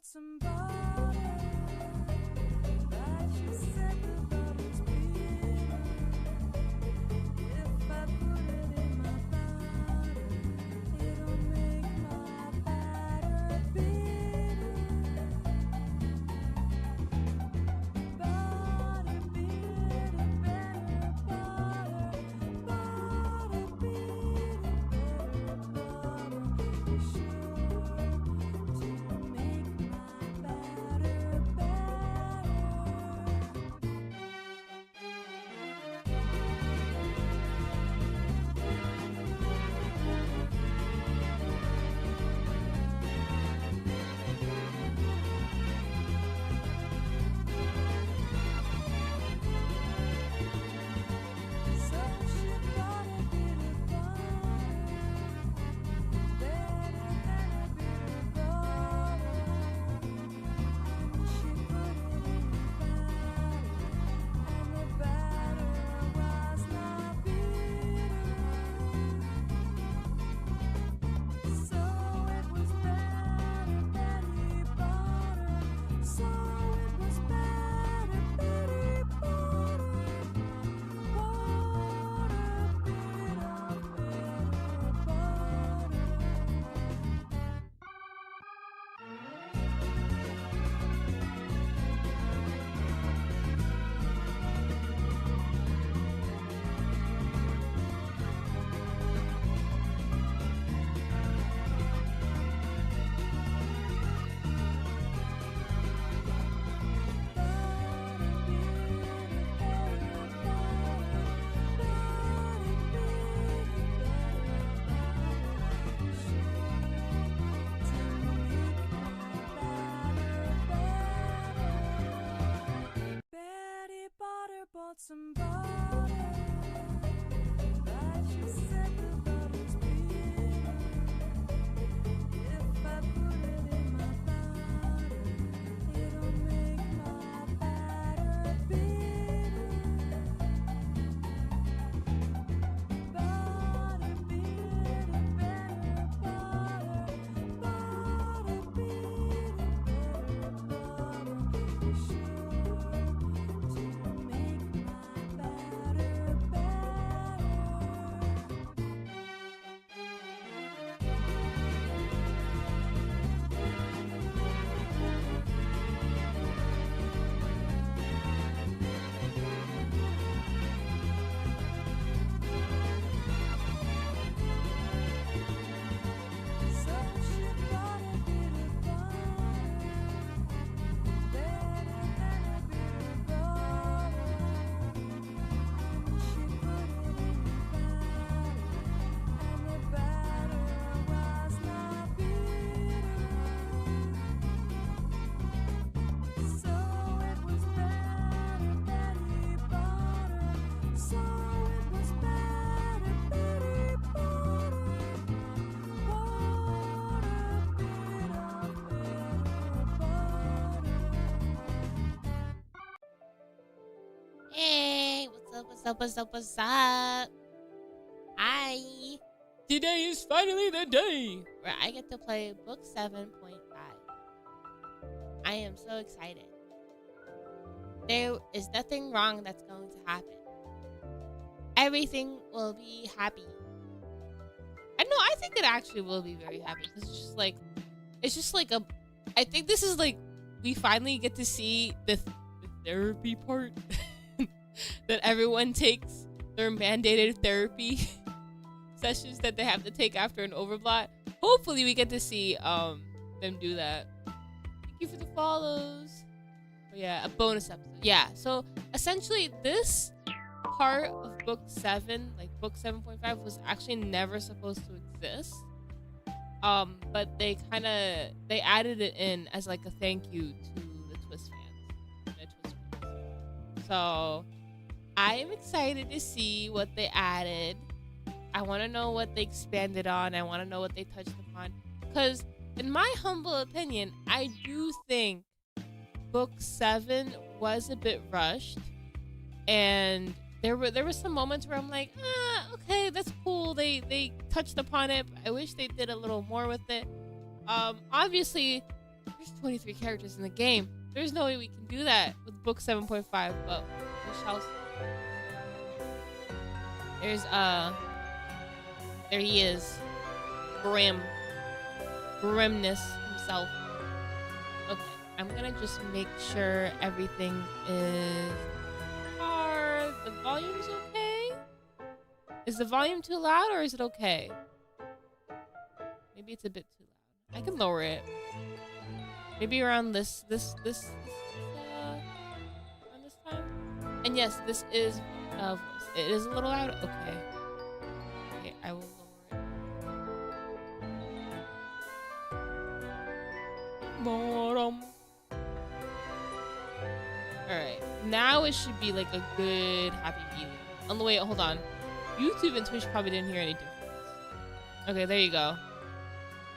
Some butter, but she said the butter's bitter. If I put it in my butter, it'll make my batter bitter. Butter, bitter, better butter. Butter, bitter, better butter. Be sure to make What's up? Hi! Today is finally the day where I get to play book 7.5. I am so excited. There is nothing wrong that's going to happen. Everything will be happy. I think it actually will be very happy. It's just like I think this is like, we finally get to see the therapy part. That everyone takes their mandated therapy sessions that they have to take after an overblot. Hopefully we get to see them do that. Thank you for the follows. Oh yeah, a bonus episode. Yeah, so essentially this part of book 7, like book 7.5, was actually never supposed to exist. But they added it in as like a thank you to the Twist fans. So I am excited to see what they added. I want to know what they expanded on. I want to know what they touched upon. Because in my humble opinion, I do think book 7 was a bit rushed. And there were some moments where I'm like, okay, that's cool. They touched upon it. I wish they did a little more with it. Obviously, There's 23 characters in the game. There's no way we can do that with book 7.5, but we shall see. There's, there he is. Grimness himself. Okay, I'm gonna just make sure everything is... Are the volumes okay? Is the volume too loud or is it okay? Maybe it's a bit too loud. I can lower it. Maybe around this around this time. And yes, this is voice. It is a little loud. Okay. Okay, I will lower it. Alright. Now it should be like a good happy medium. On the way, hold on. YouTube and Twitch probably didn't hear any difference. Okay, there you go.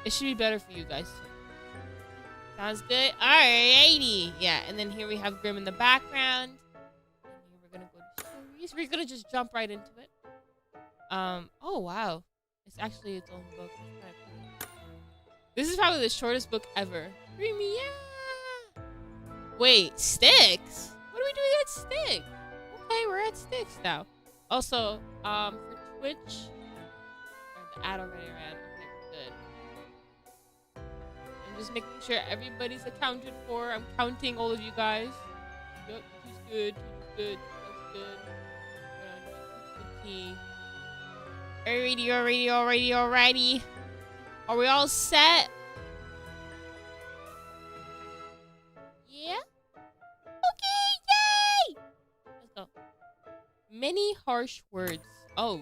It should be better for you guys too. Sounds good? Alrighty. Yeah, and then here we have Grim in the background. And here we're gonna go to stories. We're gonna just jump right into it. Oh wow. It's actually its own book. That's kind of cool. This is probably the shortest book ever. Dreamy, yeah. Wait, Styx? What are we doing at Styx? Okay, we're at Styx now. Also, for Twitch, the ad already ran. Okay, we're good. I'm just making sure everybody's accounted for. I'm counting all of you guys. Yep, who's good? Who's good? That's good. Alrighty. Are we all set? Yeah? Okay, yay! Let's go. Many harsh words. Oh,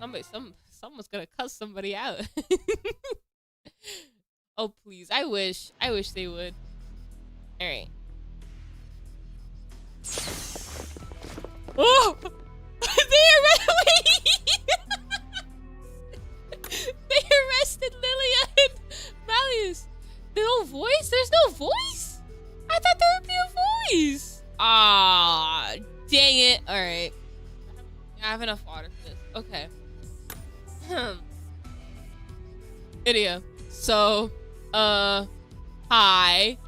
someone's gonna cuss somebody out. Oh, please. I wish they would. Alright. Oh! They arrested Lilia and Malleus. No voice? There's no voice? I thought there would be a voice. Ah, dang it. Alright. I have enough water for this. Okay. Video. So, hi.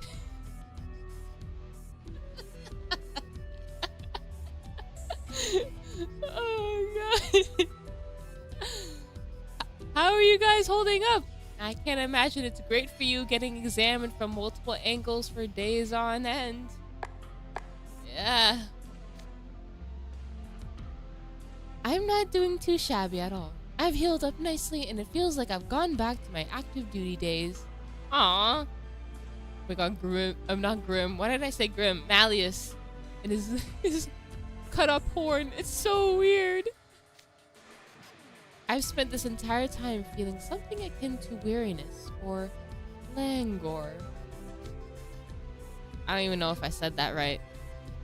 Oh, God. How are you guys holding up? I can't imagine it's great for you getting examined from multiple angles for days on end. Yeah. I'm not doing too shabby at all. I've healed up nicely and it feels like I've gone back to my active duty days. Aww. Oh my god, Grim. I'm not Grim. Why did I say Grim? Malleus. And his cut up horn. It's so weird. I've spent this entire time feeling something akin to weariness or languor. I don't even know if I said that right.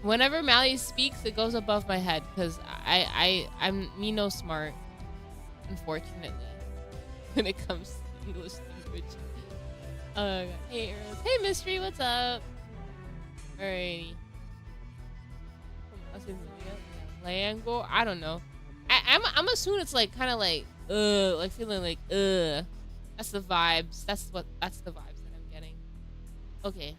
Whenever Malleus speaks, it goes above my head because I'm me no smart, unfortunately, when it comes to English language. Hey, Earth. Hey, Mystery, what's up? Alrighty. Languor? I don't know. I'm assuming it's like kind of like feeling like that's the vibes. That's the vibes that I'm getting. Okay.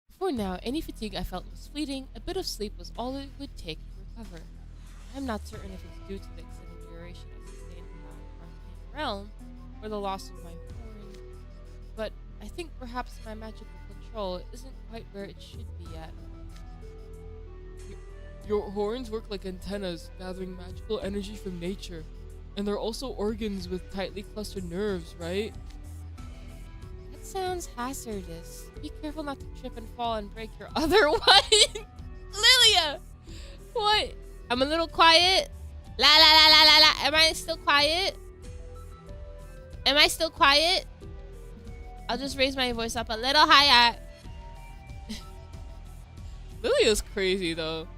Before now, any fatigue I felt was fleeting. A bit of sleep was all it would take to recover. I'm not certain if it's due to the extended duration I sustained in the Arcane realm or the loss of my horn, but I think perhaps my magical control isn't quite where it should be yet. Your horns work like antennas, gathering magical energy from nature. And they're also organs with tightly clustered nerves, right? That sounds hazardous. Be careful not to trip and fall and break your other one. Lilia! What? I'm a little quiet. La la la la la la. Am I still quiet? Am I still quiet? I'll just raise my voice up a little higher. Lilia's crazy, though.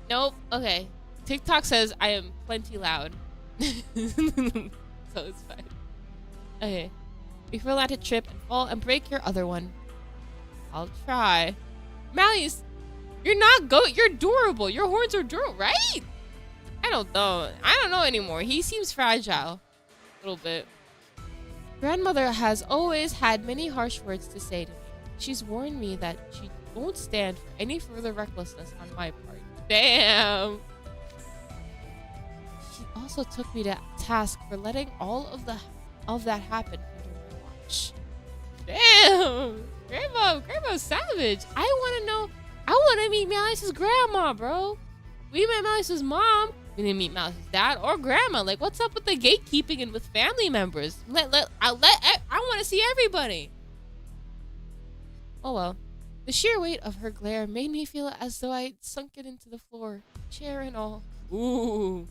Nope. Okay. TikTok says I am plenty loud. So it's fine. Okay. Be careful not to trip and fall and break your other one. I'll try. Malleus, you're durable. Your horns are durable, right? I don't know. I don't know anymore. He seems fragile. A little bit. Grandmother has always had many harsh words to say to me. She's warned me that she won't stand for any further recklessness on my part. Damn! She also took me to task for letting all of that happen under my watch. Damn! Grandma's savage. I want to meet Malleus' grandma, bro. We met Malleus' mom. We didn't meet Malleus' dad or grandma. Like, what's up with the gatekeeping and with family members? I want to see everybody. Oh well. The sheer weight of her glare made me feel as though I'd sunken into the floor, chair and all. Ooh.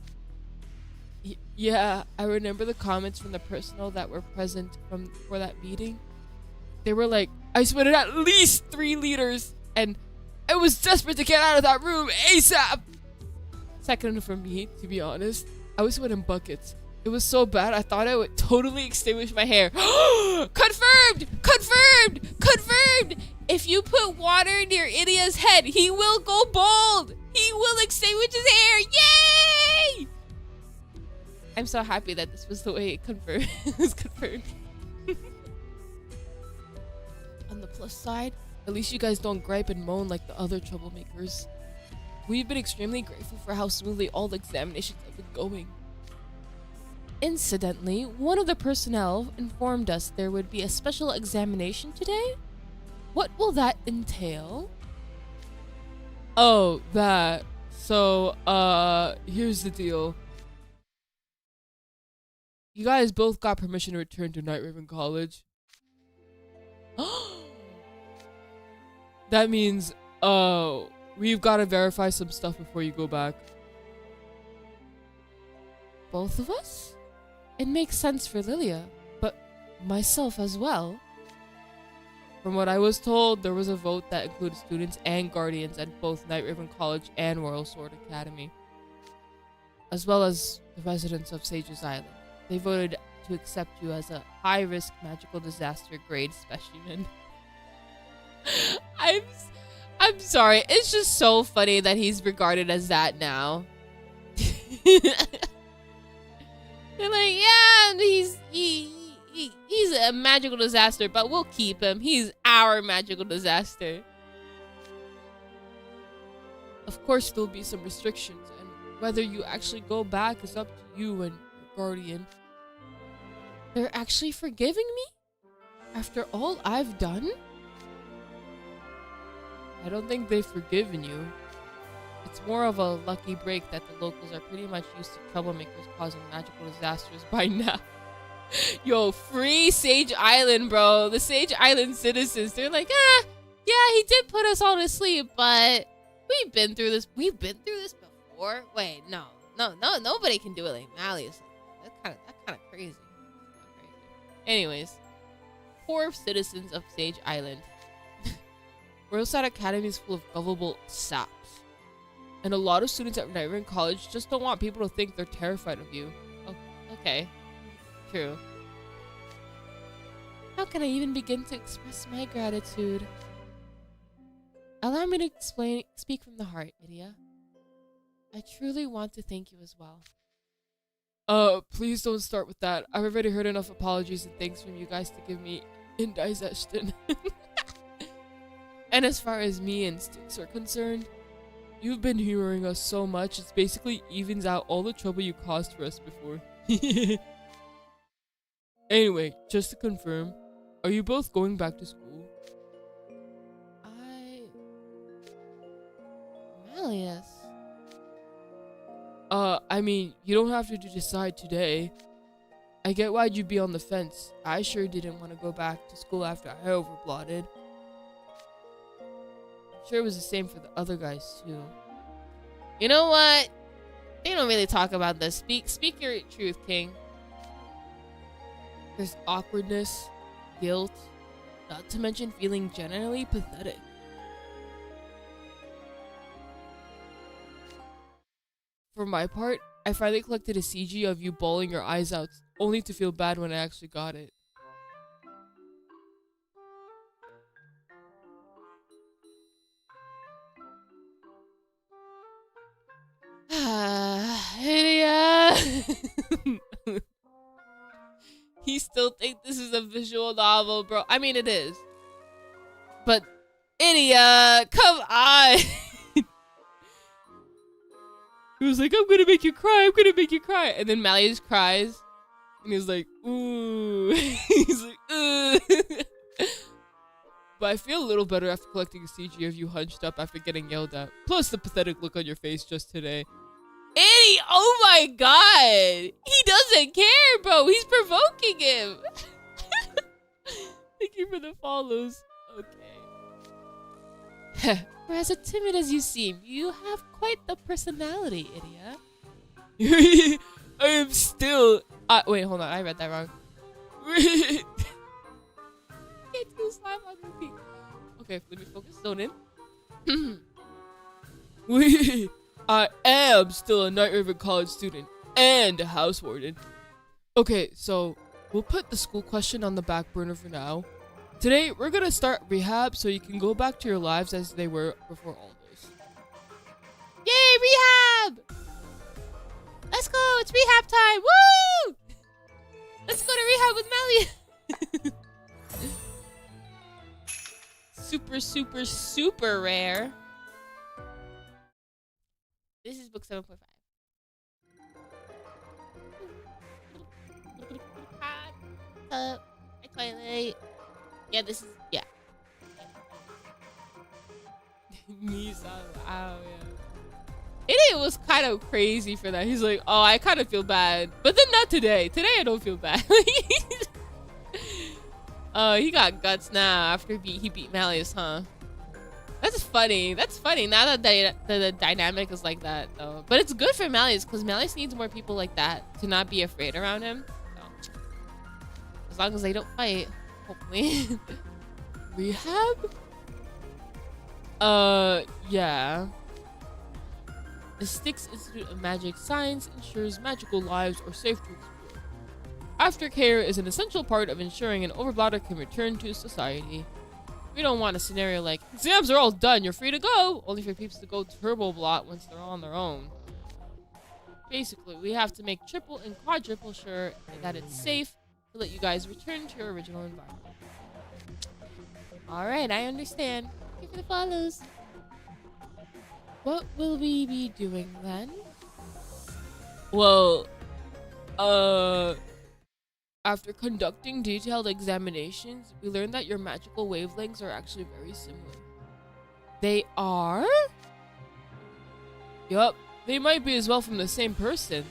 Yeah, I remember the comments from the personnel that were present for that meeting. They were like, I sweated at least 3 liters, and I was desperate to get out of that room ASAP. Second for me, to be honest, I was sweating buckets. It was so bad, I thought I would totally extinguish my hair. Confirmed! Confirmed! Confirmed! If you put water near Ilia's head, he will go bald! He will extinguish his hair! Yay! I'm so happy that this was the way it was confirmed. On the plus side, at least you guys don't gripe and moan like the other troublemakers. We've been extremely grateful for how smoothly all the examinations have been going. Incidentally, one of the personnel informed us there would be a special examination today. What will that entail? Oh, that. So, here's the deal. You guys both got permission to return to Night Raven College. That means, we've got to verify some stuff before you go back. Both of us? It makes sense for Lilia, but myself as well. From what I was told, there was a vote that included students and guardians at both Night Raven College and Royal Sword Academy, as well as the residents of Sage's Island. They voted to accept you as a high-risk magical disaster grade specimen. I'm sorry. It's just so funny that he's regarded as that now. They're like, yeah, he's a magical disaster, but we'll keep him. He's our magical disaster. Of course, there'll be some restrictions, and whether you actually go back is up to you and your guardian. They're actually forgiving me? After all I've done? I don't think they've forgiven you. It's more of a lucky break that the locals are pretty much used to troublemakers causing magical disasters by now. Yo, free Sage Island, bro. The Sage Island citizens, they're like, yeah, he did put us all to sleep, but we've been through this. We've been through this before. Wait, no, nobody can do it like Malleus. That's kind of crazy. Anyways, poor citizens of Sage Island. Royalside Academy is full of gullible saps. And a lot of students at Night Raven College just don't want people to think they're terrified of you. Oh, okay. True. How can I even begin to express my gratitude? Allow me to speak from the heart, Lydia. I truly want to thank you as well. Please don't start with that. I've already heard enough apologies and thanks from you guys to give me indigestion. And as far as me and Styx are concerned, you've been humoring us so much, it basically evens out all the trouble you caused for us before. Anyway, just to confirm, are you both going back to school? Malleus. I mean, you don't have to decide today. I get why you'd be on the fence. I sure didn't want to go back to school after I overblotted. I'm sure it was the same for the other guys too. You know what? They don't really talk about this. Speak your truth, King. There's awkwardness, guilt, not to mention feeling generally pathetic. For my part, I finally collected a CG of you bawling your eyes out, only to feel bad when I actually got it. Lydia. You still think this is a visual novel, bro? I mean, it is. But, idiot, come on. He was like, I'm gonna make you cry, I'm gonna make you cry. And then Malleus cries. And he's like, ooh. He's like, ooh. But I feel a little better after collecting a CG of you hunched up after getting yelled at. Plus the pathetic look on your face just today. Eddie, oh my god. He doesn't care, bro. He's provoking him. Thank you for the follows. Okay. For as timid as you seem, you have quite the personality, idiot. I am still... wait, hold on. I read that wrong. Can't do slap on the feet. Okay, let me focus. Zone in. I am still a Night River College student and a house warden. Okay, so we'll put the school question on the back burner for now. Today, we're gonna start rehab so you can go back to your lives as they were before all this. Yay, rehab! Let's go, it's rehab time, woo! Let's go to rehab with Malleus. Super, super, super rare. This is book 7.5. My toilet. Yeah, this is, yeah. Misa, wow, yeah. It was kind of crazy for that. He's like, oh, I kind of feel bad. But then not today. Today I don't feel bad. He got guts now after he beat Malleus, huh? That's funny. That's funny. Now that the dynamic is like that, though. But it's good for Malleus, because Malleus needs more people like that to not be afraid around him. So, as long as they don't fight, hopefully. Rehab? Yeah. The Styx Institute of Magic Science ensures magical lives are safe to explore. Aftercare is an essential part of ensuring an overblotter can return to society. We don't want a scenario like, exams are all done, you're free to go, only for peeps to go turbo blot once they're on their own. Basically, we have to make triple and quadruple sure that it's safe to let you guys return to your original environment. Alright, I understand. Thank you for the follows. What will we be doing then? Well, after conducting detailed examinations, we learned that your magical wavelengths are actually very similar. They are? Yup, they might be as well from the same person.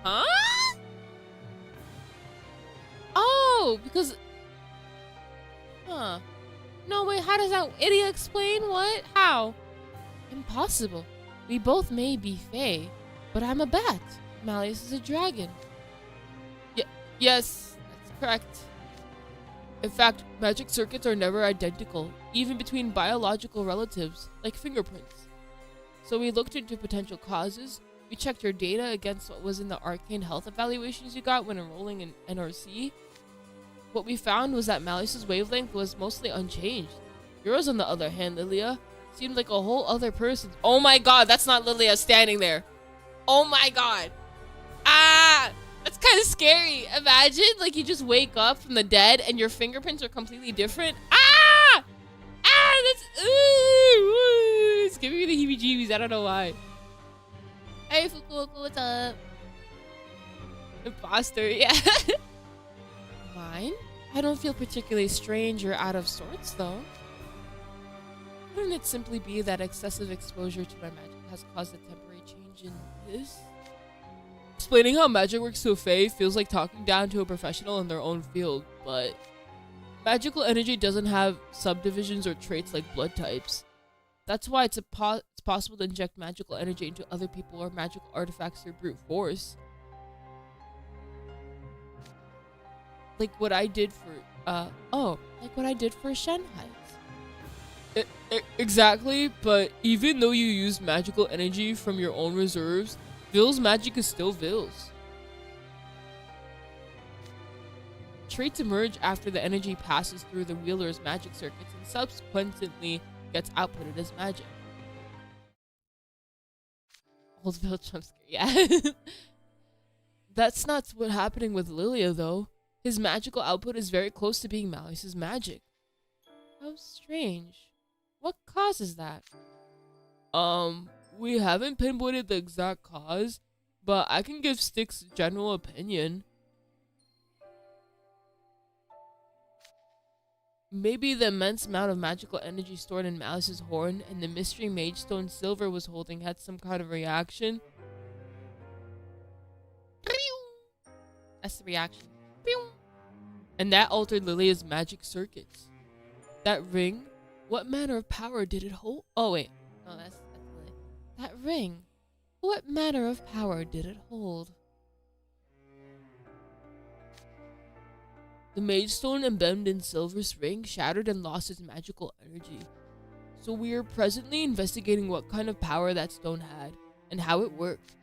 Huh? Oh, because... Huh. No, wait, how does that idiot explain? What? How? Impossible. We both may be fae, but I'm a bat. Malleus is a dragon. Yes, that's correct. In fact, magic circuits are never identical, even between biological relatives, like fingerprints. So we looked into potential causes. We checked your data against what was in the arcane health evaluations you got when enrolling in NRC. What we found was that Malleus's wavelength was mostly unchanged. Yours, on the other hand, Lilia, seemed like a whole other person. Oh my god, that's not Lilia standing there. Oh my god. Ah! That's kind of scary. Imagine, like, you just wake up from the dead and your fingerprints are completely different. Ah! Ah! That's... Ooh, it's giving me the heebie-jeebies. I don't know why. Hey, Fukuoka, what's up? Imposter, yeah. Mine? I don't feel particularly strange or out of sorts, though. Wouldn't it simply be that excessive exposure to my magic has caused a temporary change in this? Explaining how magic works to a fae feels like talking down to a professional in their own field, but magical energy doesn't have subdivisions or traits like blood types. That's why it's possible to inject magical energy into other people or magical artifacts through brute force. Like what I did for, like what I did for Shanghai. Exactly, but even though you use magical energy from your own reserves, Vil's magic is still Vil's. Traits emerge after the energy passes through the wielder's magic circuits and subsequently gets outputted as magic. Old Vil jump scare, yeah. That's not what's happening with Lilia, though. His magical output is very close to being Malleus's magic. How strange. What causes that? We haven't pinpointed the exact cause, but I can give Styx' general opinion. Maybe the immense amount of magical energy stored in Malleus's horn and the mystery mage stone Silver was holding had some kind of reaction. That's the reaction. And that altered Lilia's magic circuits. That ring, what manner of power did it hold? Oh wait, Oh, that's Lily. that ring, what manner of power did it hold? The mage stone embedded in Silver's ring shattered and lost its magical energy. So we are presently investigating what kind of power that stone had and how it worked.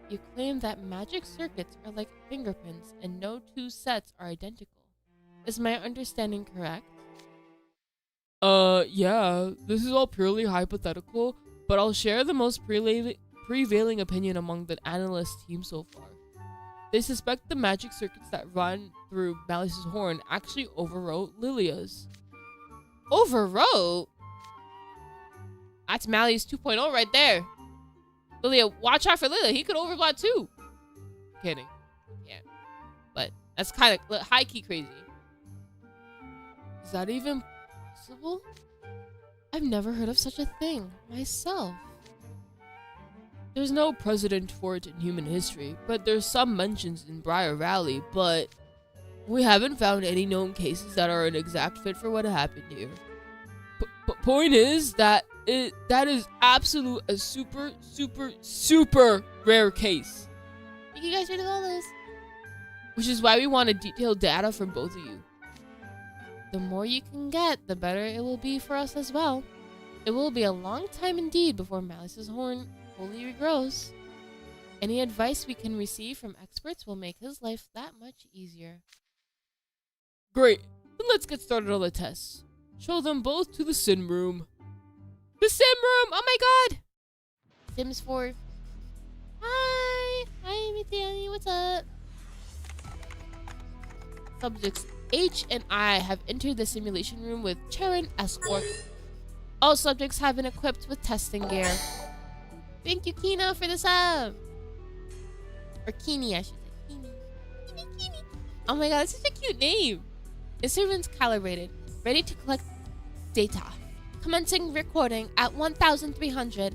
You claim that magic circuits are like fingerprints and no two sets are identical. Is my understanding correct? Yeah, this is all purely hypothetical, but I'll share the most prevailing opinion among the analyst team so far. They suspect the magic circuits that run through Malleus's horn actually overwrote Lilia's. Overwrote? That's Malleus 2.0 right there. Lilia, watch out for Lilia. He could overblock too. Kidding. Yeah. But that's kind of high-key crazy. Is that even possible? I've never heard of such a thing myself. There's no precedent for it in human history, but there's some mentions in Briar Valley, but we haven't found any known cases that are an exact fit for what happened here. Point is that that is a super, super, super rare case. Thank you guys for doing all this. Which is why we wanted detailed data from both of you. The more you can get, the better it will be for us as well. It will be a long time indeed before Malleus's horn fully regrows. Any advice we can receive from experts will make his life that much easier. Great, then let's get started on the tests. Show them both to the sim room. The sim room! Oh my god! Sims 4. Hi! Hi, Mitani, what's up? Subjects H and I have entered the simulation room with Charon escort. All subjects have been equipped with testing gear. Thank you, Kino, for the sub. Or Kini, I should say. Kini. Oh my god, it's such a cute name. Instruments calibrated, ready to collect data. Commencing recording at 1,300.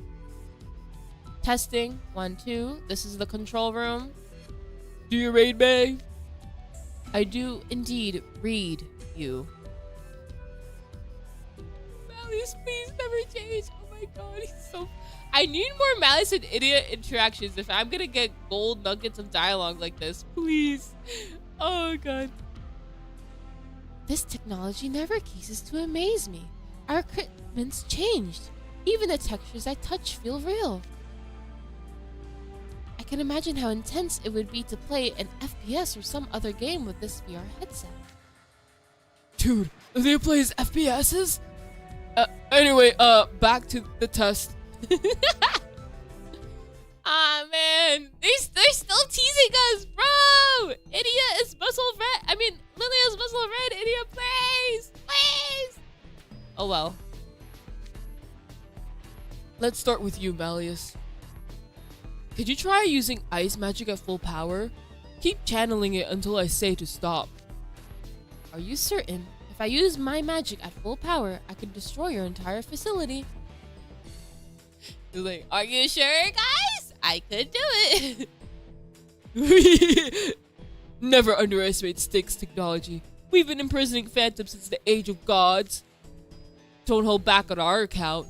Testing 1, 2. This is the control room. Do you read me? I do indeed read you. Malleus, please never change. Oh my god, he's so... I need more Malleus and Idiot interactions if I'm gonna get gold nuggets of dialogue like this. Please. Oh god. This technology never ceases to amaze me. Our equipment's changed. Even the textures I touch feel real. I can imagine how intense it would be to play an FPS or some other game with this VR headset. Dude, Lilia plays FPSs? Anyway, back to the test. Ah man, they're still teasing us, bro. Idiot is muscle red. I mean, Lilia's muscle red. Idiot, please. Oh well. Let's start with you, Malleus. Could you try using ice magic at full power? Keep channeling it until I say to stop. Are you certain? If I use my magic at full power, I could destroy your entire facility. You're like, Are you sure, guys? I could do it. never underestimate Styx technology. We've been imprisoning phantoms since the age of gods. Don't hold back on our account.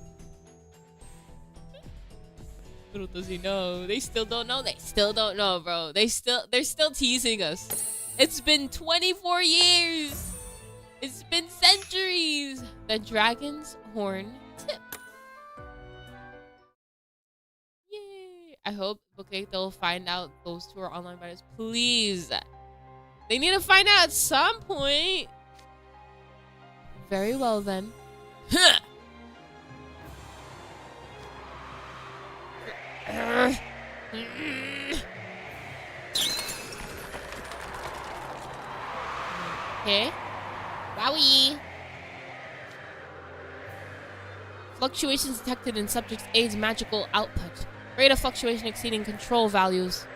Little does he know. They still don't know. They still don't know, bro. They're still teasing us. It's been 24 years. It's been centuries. The dragon's horn tip. Yay. I hope, okay, they'll find out those two are online buyers. Please. They need to find out at some point. Very well, then. Okay. Wowie. Fluctuations detected in subject A's magical output. Rate of fluctuation exceeding control values.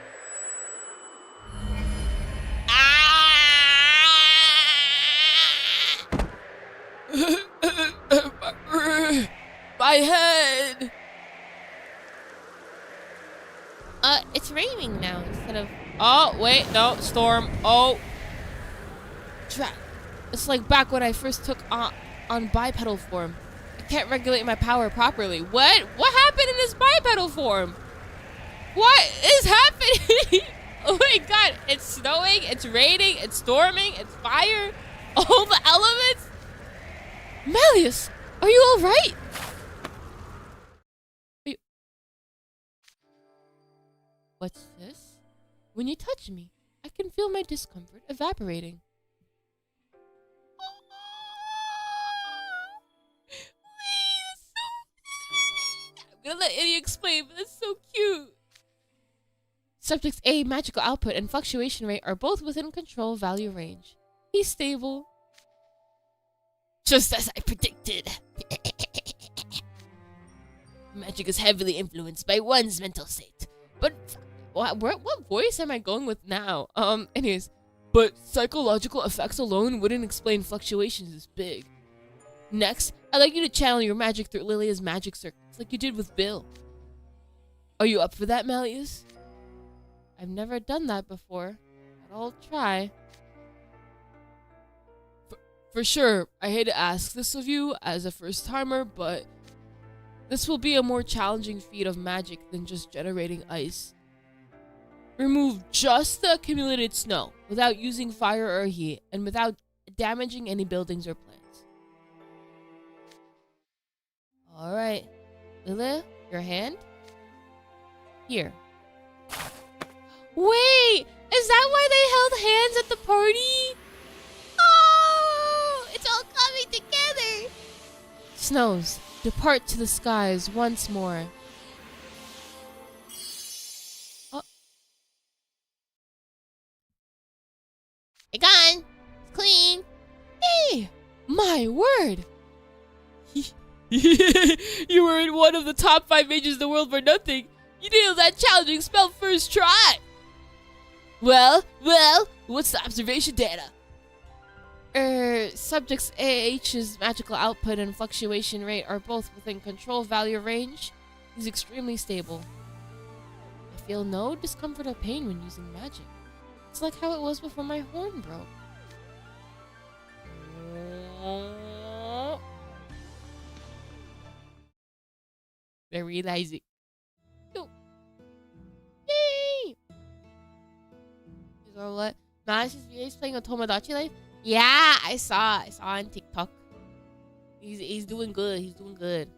My head. It's raining now instead of. Oh wait, no storm. Oh, it's like back when I first took on bipedal form. I can't regulate my power properly. What? What happened in this bipedal form? What is happening? Oh my god! It's snowing. It's raining. It's storming. It's fire. All the elements. Malleus, are you all right? What's this? When you touch me, I can feel my discomfort evaporating. I'm gonna let Eddie explain, but that's so cute. Subject's A magical output and fluctuation rate are both within control value range. He's stable. Just as I predicted. Magic is heavily influenced by one's mental state. But What voice am I going with now? anyways, but psychological effects alone wouldn't explain fluctuations this big. Next, I'd like you to channel your magic through Lilia's magic circuits, like you did with Bill. Are you up for that, Malleus? I've never done that before, but I'll try. For sure, I hate to ask this of you as a first-timer, but this will be a more challenging feat of magic than just generating ice. Remove just the accumulated snow without using fire or heat and without damaging any buildings or plants. Alright. Lilia, your hand? Here. Wait! Is that why they held hands at the party? Oh! It's all coming together! Snows, depart to the skies once more. It's gone! It's clean! Hey! My word! You were in one of the top 5 mages in the world for nothing. You nailed that challenging spell first try. Well, what's the observation data? Subject's AH's magical output and fluctuation rate are both within control value range. He's extremely stable. I feel no discomfort or pain when using magic. It's like how it was before my horn broke. They're realizing. Yay! So what? Malleus is playing a Tomodachi Life? Yeah, I saw on TikTok. He's doing good. He's doing good.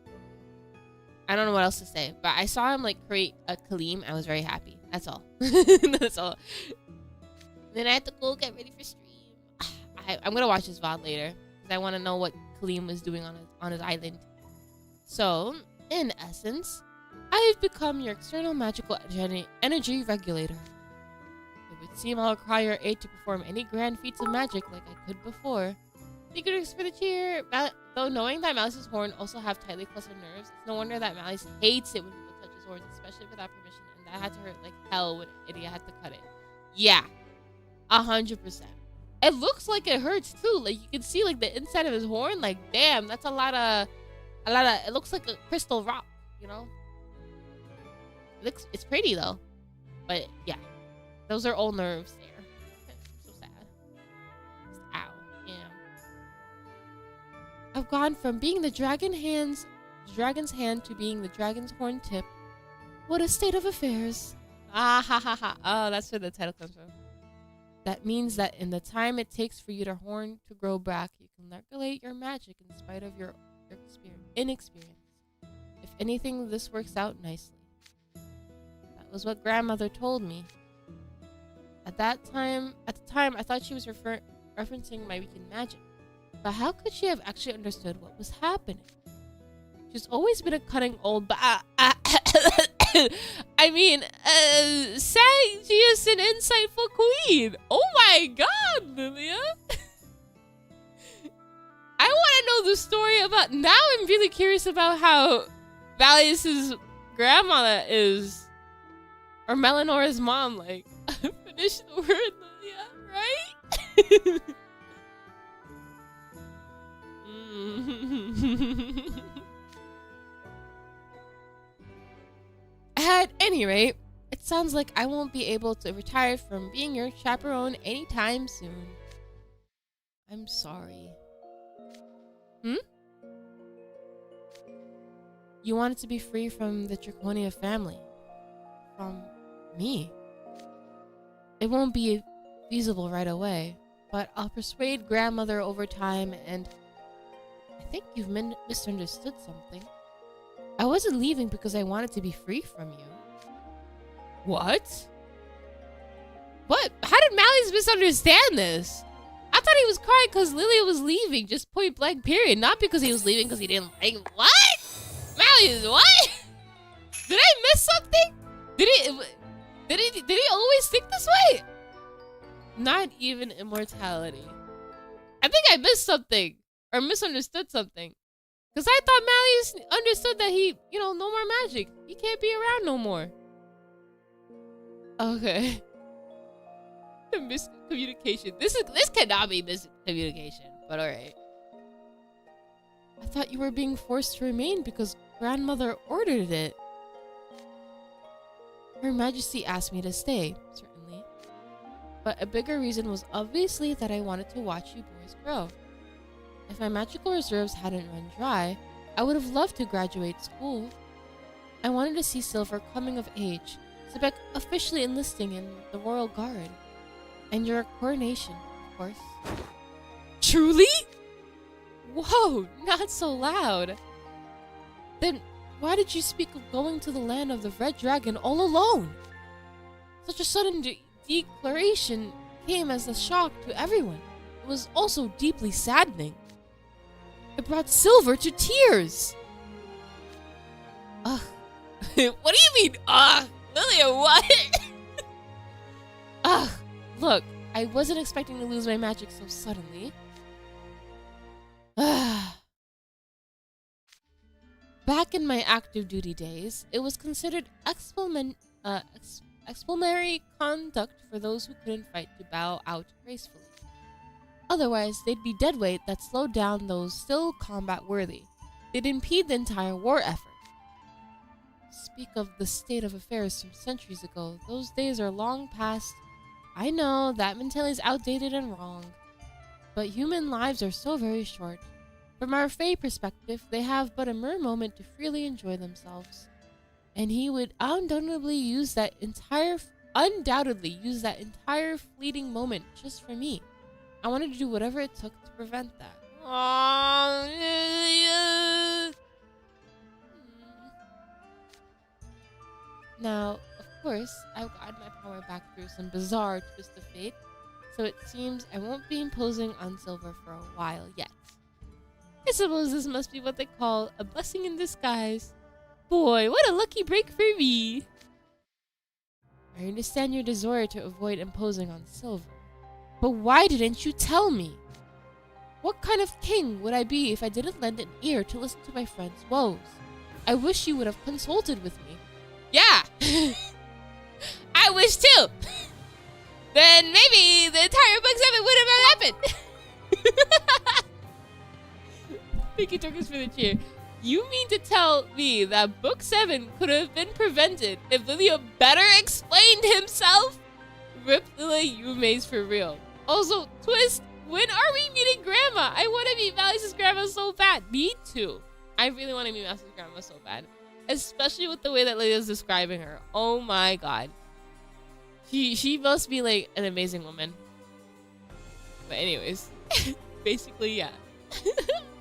I don't know what else to say, but I saw him like create a Kalim. I was very happy. That's all. That's all. Then I had to go get ready for stream. I'm gonna watch his VOD later because I want to know what Kalim was doing on his island. So, in essence, I've become your external magical energy regulator. It would seem I'll require your aid to perform any grand feats of magic like I could before. Secrets for the cheer. Though knowing that Malleus's horn also have tightly clustered nerves, it's no wonder that Malleus hates it when people touch his horns, especially without permission, and that had to hurt like hell when Idiot had to cut it. Yeah, 100%. It looks like it hurts too. Like you can see like the inside of his horn. Like damn, that's a lot of. It looks like a crystal rock, you know. It's pretty though, but yeah, those are all nerves there. So sad. Ow. Yeah. I've gone from being the dragon's hand to being the dragon's horn tip. What a state of affairs. Ah ha ha ha. Oh, that's where the title comes from. That means that in the time it takes for your horn to grow back, you can regulate your magic in spite of your inexperience. If anything, this works out nicely. That was what grandmother told me. At the time, I thought she was referencing my weakened magic. But how could she have actually understood what was happening? She's always been a cunning old I mean, sagacious and insightful queen. Oh my god, Lilia. I want to know the story about. Now I'm really curious about how Malleus's grandmother is, or Melanora's mom. Like, finish the word, Lilia, right? At any rate, it sounds like I won't be able to retire from being your chaperone anytime soon. I'm sorry. You wanted to be free from the Draconia family. From me. It won't be feasible right away, but I'll persuade grandmother over time, and I think you've misunderstood something. I wasn't leaving because I wanted to be free from you. What? What? How did Malleus misunderstand this? I thought he was crying because Lilia was leaving, just point blank period. Not because he was leaving because he didn't like. What? Malleus, what? Did I miss something? Did he always think this way? Not even immortality. I think I missed something or misunderstood something. Because I thought Malleus understood that he, no more magic. He can't be around no more. Okay. Miscommunication. This cannot be miscommunication, but alright. I thought you were being forced to remain because grandmother ordered it. Her Majesty asked me to stay, certainly. But a bigger reason was obviously that I wanted to watch you boys grow. If my magical reserves hadn't run dry, I would have loved to graduate school. I wanted to see Silver coming of age, Sebek officially enlisting in the Royal Guard, and your coronation, of course. Truly? Whoa, not so loud. Then why did you speak of going to the land of the Red Dragon all alone? Such a sudden declaration came as a shock to everyone. It was also deeply saddening. It brought Silver to tears. Ugh. What do you mean, ugh? Lilia, what? Ugh. Look, I wasn't expecting to lose my magic so suddenly. Back in my active duty days, it was considered explanatory conduct for those who couldn't fight to bow out gracefully. Otherwise, they'd be deadweight that slowed down those still combat-worthy. They'd impede the entire war effort. Speak of the state of affairs from centuries ago. Those days are long past. I know, that mentality is outdated and wrong. But human lives are so very short. From our Fae perspective, they have but a mere moment to freely enjoy themselves. And he would undoubtedly use that entire fleeting moment just for me. I wanted to do whatever it took to prevent that. Now, of course, I've gotten my power back through some bizarre twist of fate, so it seems I won't be imposing on Silver for a while yet. I suppose this must be what they call a blessing in disguise. Boy, what a lucky break for me! I understand your desire to avoid imposing on Silver. But why didn't you tell me? What kind of king would I be if I didn't lend an ear to listen to my friend's woes? I wish you would have consulted with me. Yeah! I wish too! Then maybe the entire book 7 would have happened! Thank you, Turkish, for the cheer. You mean to tell me that book 7 could have been prevented if Lilia better explained himself? Rip Lilia, you maze for real. Also, Twist, when are we meeting Grandma? I want to meet Malleus' grandma so bad. Me too. I really want to meet Malleus' grandma so bad. Especially with the way that Lilia's describing her. Oh my god. She must be like an amazing woman. But anyways. Basically, yeah.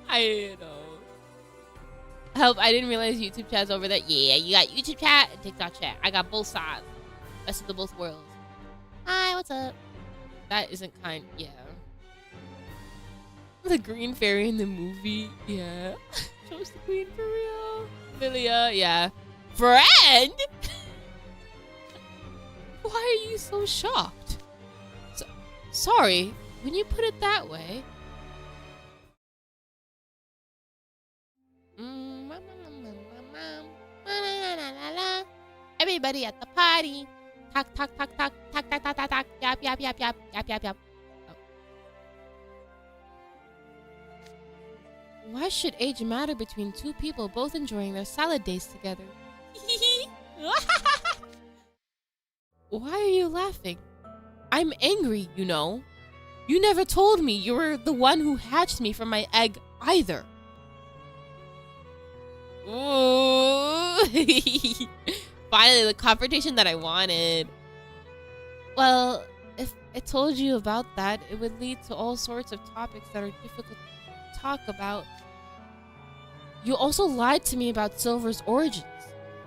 I know. Help, I didn't realize YouTube chat's over there. Yeah, you got YouTube chat and TikTok chat. I got both sides. Best of the both worlds. Hi, what's up? That isn't kind. Yeah. The green fairy in the movie. Yeah. Chose the queen for real. Lilia, yeah. Friend? Why are you so shocked? Sorry, when you put it that way. everybody at the party. Talk, talk, talk, talk, talk, talk, talk, talk, talk. Yap, yap, yap, yap, yap, yap, yap. Oh. Why should age matter between two people both enjoying their salad days together? Why are you laughing? I'm angry, you know. You never told me you were the one who hatched me from my egg either. Ooh. Finally, the confrontation that I wanted. Well, if I told you about that, it would lead to all sorts of topics that are difficult to talk about. You also lied to me about Silver's origins.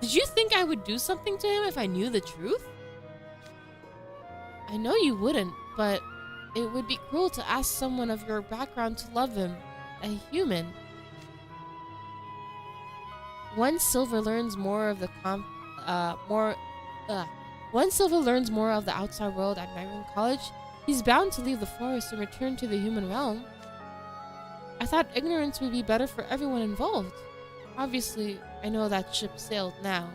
Did you think I would do something to him if I knew the truth? I know you wouldn't, but it would be cruel to ask someone of your background to love him, a human. Once Silver learns more of the outside world at Nyron College, he's bound to leave the forest and return to the human realm. I thought ignorance would be better for everyone involved. Obviously, I know that ship sailed now.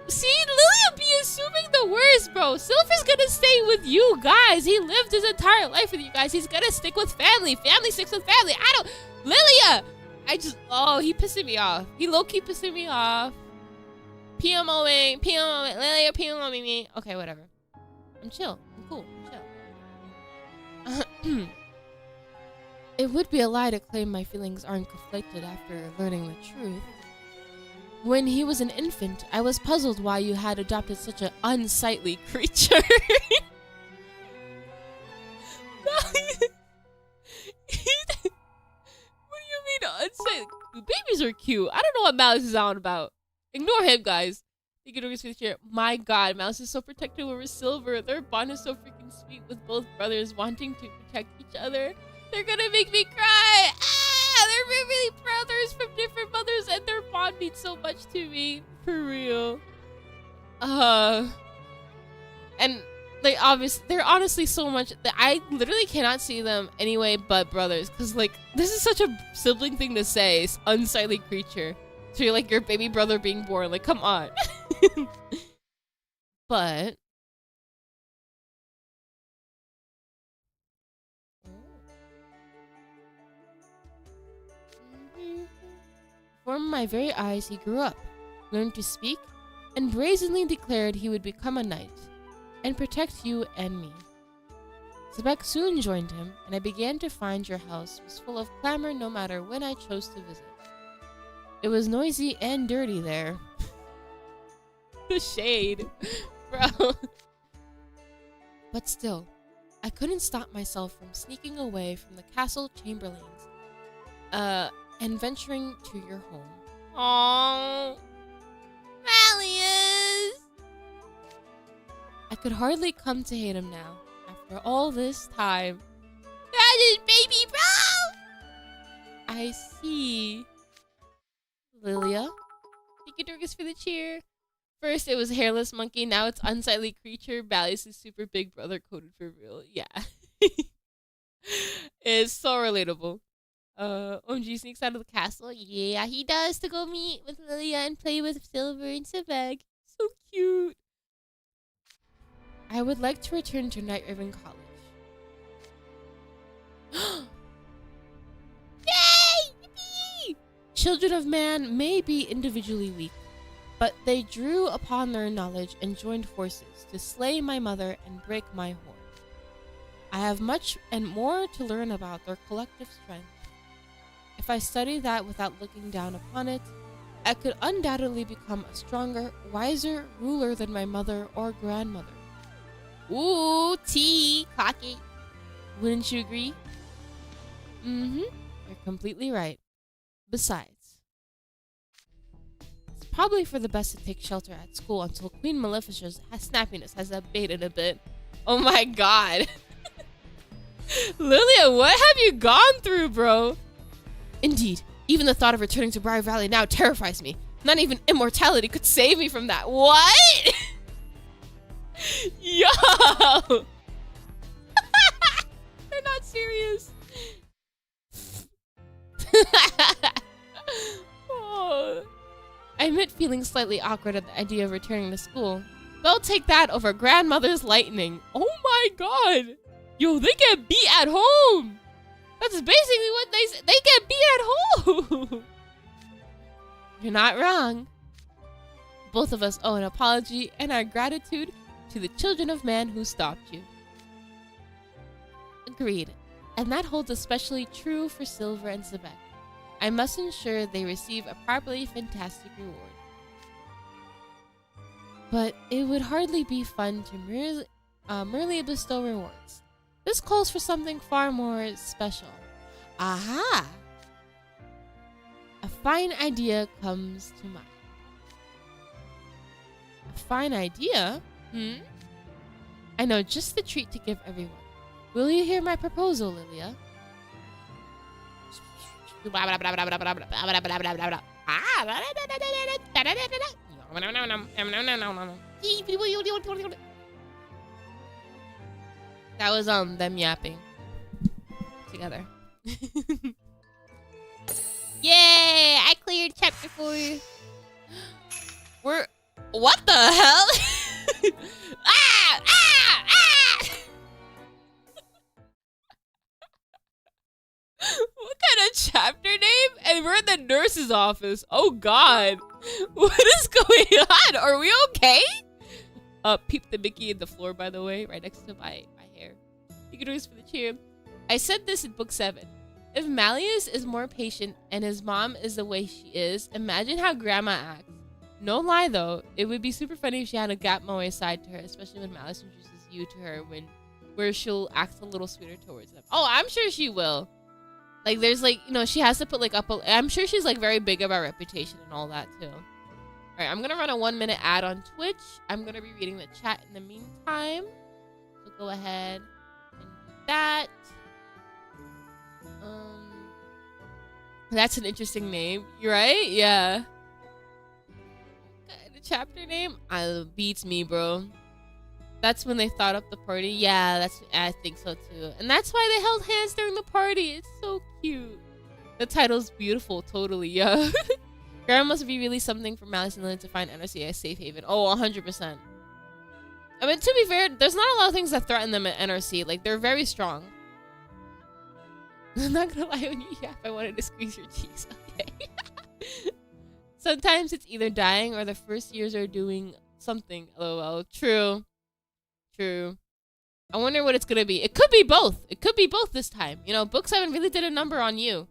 See, Lilia be assuming the worst, bro. Silver's gonna stay with you guys. He lived his entire life with you guys. He's gonna stick with family. Family sticks with family. Lilia! He pissing me off. He low-key pissing me off. PMOing, Lilia PMOing me. Okay, whatever. I'm chill. I'm cool. I'm chill. It would be a lie to claim my feelings aren't conflicted after learning the truth. When he was an infant, I was puzzled why you had adopted such an unsightly creature. What do you mean unsightly? Babies are cute. I don't know what Malleus is on about. Ignore him, guys. He can always chair. My god, Malleus is so protective over Silver. Their bond is so freaking sweet with both brothers wanting to protect each other. They're gonna make me cry. They're really brothers from different mothers, and their bond means so much to me. For real. And they're honestly so much that I literally cannot see them anyway but brothers. Cause like this is such a sibling thing to say. It's unsightly creature. So you're like your baby brother being born. Like, come on. But before my very eyes, he grew up, learned to speak, and brazenly declared he would become a knight and protect you and me. Sebek soon joined him, and I began to find your house was full of clamor no matter when I chose to visit. It was noisy and dirty there. The shade, bro. But still, I couldn't stop myself from sneaking away from the castle chamberlains, and venturing to your home. Aww, Malleus! I could hardly come to hate him now, after all this time. That is baby bro! I see. Lilia, thank you, Dorcas, for the cheer. First, it was hairless monkey. Now it's unsightly creature. Malleus is super big brother coded for real. Yeah. It's so relatable. OMG sneaks out of the castle. Yeah, he does, to go meet with Lilia and play with Silver and Sebek. So cute. I would like to return to Night Riven College. Yay! Yippee! Children of man may be individually weak, but they drew upon their knowledge and joined forces to slay my mother and break my horn. I have much and more to learn about their collective strength. If I study that without looking down upon it, I could undoubtedly become a stronger, wiser ruler than my mother or grandmother. Ooh, tea, cocky. Wouldn't you agree? Mm-hmm. You're completely right. Besides, it's probably for the best to take shelter at school until Queen Maleficent's snappiness has abated a bit. Oh my god. Lilia, what have you gone through, bro? Indeed, even the thought of returning to Briar Valley now terrifies me. Not even immortality could save me from that. What? Yo! They're not serious. Oh. I admit feeling feeling slightly awkward at the idea of returning to school. They'll take that over grandmother's lightning. Oh my god! Yo, they get beat at home! That's basically what they say. They get beat at home! You're not wrong. Both of us owe an apology and our gratitude to the children of man who stopped you. Agreed. And that holds especially true for Silver and Sebek. I must ensure they receive a properly fantastic reward. But it would hardly be fun to merely bestow rewards. This calls for something far more special. Aha! A fine idea comes to mind. A fine idea? I know just the treat to give everyone. Will you hear my proposal, Lilia? That was them yapping together. Yay! I cleared chapter 4. What the hell? Ah! What kind of chapter name? And we're in the nurse's office. Oh god. What is going on? Are we okay? Peep the Mickey in the floor, by the way, right next to my hair. You can always for the cheer. I said this in book 7. If Malleus is more patient and his mom is the way she is, imagine how grandma acts. No lie though, it would be super funny if she had a gap moe side to her, especially when Malleus introduces you to her where she'll act a little sweeter towards them. Oh, I'm sure she will. Like there's like, you know, she has to put like I'm sure she's like very big about reputation and all that too. Alright, I'm gonna run a 1-minute ad on Twitch. I'm gonna be reading the chat in the meantime. So go ahead and do that. That's an interesting name. You're right? Yeah. The chapter name? Beats me, bro. That's when they thought up the party. Yeah, I think so too. And that's why they held hands during the party. It's so cute. The title's beautiful, totally, yeah. Grandma must be really something for Malleus and Lily to find NRC a safe haven. Oh, 100%. I mean, to be fair, there's not a lot of things that threaten them at NRC. Like, they're very strong. I'm not gonna lie, when you yap, I wanted to squeeze your cheeks. Okay. Sometimes it's either dying or the first years are doing something. LOL. True. True. I wonder what it's gonna be. It could be both. It could be both this time. You know, book 7 really did a number on you.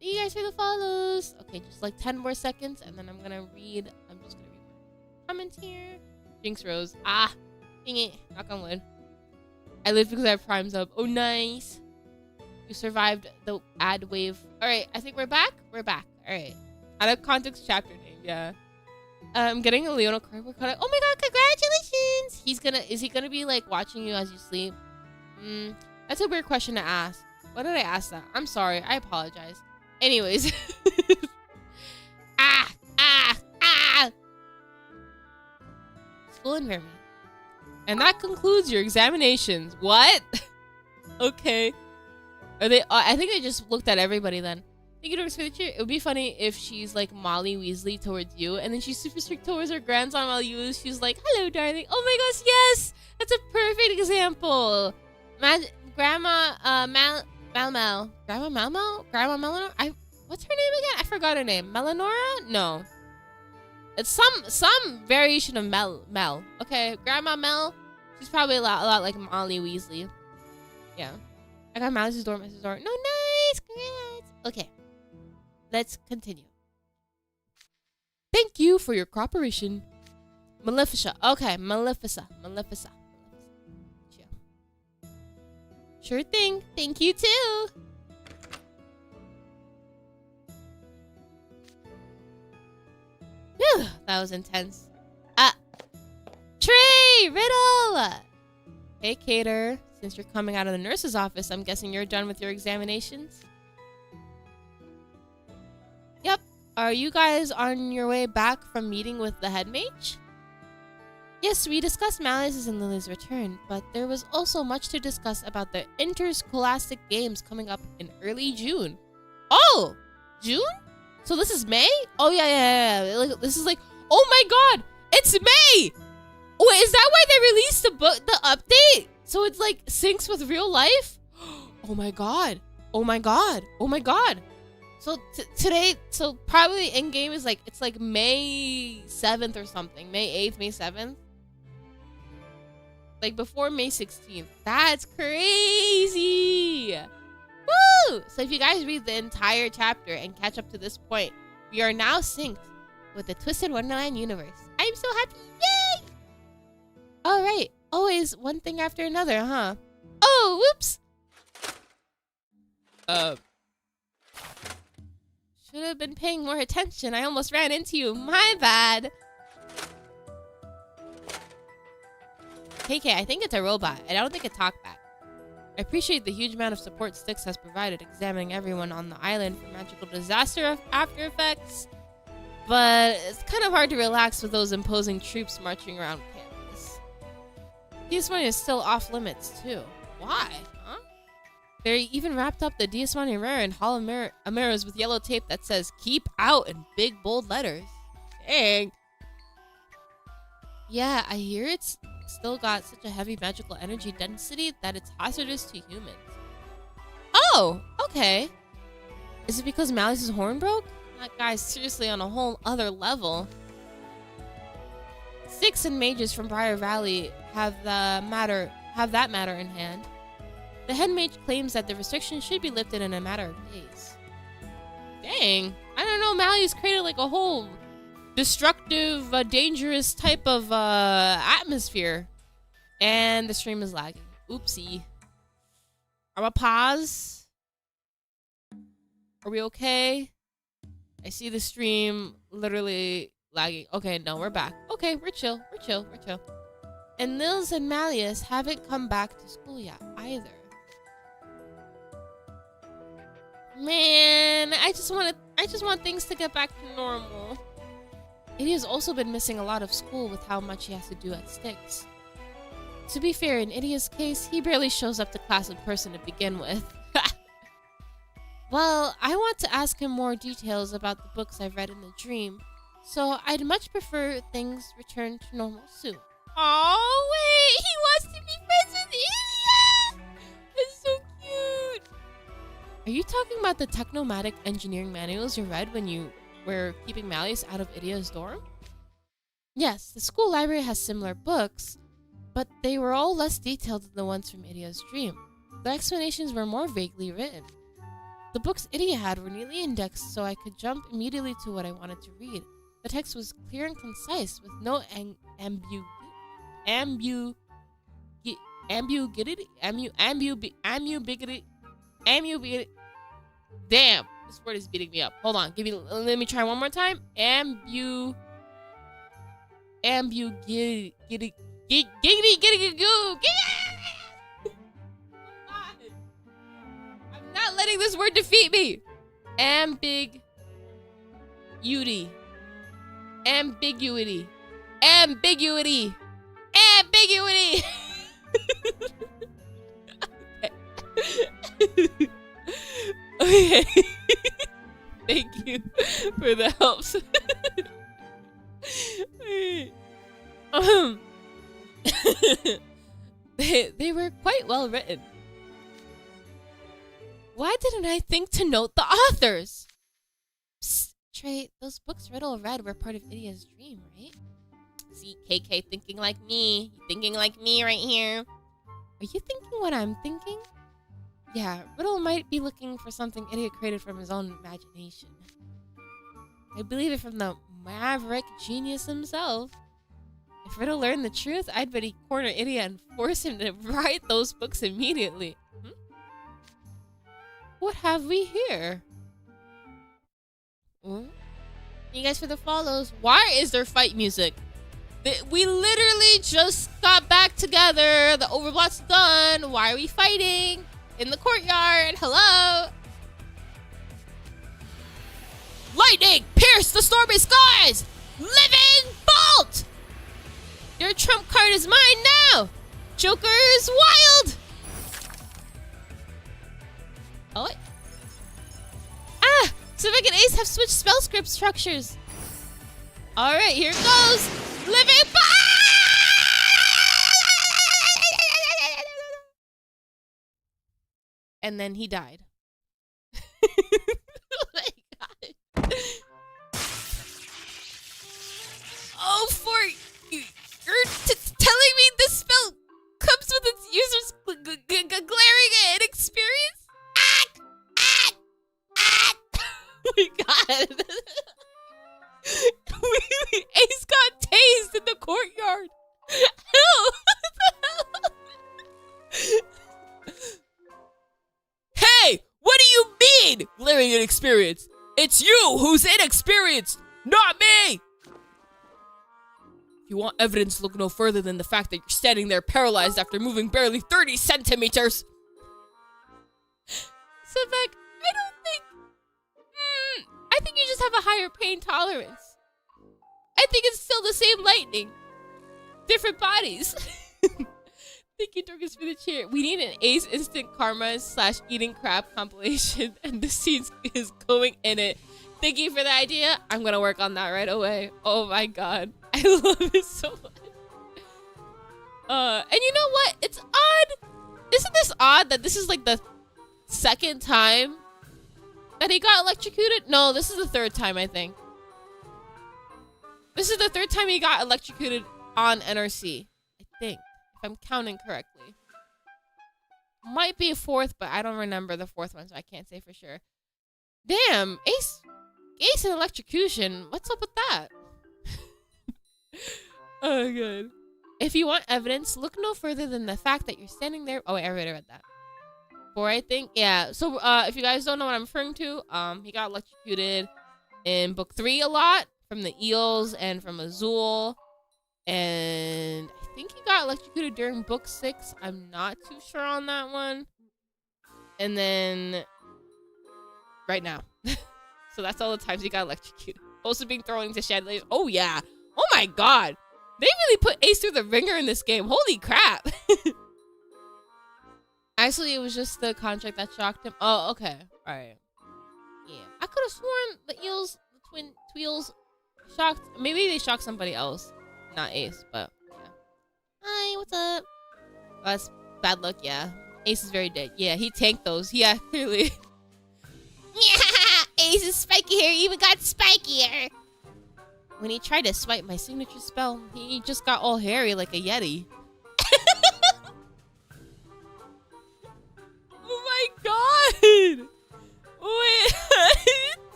Thank you guys for the follows. Okay, just like 10 more seconds, and then I'm just gonna read comments here. Jinx Rose. Ah, dang it. Knock on wood. I live because I have Prime's up. Oh, nice. You survived the ad wave. All right, I think we're back. We're back. All right. Out of context chapter name. Yeah. I'm getting a Leona cardboard cutout. Oh my god, congratulations! Is he gonna be like watching you as you sleep? That's a weird question to ask. Why did I ask that? I'm sorry. I apologize. Anyways. School environment. And that concludes your examinations. What? Okay. Are they? I think they just looked at everybody then. Thank you, Dorks, for the cheer. It would be funny if she's like Molly Weasley towards you, and then she's super strict towards her grandson while she's like, "Hello, darling." Oh my gosh, yes, that's a perfect example. Grandma Grandma Melanora. What's her name again? I forgot her name. Melanora? No. It's some variation of Mel. Okay, Grandma Mel. She's probably a lot like Molly Weasley. Yeah. I got Malice's door. No, nice. Congrats. Okay. Let's continue. Thank you for your cooperation. Malefica. Okay, Malefica. Sure thing. Thank you too. Whew, that was intense. Trey! Riddle! Hey, Cater. Since you're coming out of the nurse's office, I'm guessing you're done with your examinations? Yep. Are you guys on your way back from meeting with the head mage? Yes, we discussed Malleus and Lily's return, but there was also much to discuss about the Interscholastic games coming up in early June. Oh! June? So this is May? Oh, yeah. This is like... Oh my god! It's May! Wait, is that why they released the update? So it's like syncs with real life? Oh my god. Oh my god. Oh my god. So today, so probably in game is like, it's like May 7th or something. May 8th, May 7th. Like before May 16th. That's crazy. Woo! So if you guys read the entire chapter and catch up to this point, we are now synced with the Twisted Wonderland universe. I'm so happy. Yay! All right. Always one thing after another, huh? Oh, whoops. Should have been paying more attention. I almost ran into you. My bad. KK, I think it's a robot. I don't think it talked back. I appreciate the huge amount of support Styx has provided examining everyone on the island for magical disaster after effects. But it's kind of hard to relax with those imposing troops marching around campus. DS1 is still off limits too. Why? Huh? They even wrapped up the DS1 Rare and Hall of Mirrors with yellow tape that says "Keep Out" in big bold letters. Dang. Yeah, I hear it's still got such a heavy magical energy density that it's hazardous to humans. Oh, okay. Is it because Malleus' horn broke? That guy's seriously on a whole other level. Styx and mages from Briar Valley have that matter in hand. The head mage claims that the restriction should be lifted in a matter of days. Dang, I don't know. Malleus created like a whole destructive, dangerous type of atmosphere, and the stream is lagging. Oopsie. I'm gonna pause. Are we okay? I see the stream literally lagging. Okay, no, we're back. Okay, we're chill. We're chill. We're chill. And Nils and Malleus haven't come back to school yet either. Man, I just want things to get back to normal. He has also been missing a lot of school with how much he has to do at Styx. To be fair, in Idia's case, he barely shows up to class in person to begin with. Well, I want to ask him more details about the books I've read in the dream, so I'd much prefer things return to normal soon. Oh wait, he wants to be friends with Idia! That's so cute! Are you talking about the technomatic engineering manuals you read when you were keeping Malleus out of Idia's dorm? Yes, the school library has similar books, but they were all less detailed than the ones from Idia's dream. The explanations were more vaguely written. The books Idia had were neatly indexed so I could jump immediately to what I wanted to read. The text was clear and concise with no ambiguity. Damn, this word is beating me up. Hold on, let me try one more time. Ambiguity. I'm not letting this word defeat me. Ambiguity. Okay. Thank you for the helps. They were quite well written. Why didn't I think to note the authors? Psst, Trey, those books Riddle read were part of Idia's dream, right? See, KK thinking like me. You thinking like me right here. Are you thinking what I'm thinking? Yeah, Riddle might be looking for something Idia created from his own imagination. I believe it from the maverick genius himself. If Riddle learned the truth, I'd bet he'd corner Idia and force him to write those books immediately. What have we here? Thank you guys for the follows. Why is there fight music? We literally just got back together. The overblock's done. Why are we fighting? In the courtyard. Hello? Lightning! Pierce the stormy skies! Living bolt! Your trump card is mine now! Joker's wild! Oh, wait. Ah! Civic and Ace have switched spell script structures. All right, here goes. Living. And then he died. Oh my god. Oh, for you're telling me this spell comes with its users glaring inexperience? Oh my god. Ace got tased in the courtyard. Hell. Hey, what do you mean, glaring inexperienced? It's you who's inexperienced, not me! If you want evidence, look no further than the fact that you're standing there paralyzed after moving barely 30 centimeters. Sebek, I think you just have a higher pain tolerance. I think it's still the same lightning. Different bodies. Thank you, Dorcas, for the cheer. We need an Ace Instant Karma / Eating Crap compilation, and the scene is going in it. Thank you for the idea. I'm gonna work on that right away. Oh my god. I love it so much. And you know what? It's odd. Isn't this odd that this is like the second time that he got electrocuted? No, this is the third time, I think. This is the third time he got electrocuted on NRC, I think. If I'm counting correctly. Might be a fourth, but I don't remember the fourth one, so I can't say for sure. Damn, Ace and electrocution. What's up with that? Oh, good. If you want evidence, look no further than the fact that you're standing there. Oh, wait, I already read that. 4, I think. Yeah. So, if you guys don't know what I'm referring to, he got electrocuted in book 3 a lot from the eels and from Azul. And I think he got electrocuted during book 6. I'm not too sure on that one. And then right now. So that's all the times he got electrocuted. Also being thrown into chandeliers. Oh yeah. Oh my god. They really put Ace through the ringer in this game. Holy crap. Actually, it was just the contract that shocked him. Oh, okay. Alright. Yeah. I could have sworn the eels, the twin tweels shocked. Maybe they shocked somebody else. Not Ace, but yeah. Hi, what's up? Oh, that's bad luck, yeah. Ace is very dead. Yeah, he tanked those. Yeah, clearly. Yeah, Ace is spiky hair. Even got spikier. When he tried to swipe my signature spell, he just got all hairy like a yeti. Oh my god! Wait.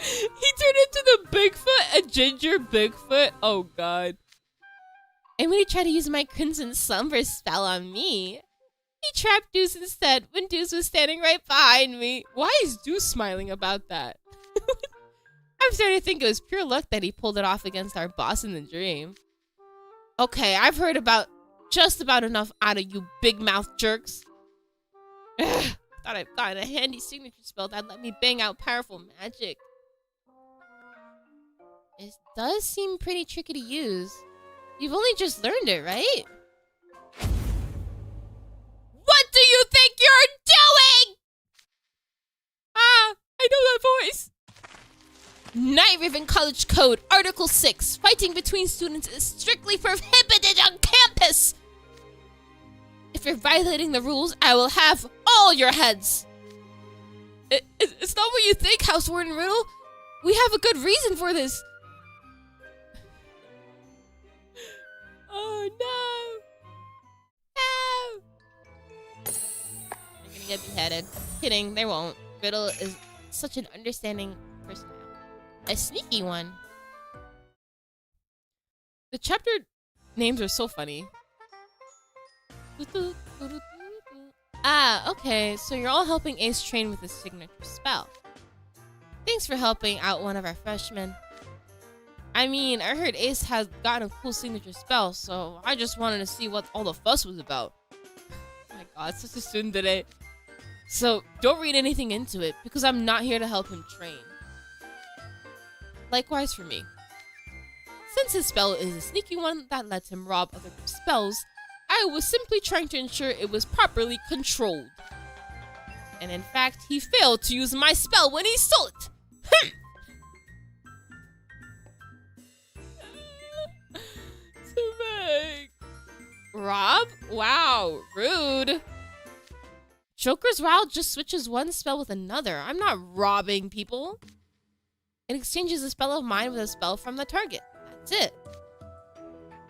He turned into the Bigfoot, a ginger Bigfoot. Oh god. And when he tried to use my Crimson Slumber spell on me, he trapped Deuce instead when Deuce was standing right behind me. Why is Deuce smiling about that? I'm starting to think it was pure luck that he pulled it off against our boss in the dream. Okay, I've heard about just about enough out of you big mouth jerks. Thought I'd gotten a handy signature spell that let me bang out powerful magic. It does seem pretty tricky to use. You've only just learned it, right? What do you think you're doing? Ah, I know that voice. Night Riven College Code, Article 6. Fighting between students is strictly prohibited on campus. If you're violating the rules, I will have all your heads. It's not what you think, House Warden Riddle. We have a good reason for this. Oh no. No. They're gonna get beheaded. Kidding, they won't. Riddle is such an understanding person now. A sneaky one. The chapter names are so funny. Ah, okay, so you're all helping Ace train with his signature spell. Thanks for helping out one of our freshmen. I mean, I heard Ace has gotten a cool signature spell, so I just wanted to see what all the fuss was about. Oh my god, such a student today. So, don't read anything into it, because I'm not here to help him train. Likewise for me. Since his spell is a sneaky one that lets him rob other people's spells, I was simply trying to ensure it was properly controlled. And in fact, he failed to use my spell when he stole it. Rob? Wow, rude. Joker's Ral just switches one spell with another. I'm not robbing people. It exchanges a spell of mine with a spell from the target. That's it.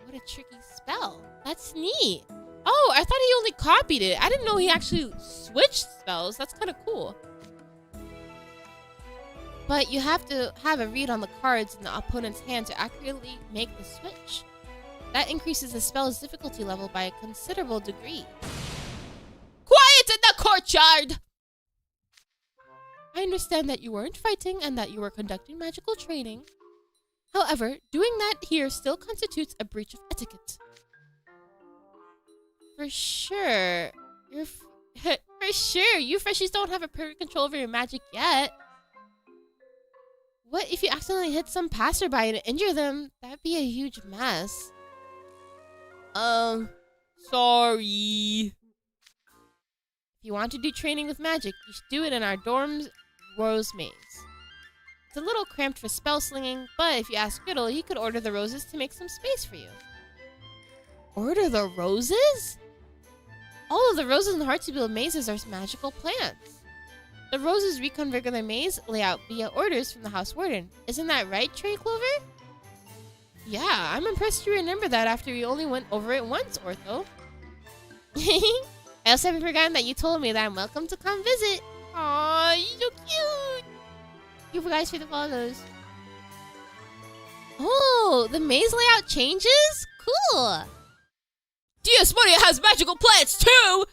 What a tricky spell. That's neat. Oh, I thought he only copied it. I didn't know he actually switched spells. That's kind of cool. But you have to have a read on the cards in the opponent's hand to accurately make the switch. That increases the spell's difficulty level by a considerable degree. Quiet in the courtyard! I understand that you weren't fighting and that you were conducting magical training. However, doing that here still constitutes a breach of etiquette. For sure. For sure, you freshies don't have a perfect control over your magic yet. What if you accidentally hit some passerby and injure them? That'd be a huge mess. Sorry. If you want to do training with magic, you should do it in our dorm's rose maze. It's a little cramped for spell slinging, but if you ask Griddle, he could order the roses to make some space for you. Order the roses? All of the roses in the Heartseal mazes are magical plants. The roses reconfigure their maze layout via orders from the House Warden. Isn't that right, Trey Clover? Yeah, I'm impressed you remember that after we only went over it once, Ortho. I also haven't forgotten that you told me that I'm welcome to come visit. Aw, you're so cute. Thank you guys for the follows. Oh, the maze layout changes? Cool. DS Money has magical plants too!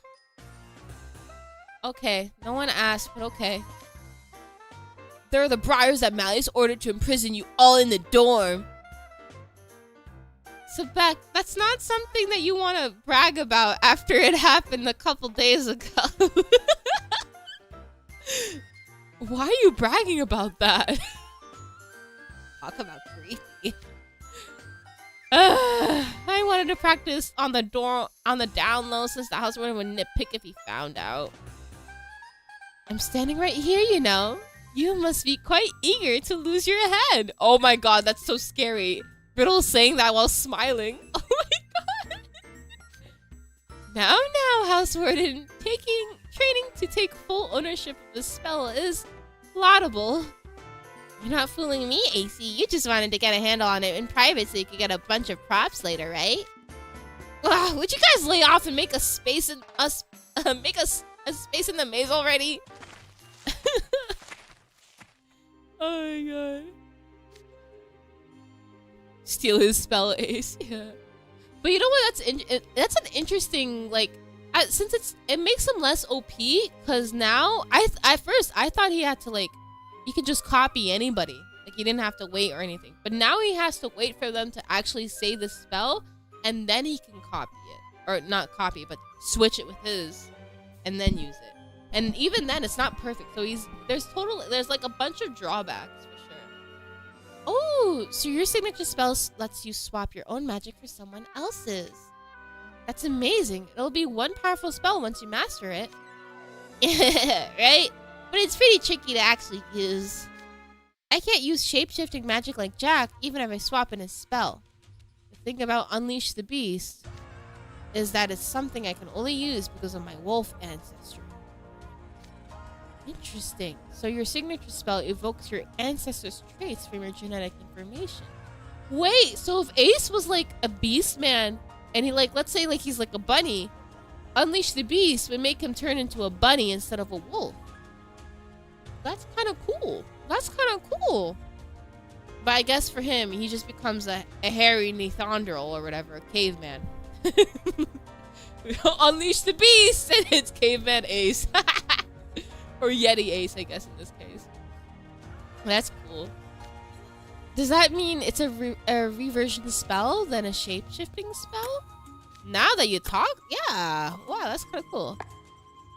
Okay, no one asked, but okay. There are the briars that Malleus ordered to imprison you all in the dorm. So Beck, that's not something that you want to brag about after it happened a couple days ago. Why are you bragging about that? Talk about creepy. I wanted to practice on the down low since the house warden would nitpick if he found out. I'm standing right here, you know. You must be quite eager to lose your head. Oh my god, that's so scary. Riddle's saying that while smiling. Oh my god. Now, House Warden. Training to take full ownership of the spell is laudable. You're not fooling me, AC. You just wanted to get a handle on it in private so you could get a bunch of props later, right? Ugh, would you guys lay off and make a space in us? Make us a space in the maze already? Oh my god. Steal his spell, Ace. Yeah. But you know what? That's an interesting, like, since it makes him less OP, because now at first I thought he had to, like, he could just copy anybody, like he didn't have to wait or anything, but now he has to wait for them to actually say the spell and then he can copy it, or not copy but switch it with his and then use it. And even then it's not perfect, so there's like a bunch of drawbacks for sure. Oh, so your signature spell lets you swap your own magic for someone else's. That's amazing. It'll be one powerful spell once you master it. Right? But it's pretty tricky to actually use. I can't use shape-shifting magic like Jack, even if I swap in his spell. The thing about Unleash the Beast is that it's something I can only use because of my wolf ancestry. Interesting. So your signature spell evokes your ancestors' traits from your genetic information. Wait, so if Ace was like a beast man, and he, like, let's say like he's like a bunny, Unleash the Beast would make him turn into a bunny instead of a wolf. That's kind of cool. That's kind of cool. But I guess for him, he just becomes a hairy Neanderthal or whatever, a caveman. Unleash the Beast, and it's Caveman Ace. Or Yeti Ace, I guess, in this case. That's cool. Does that mean it's a reversion spell than a shape-shifting spell? Now that you talk? Yeah. Wow, that's kind of cool.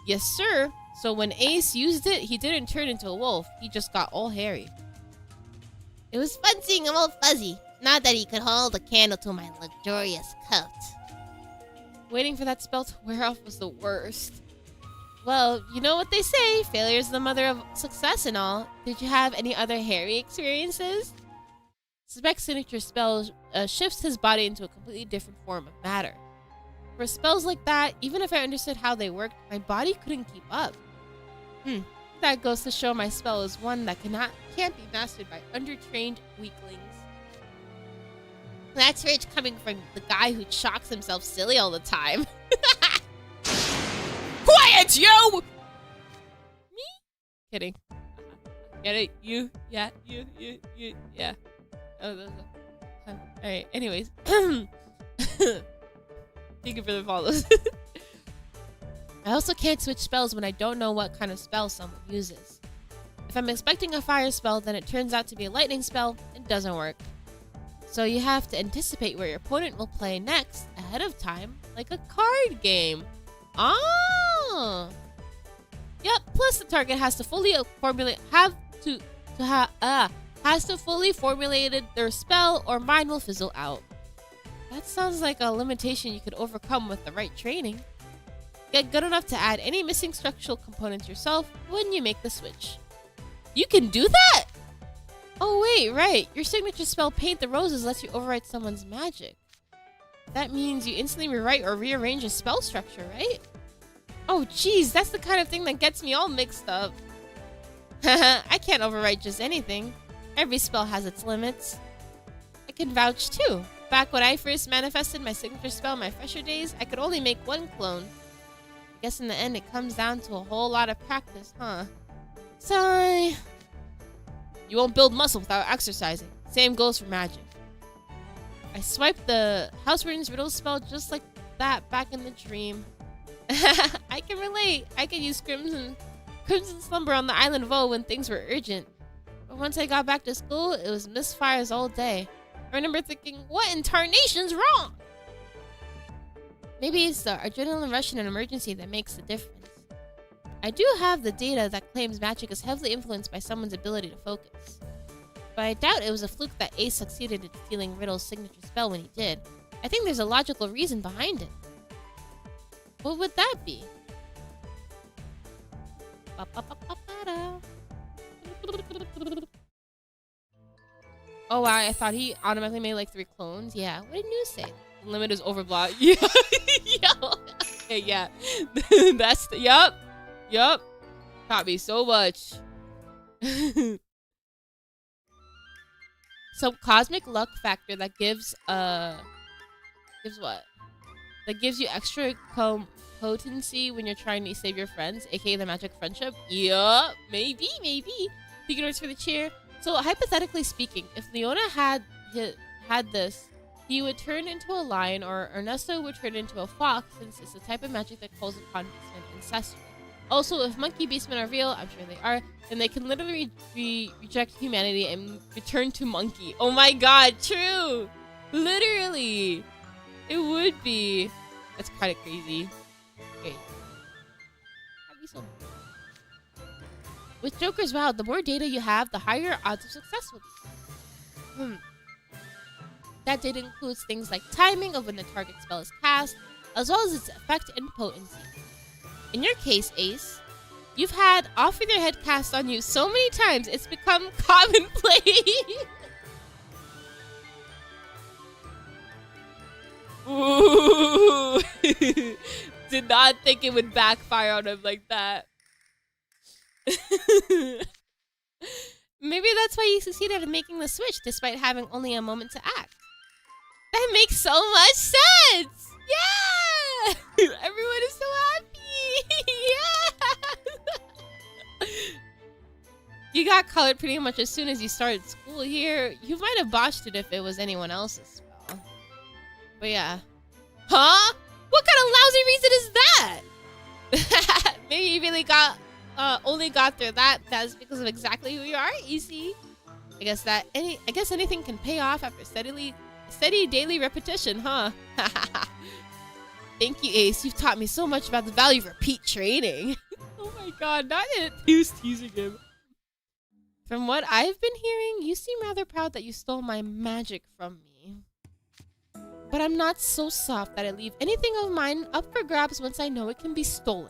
Yes, sir. So when Ace used it, he didn't turn into a wolf. He just got all hairy. It was fun seeing him all fuzzy. Not that he could hold a candle to my luxurious coat. Waiting for that spell to wear off was the worst. Well, you know what they say. Failure is the mother of success and all. Did you have any other hairy experiences? Speck's signature spell shifts his body into a completely different form of matter. For spells like that, even if I understood how they worked, my body couldn't keep up. That goes to show my spell is one that can't be mastered by undertrained weaklings. That's rich coming from the guy who chalks himself silly all the time. Quiet, you! Me? Kidding. Get it? You? Yeah. You? Yeah. Oh, alright, anyways. Thank you for the follows. I also can't switch spells when I don't know what kind of spell someone uses. If I'm expecting a fire spell, then it turns out to be a lightning spell, it doesn't work. So you have to anticipate where your opponent will play next ahead of time, like a card game. Oh! Yep, plus the target has to fully formulated their spell or mine will fizzle out. That sounds like a limitation you could overcome with the right training. Get good enough to add any missing structural components yourself when you make the switch. You can do that? Oh wait, right. Your signature spell Paint the Roses lets you overwrite someone's magic. That means you instantly rewrite or rearrange a spell structure, right? Oh geez, that's the kind of thing that gets me all mixed up. I can't overwrite just anything. Every spell has its limits. I can vouch too. Back when I first manifested my signature spell in my fresher days, I could only make one clone. I guess in the end it comes down to a whole lot of practice, huh? Sigh. You won't build muscle without exercising. Same goes for magic. I swiped the Housewarden's Riddle spell just like that back in the dream. I can relate. I could use Crimson Slumber on the Island of O when things were urgent. But once I got back to school, it was misfires all day. I remember thinking, what in tarnation's wrong? Maybe it's the adrenaline rush in an emergency that makes the difference. I do have the data that claims magic is heavily influenced by someone's ability to focus. But I doubt it was a fluke that Ace succeeded in stealing Riddle's signature spell when he did. I think there's a logical reason behind it. What would that be? Oh wow, I thought he automatically made like 3 clones. Yeah, what did you say? The limit is overblock. Yeah. Okay, yeah. That's the, yup. Taught me so much. Some cosmic luck factor that gives what? That gives you extra potency when you're trying to save your friends, aka the magic friendship. Yup, maybe. Speaking words for the cheer. So hypothetically speaking, if Leona had this, he would turn into a lion, or Ernesto would turn into a fox, since it's the type of magic that calls upon beastmen ancestry. Also, if monkey beastmen are real, I'm sure they are, then they can literally reject humanity and return to monkey. Oh my god, true! Literally! It would be. That's kind of crazy. Okay. With Joker's Wow, the more data you have, the higher your odds of success will be. That data includes things like timing of when the target spell is cast, as well as its effect and potency. In your case, Ace, you've had Off With Your Head cast on you so many times, it's become commonplace. Ooh. Did not think it would backfire on him like that. Maybe that's why you succeeded in making the switch despite having only a moment to act. That makes so much sense! Yeah! Everyone is so happy! Yeah! You got colored pretty much as soon as you started school here. You might have botched it if it was anyone else's spell. But yeah. Huh? What kind of lousy reason is that? Maybe you really only got through that. That's because of exactly who you are, easy. I guess anything can pay off after steady daily repetition, huh? Thank you, Ace. You've taught me so much about the value of repeat training. Oh my god, not it. He was teasing him. From what I've been hearing, you seem rather proud that you stole my magic from me. But I'm not so soft that I leave anything of mine up for grabs once I know it can be stolen.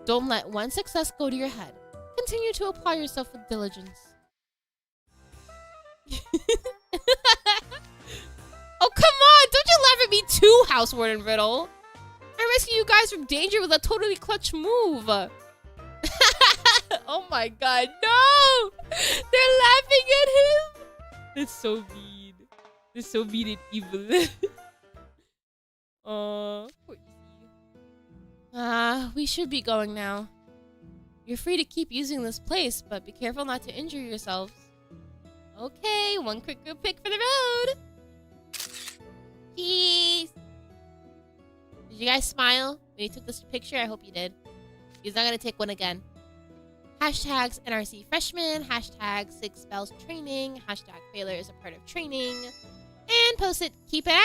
Don't let one success go to your head. Continue to apply yourself with diligence. Oh, come on! Don't you laugh at me too, Housewarden Riddle! rescue you guys from danger with a totally clutch move. Oh my god, no! They're laughing at him! That's so mean. That's so mean and evil. We should be going now. You're free to keep using this place, but be careful not to injure yourselves. Okay, one quick group pick for the road. Peace. Did you guys smile when you took this picture? I hope you did. He's not gonna take one again. Hashtags NRC freshman, hashtag 6 spells training, hashtag failure is a part of training, and post it. Keep at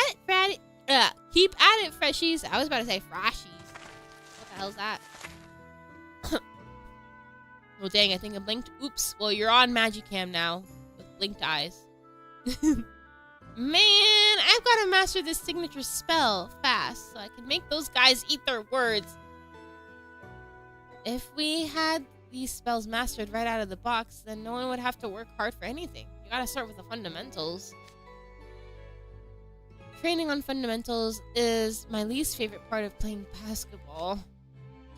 it, freshies. I was about to say frashies. What the hell's that? Oh dang, I think I blinked. Oops. Well, you're on Magicam now with blinked eyes. Man, I've got to master this signature spell fast so I can make those guys eat their words. If we had these spells mastered right out of the box, then no one would have to work hard for anything. You gotta start with the fundamentals. Training on fundamentals is my least favorite part of playing basketball.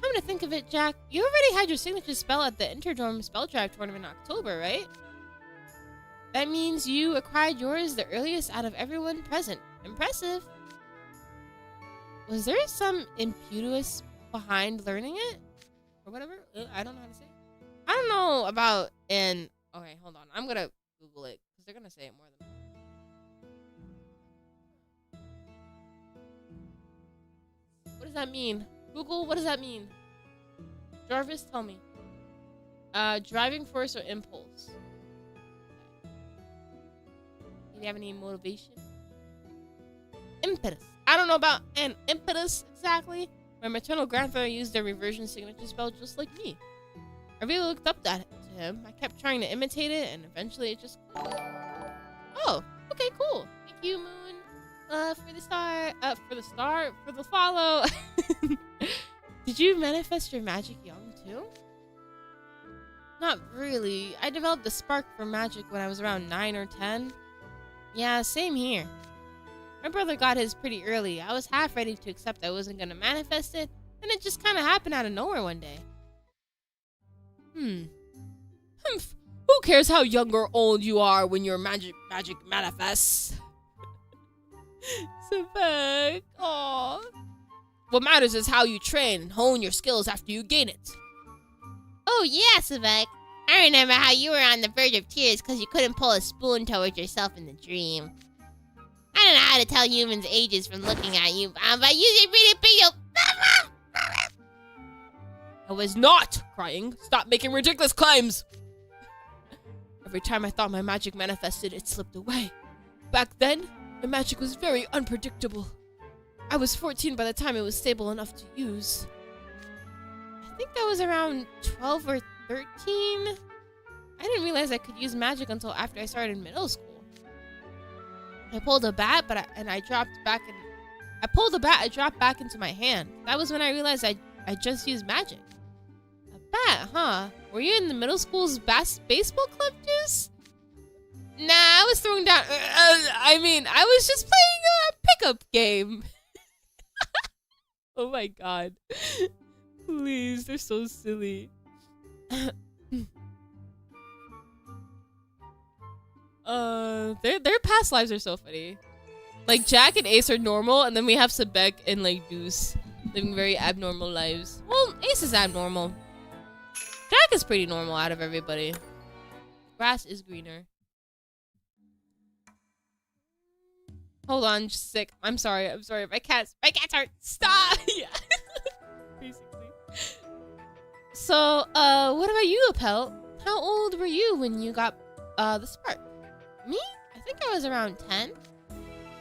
Come to think of it, Jack, you already had your signature spell at the Interdorm Spell Drive tournament in October, right? That means you acquired yours the earliest out of everyone present. Impressive. Was there some impetus behind learning it? Or whatever? I don't know how to say it. I don't know about an... Okay, hold on. I'm gonna Google it, because they're gonna say it more than me. What does that mean? Google, what does that mean? Jarvis, tell me. Driving force or impulse? Do you have any motivation? Impetus. I don't know about an impetus exactly. My maternal grandfather used a reversion signature spell just like me. I really looked up to him. I kept trying to imitate it, and eventually it just... Oh, okay, cool. Thank you, Moon, for the follow. Did you manifest your magic young, too? Not really. I developed a spark for magic when I was around 9 or 10. Yeah, same here. My brother got his pretty early. I was half ready to accept I wasn't gonna manifest it, and it just kind of happened out of nowhere one day. Humph. Who cares how young or old you are when your magic manifests? Savek, aww. What matters is how you train and hone your skills after you gain it. Oh yeah, Savek. I remember how you were on the verge of tears because you couldn't pull a spoon towards yourself in the dream. I don't know how to tell humans' ages from looking at you, but you should really be your... I was not crying. Stop making ridiculous claims. Every time I thought my magic manifested, it slipped away. Back then, the magic was very unpredictable. I was 14 by the time it was stable enough to use. I think I was around 12 or 13. I didn't realize I could use magic until after I started middle school. I pulled a bat, I dropped back into my hand. That was when I realized I just used magic. A bat, huh? Were you in the middle school's baseball club, Juice? Nah, I was throwing down. I was just playing a pickup game. Oh my god. Please, they're so silly. Their past lives are so funny. Like, Jack and Ace are normal, and then we have Sebek and, like, Deuce living very abnormal lives. Well, Ace is abnormal. Jack is pretty normal out of everybody. Grass is greener. Hold on, just a sec. I'm sorry. My cats are... Stop! Yeah. Basically. So, what about you, Appel? How old were you when you got, the spark? Me? I think I was around 10.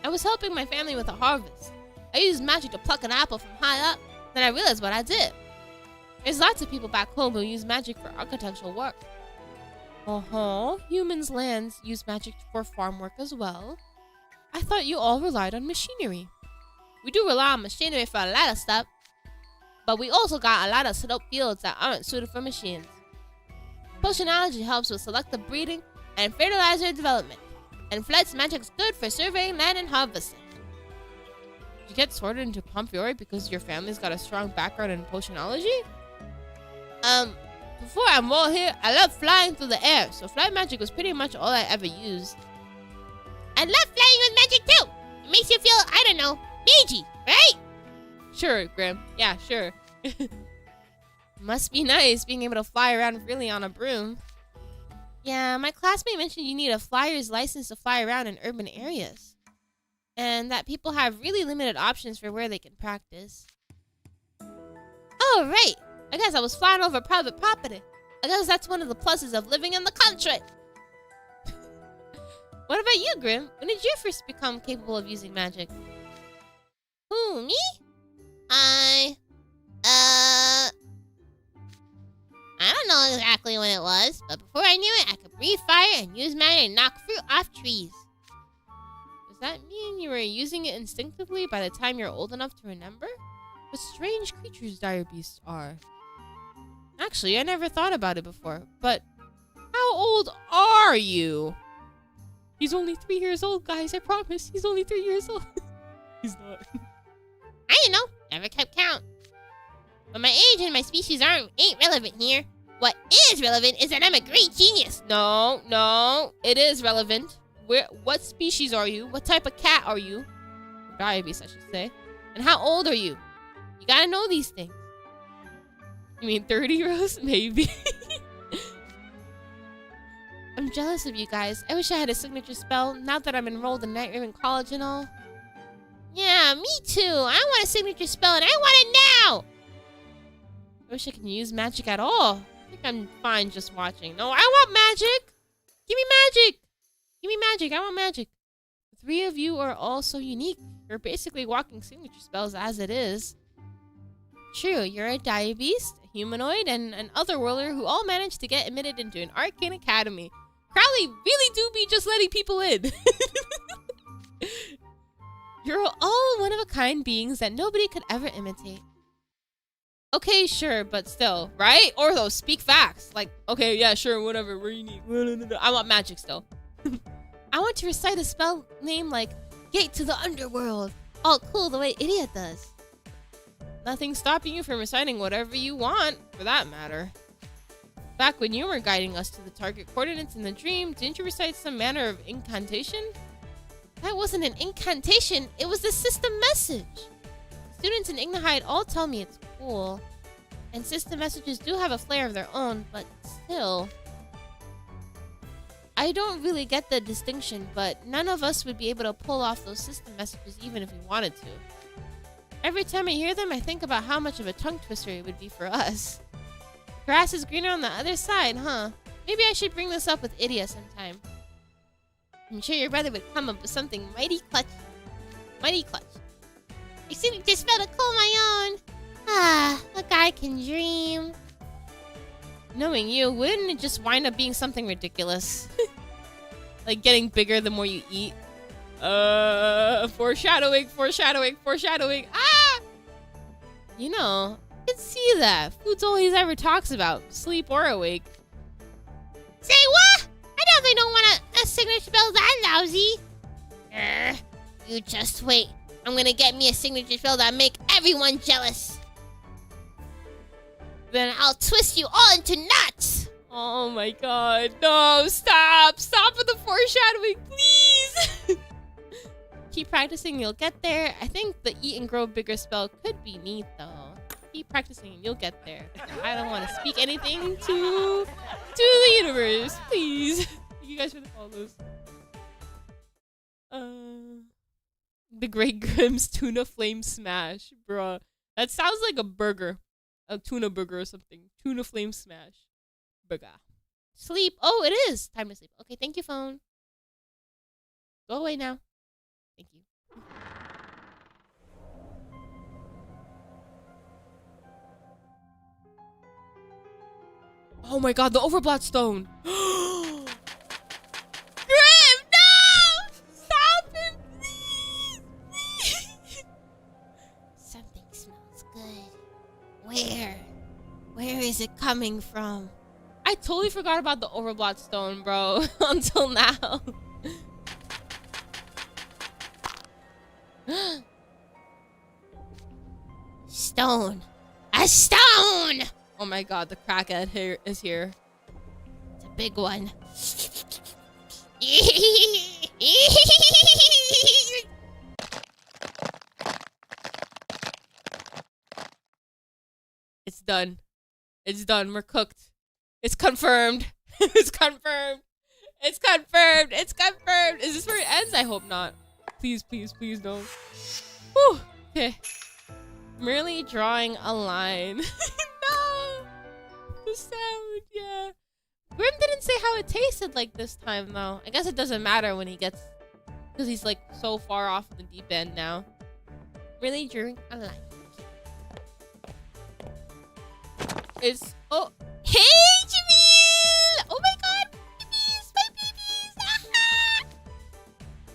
I was helping my family with a harvest. I used magic to pluck an apple from high up, then I realized what I did. There's lots of people back home who use magic for architectural work. Humans' lands use magic for farm work as well. I thought you all relied on machinery. We do rely on machinery for a lot of stuff, but we also got a lot of sloped fields that aren't suited for machines. Potionology helps with selective breeding and fertilizer development, and Flet's magic's good for surveying land and harvesting. you get sorted into Pompiori because your family's got a strong background in potionology? Before I moved here, I loved flying through the air, so flight magic was pretty much all I ever used. I love flying with magic too. It makes you feel, I don't know, magey, right? Sure, Grim. Yeah, sure. Must be nice being able to fly around freely on a broom. Yeah, my classmate mentioned you need a flyer's license to fly around in urban areas. And that people have really limited options for where they can practice. Oh, right. I guess I was flying over private property. I guess that's one of the pluses of living in the country. What about you, Grim? When did you first become capable of using magic? Who, me? I don't know exactly when it was, but before I knew it, I could breathe fire and use magic and knock fruit off trees. Does that mean you were using it instinctively by the time you're old enough to remember? What strange creatures dire beasts are. Actually, I never thought about it before, but how old are you? He's only 3 years old, guys, I promise. He's only 3 years old. He's not. I don't know. Never kept count. But my age and my species ain't relevant here. What is relevant is that I'm a great genius. No, it is relevant. What species are you? What type of cat are you? Diabetes, I should say. And how old are you? You gotta know these things. You mean 30, Rose? Maybe. I'm jealous of you guys. I wish I had a signature spell now that I'm enrolled in Night Raven College and all. Yeah, me too. I want a signature spell and I want it now! I wish I could use magic at all. I think I'm fine just watching. No, I want magic! Give me magic! Give me magic, I want magic. The 3 of you are all so unique. You're basically walking signature spells as it is. True, you're a dire beast, a humanoid, and an otherworlder who all managed to get admitted into an arcane academy. Crowley really do be just letting people in. You're all one-of-a-kind beings that nobody could ever imitate. Okay, sure, but still, right? Ortho, speak facts. Like, okay, yeah, sure, whatever, we're unique. I want magic still. I want to recite a spell name like Gate to the Underworld. All cool the way Idiot does. Nothing's stopping you from reciting whatever you want, for that matter. Back when you were guiding us to the target coordinates in the dream, didn't you recite some manner of incantation? That wasn't an incantation, it was the system message. Students in Ignihide all tell me it's cool. And system messages do have a flair of their own, but still. I don't really get the distinction, but none of us would be able to pull off those system messages even if we wanted to. Every time I hear them, I think about how much of a tongue twister it would be for us. Grass is greener on the other side, huh? Maybe I should bring this up with Idia sometime. I'm sure your brother would come up with something mighty clutch. Mighty clutch. I seem to just felt a call my own. Ah, a guy can dream. Knowing you, wouldn't it just wind up being something ridiculous? Like getting bigger the more you eat? Foreshadowing. Ah! You know, I can see that. Food's all he ever talks about, sleep or awake. Say what? I definitely don't want a signature spell that lousy. You just wait. I'm gonna get me a signature spell that'll make everyone jealous. Then I'll twist you all into knots. Oh my god. No, stop. Stop with the foreshadowing, please. Keep practicing, you'll get there. I think the eat and grow bigger spell could be neat, though. Keep practicing and you'll get there. I don't want to speak anything to the universe, please. Thank you guys for the follows. The Great Grimm's Tuna Flame Smash. Bruh. That sounds like a burger. A tuna burger or something. Tuna Flame Smash. Burger. Sleep. Oh, it is. Time to sleep. Okay, thank you, phone. Go away now. Thank you. Oh my god, the Overblot Stone. Grim, no! Stop it, please! Please! Something smells good. Where? Where is it coming from? I totally forgot about the Overblot Stone, bro. Until now. Stone. A stone! Oh my god, the crackhead here is here. It's a big one. It's done. It's done. We're cooked. It's confirmed. It's confirmed. It's confirmed. It's confirmed. Is this where it ends? I hope not. Please, please, please don't. Whew. Okay. Merely drawing a line. No. The sound, yeah. Grim didn't say how it tasted like this time, though. I guess it doesn't matter when he gets... Because he's, like, so far off the deep end now. Really drawing a line. It's... Oh. Hey, Jamil! Oh my god! Babies! My babies! Ah!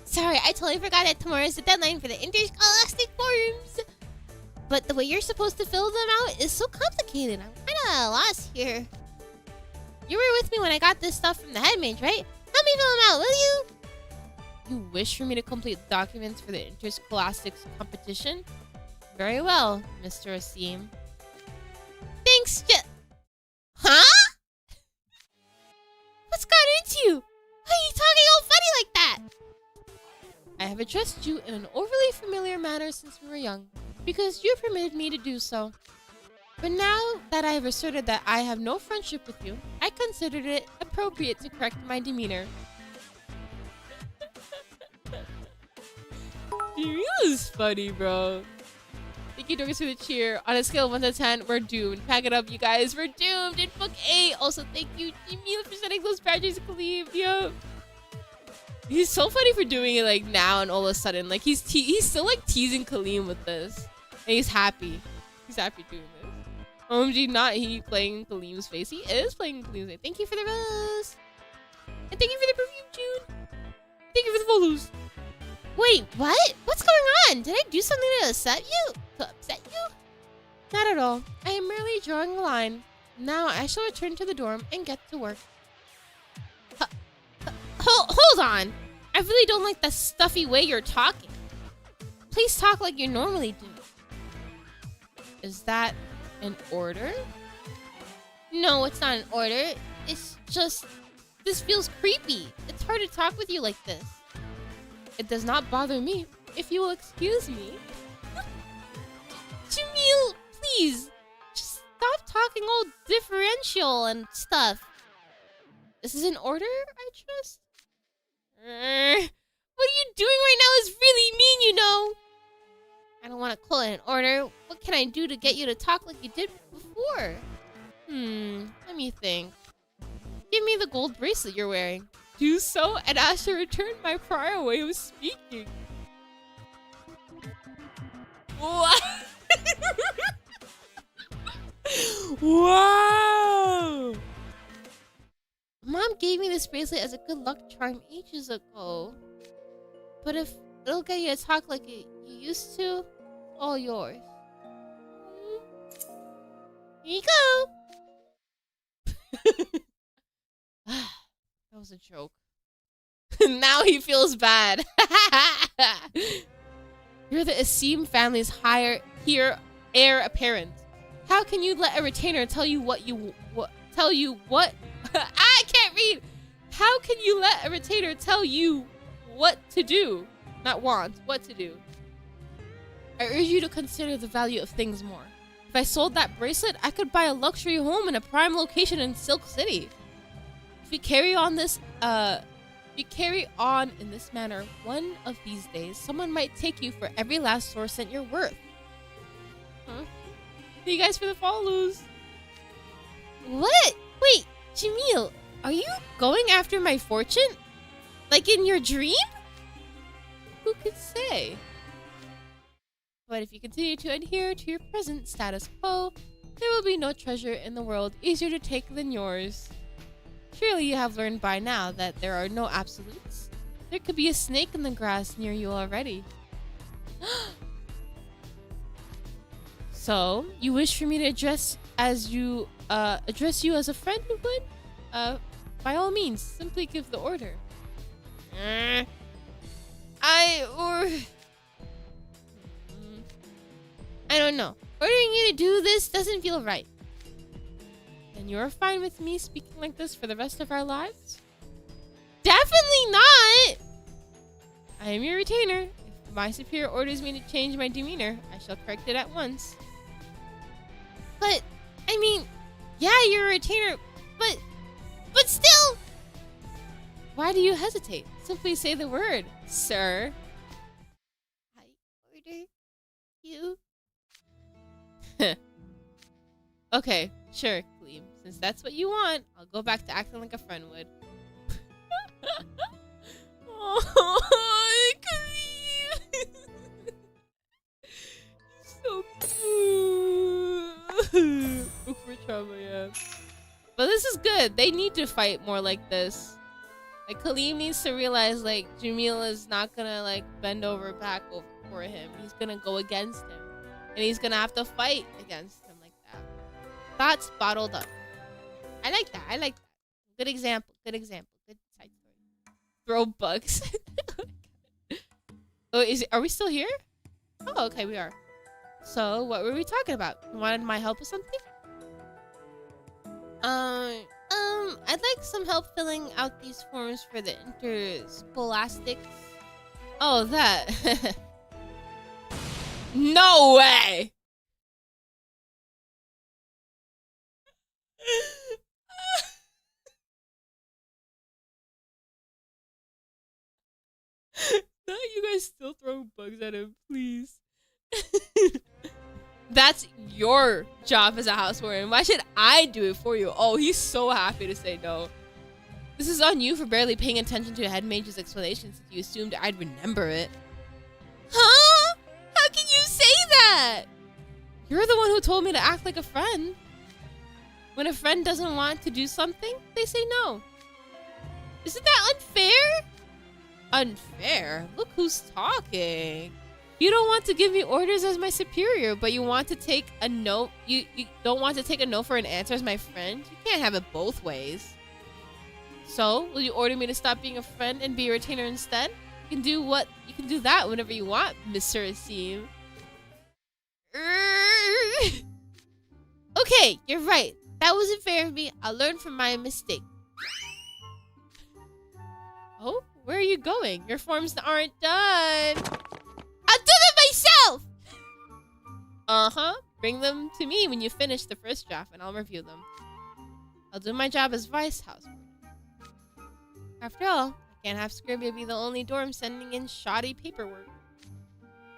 Sorry, I totally forgot that tomorrow is the deadline for the Interscholastic forums. But the way you're supposed to fill them out is so complicated. I'm kinda lost here. You were with me when I got this stuff from the head mage, right? Help me fill them out, will you? You wish for me to complete the documents for the Interscholastic competition? Very well, Mr. Asim. Thanks, Huh? What's got into you? Why are you talking all funny like that? I have addressed you in an overly familiar manner since we were young, because you permitted me to do so. But now that I have asserted that I have no friendship with you, I considered it appropriate to correct my demeanor. You is funny, bro. Thank you, Dorcas, for the cheer. On a scale of 1 to 10, we're doomed. Pack it up, you guys. We're doomed in book 8. Also, thank you, Jamil, for sending those badges to Kalim. Yo. He's so funny for doing it like now and all of a sudden. Like he's still like teasing Kalim with this. And he's happy. He's happy doing this. OMG, not he playing Kalim's face. He is playing Kalim's face. Thank you for the rose. And thank you for the perfume, June. Thank you for the follows. Wait, what? What's going on? Did I do something to upset you? Not at all. I am merely drawing a line. Now I shall return to the dorm and get to work. Hold on. I really don't like the stuffy way you're talking. Please talk like you normally do. Is that an order? No, it's not an order. It's just... This feels creepy. It's hard to talk with you like this. It does not bother me, if you will excuse me. Jamil, please. Just stop talking all differential and stuff. This is an order, I trust? What are you doing right now is really mean, you know. I don't want to call it an order. What can I do to get you to talk like you did before? Let me think. Give me the gold bracelet you're wearing. Do so, and I shall return my prior way of speaking. What? Wow! Mom gave me this bracelet as a good luck charm ages ago. But if it'll get you to talk like you used to, all yours. Here you go. That was a joke. Now he feels bad. You're the Asim family's heir apparent. How can you let a retainer tell you what? I can't read. How can you let a retainer tell you what to do? Not want, what to do. I urge you to consider the value of things more. If I sold that bracelet, I could buy a luxury home in a prime location in Silk City. If you carry on in this manner, one of these days, someone might take you for every last source cent you're worth. Huh? Thank you guys for the follows. What? Wait, Jamil, are you going after my fortune? Like in your dream? Who could say? But if you continue to adhere to your present status quo, there will be no treasure in the world easier to take than yours. Surely you have learned by now that there are no absolutes. There could be a snake in the grass near you already. So, you wish for me to address you as a friend who would? By all means, simply give the order. I don't know. Ordering you to do this doesn't feel right. And you're fine with me speaking like this for the rest of our lives? Definitely not! I am your retainer. If my superior orders me to change my demeanor, I shall correct it at once. But, I mean, yeah, you're a retainer, but still! Why do you hesitate? Simply say the word, sir. I order you. Okay, sure, Kalim. Since that's what you want, I'll go back to acting like a friend would. Oh, Kalim! So cute. For trauma, yeah. But this is good. They need to fight more like this. Like, Kalim needs to realize, like, Jamil is not gonna, like, bend over back for him. He's gonna go against him. And he's gonna have to fight against him like that. Thoughts bottled up. I like that. I like that. Good example. Good example. Good side story. Throw bugs. Oh, are we still here? Oh, okay, we are. So, what were we talking about? You wanted my help with something? I'd like some help filling out these forms for the Interscholastic. Oh, that. No way! Not you guys still throwing bugs at him, please. That's your job as a housewarming. Why should I do it for you? Oh, he's so happy to say no. This is on you for barely paying attention to a head mage's explanations since you assumed I'd remember it. Huh? How can you say that? You're the one who told me to act like a friend. When a friend doesn't want to do something, they say no. Isn't that unfair? Unfair? Look who's talking. You don't want to give me orders as my superior, but you want to take a no. You don't want to take a no for an answer as my friend? You can't have it both ways. So, will you order me to stop being a friend and be a retainer instead? You can do that whenever you want, Mr. Asim. Okay, you're right. That wasn't fair of me. I'll learn from my mistake. Oh, where are you going? Your forms aren't done. I'll do them myself! Uh-huh. Bring them to me when you finish the first draft and I'll review them. I'll do my job as vice housewarden. After all, I can't have Scribbia be the only dorm sending in shoddy paperwork.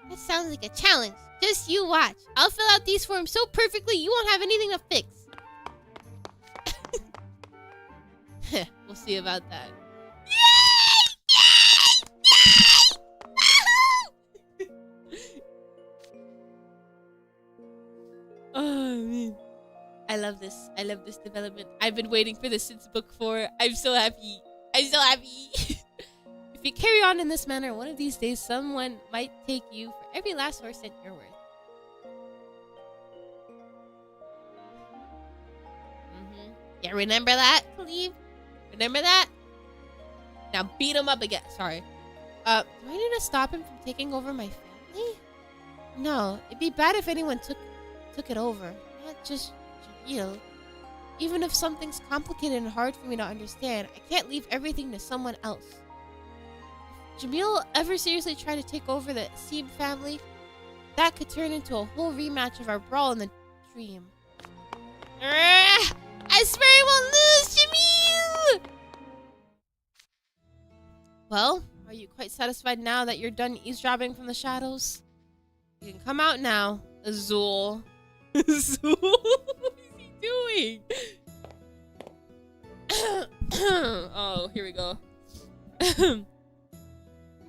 That sounds like a challenge. Just you watch. I'll fill out these forms so perfectly you won't have anything to fix. We'll see about that. Oh, man. I love this. I love this development. I've been waiting for this since book 4. I'm so happy. I'm so happy. If you carry on in this manner, one of these days, someone might take you for every last horse cent you're worth. Yeah, remember that, Kalim? Remember that? Now beat him up again. Sorry. Do I need to stop him from taking over my family? No, it'd be bad if anyone took it over. Not just Jamil. Even if something's complicated and hard for me to understand, I can't leave everything to someone else. If Jamil ever seriously tried to take over the Asim family, that could turn into a whole rematch of our brawl in the dream. I swear I won't lose, Jamil! Well, are you quite satisfied now that you're done eavesdropping from the shadows? You can come out now, Azul. Azul? What is he doing? Oh, here we go.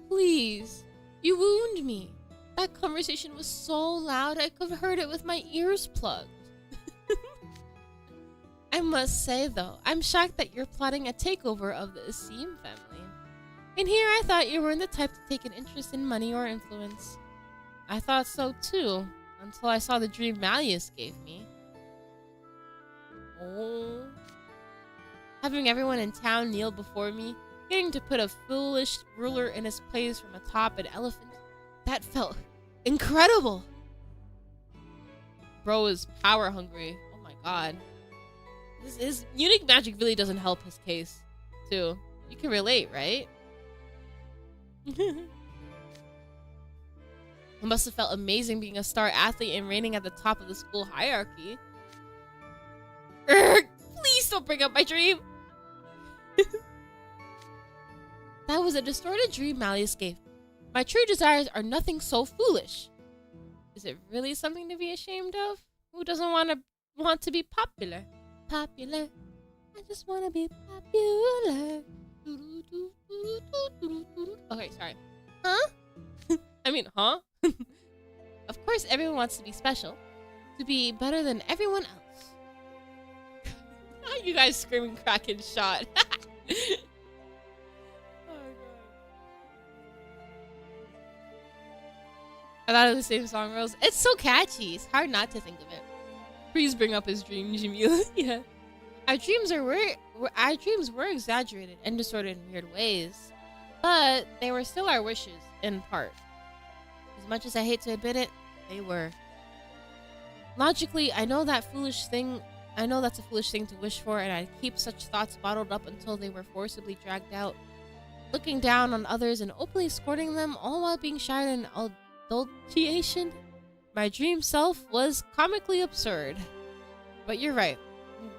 Please, you wound me. That conversation was so loud I could have heard it with my ears plugged. I must say, though, I'm shocked that you're plotting a takeover of the Asim family. In here, I thought you weren't the type to take an interest in money or influence. I thought so, too, until I saw the dream Malleus gave me. Oh. Having everyone in town kneel before me, getting to put a foolish ruler in his place from atop an elephant, that felt incredible. bro is power hungry. Oh my god. His unique magic really doesn't help his case, too. You can relate, right? It must have felt amazing being a star athlete and reigning at the top of the school hierarchy. Urgh, please don't bring up my dream. That was a distorted dream Malleus gave me. My true desires are nothing so foolish. Is it really something to be ashamed of? Who doesn't want to be popular? Popular. I just want to be popular. Okay, sorry. Huh? I mean, huh? Of course, everyone wants to be special. To be better than everyone else. You guys screaming Kraken shot. Oh, God. I thought it was the same song, Rose. It's so catchy. It's hard not to think of it. Please bring up his dream, Jamil. Yeah. Our dreams were exaggerated and distorted in weird ways. But they were still our wishes, in part. As much as I hate to admit it, they were. Logically, I know that's a foolish thing to wish for, and I'd keep such thoughts bottled up until they were forcibly dragged out. Looking down on others and openly scorning them, all while being showered in adulation. My dream self was comically absurd. But you're right.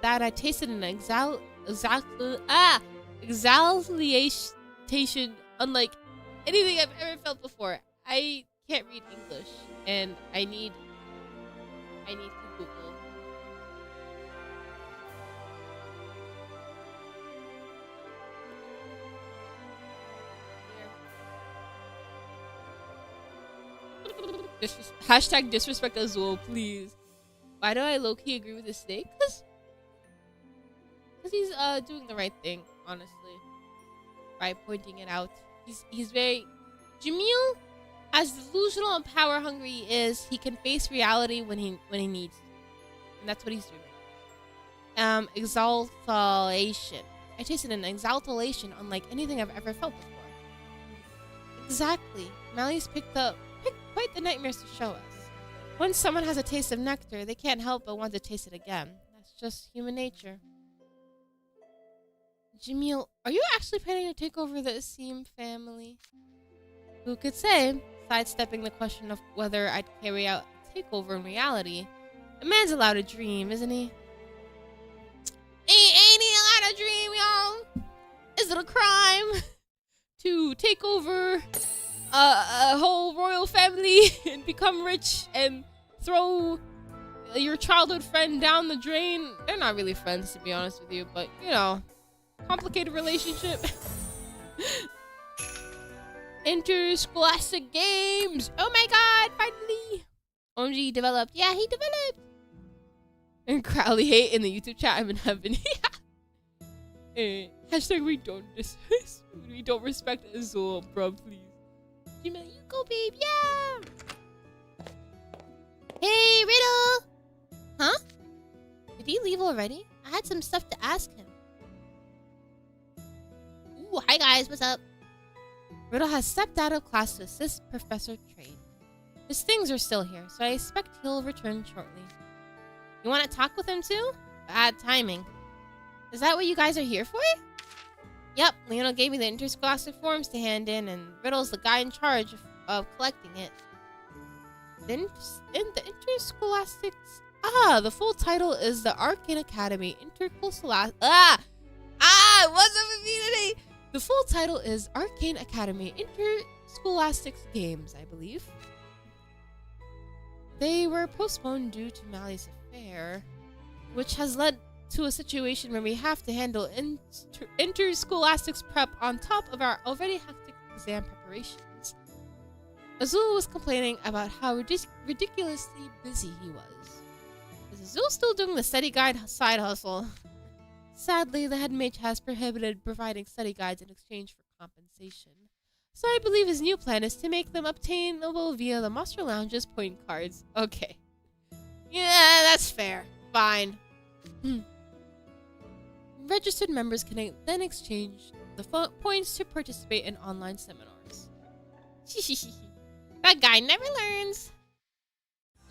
That I tasted an exaltation unlike anything I've ever felt before. I can't read English, and I need to Google. Hashtag disrespect Azul, please. Why do I low-key agree with the snake? Because he's doing the right thing, honestly. By pointing it out. He's very... Jamil, as delusional and power-hungry he is, he can face reality when he needs to. And that's what he's doing. Exaltation. I tasted an exaltation unlike anything I've ever felt before. Exactly. Malleus picked quite the nightmares to show us. Once someone has a taste of nectar, they can't help but want to taste it again. That's just human nature. Jamil, are you actually planning to take over the Asim family? Who could say? Sidestepping the question of whether I'd carry out a takeover in reality. A man's allowed to dream, isn't he? Ain't he allowed to dream, y'all? Is it a crime to take over a whole royal family and become rich and throw your childhood friend down the drain? They're not really friends, to be honest with you, but you know, complicated relationship. Interscholastic games. Oh my god, finally. OMG developed. Yeah, he developed. And Crowley hate in the YouTube chat. I'm in heaven. Hashtag we don't respect Azul, bro, please. Jamil, you go, babe. Yeah. Hey, Riddle. Huh? Did he leave already? I had some stuff to ask him. Ooh, hi guys. What's up? Riddle has stepped out of class to assist Professor Trade. His things are still here, so I expect he'll return shortly. You want to talk with him too? Bad timing. Is that what you guys are here for? Yep, Leona gave me the interscholastic forms to hand in, and Riddle's the guy in charge of collecting it. In the interscholastic... the full title is the Arcane Academy Interscholastic... What's up with me today? The full title is Arcane Academy Interscholastic Games, I believe. They were postponed due to Malleus' affair, which has led to a situation where we have to handle interscholastics prep on top of our already hectic exam preparations. Azul was complaining about how ridiculously busy he was. Is Azul still doing the study guide side hustle? Sadly, the head mage has prohibited providing study guides in exchange for compensation. So I believe his new plan is to make them obtainable via the Monster Lounge's point cards. Okay. Yeah, that's fair. Fine. Registered members can then exchange the points to participate in online seminars. That guy never learns.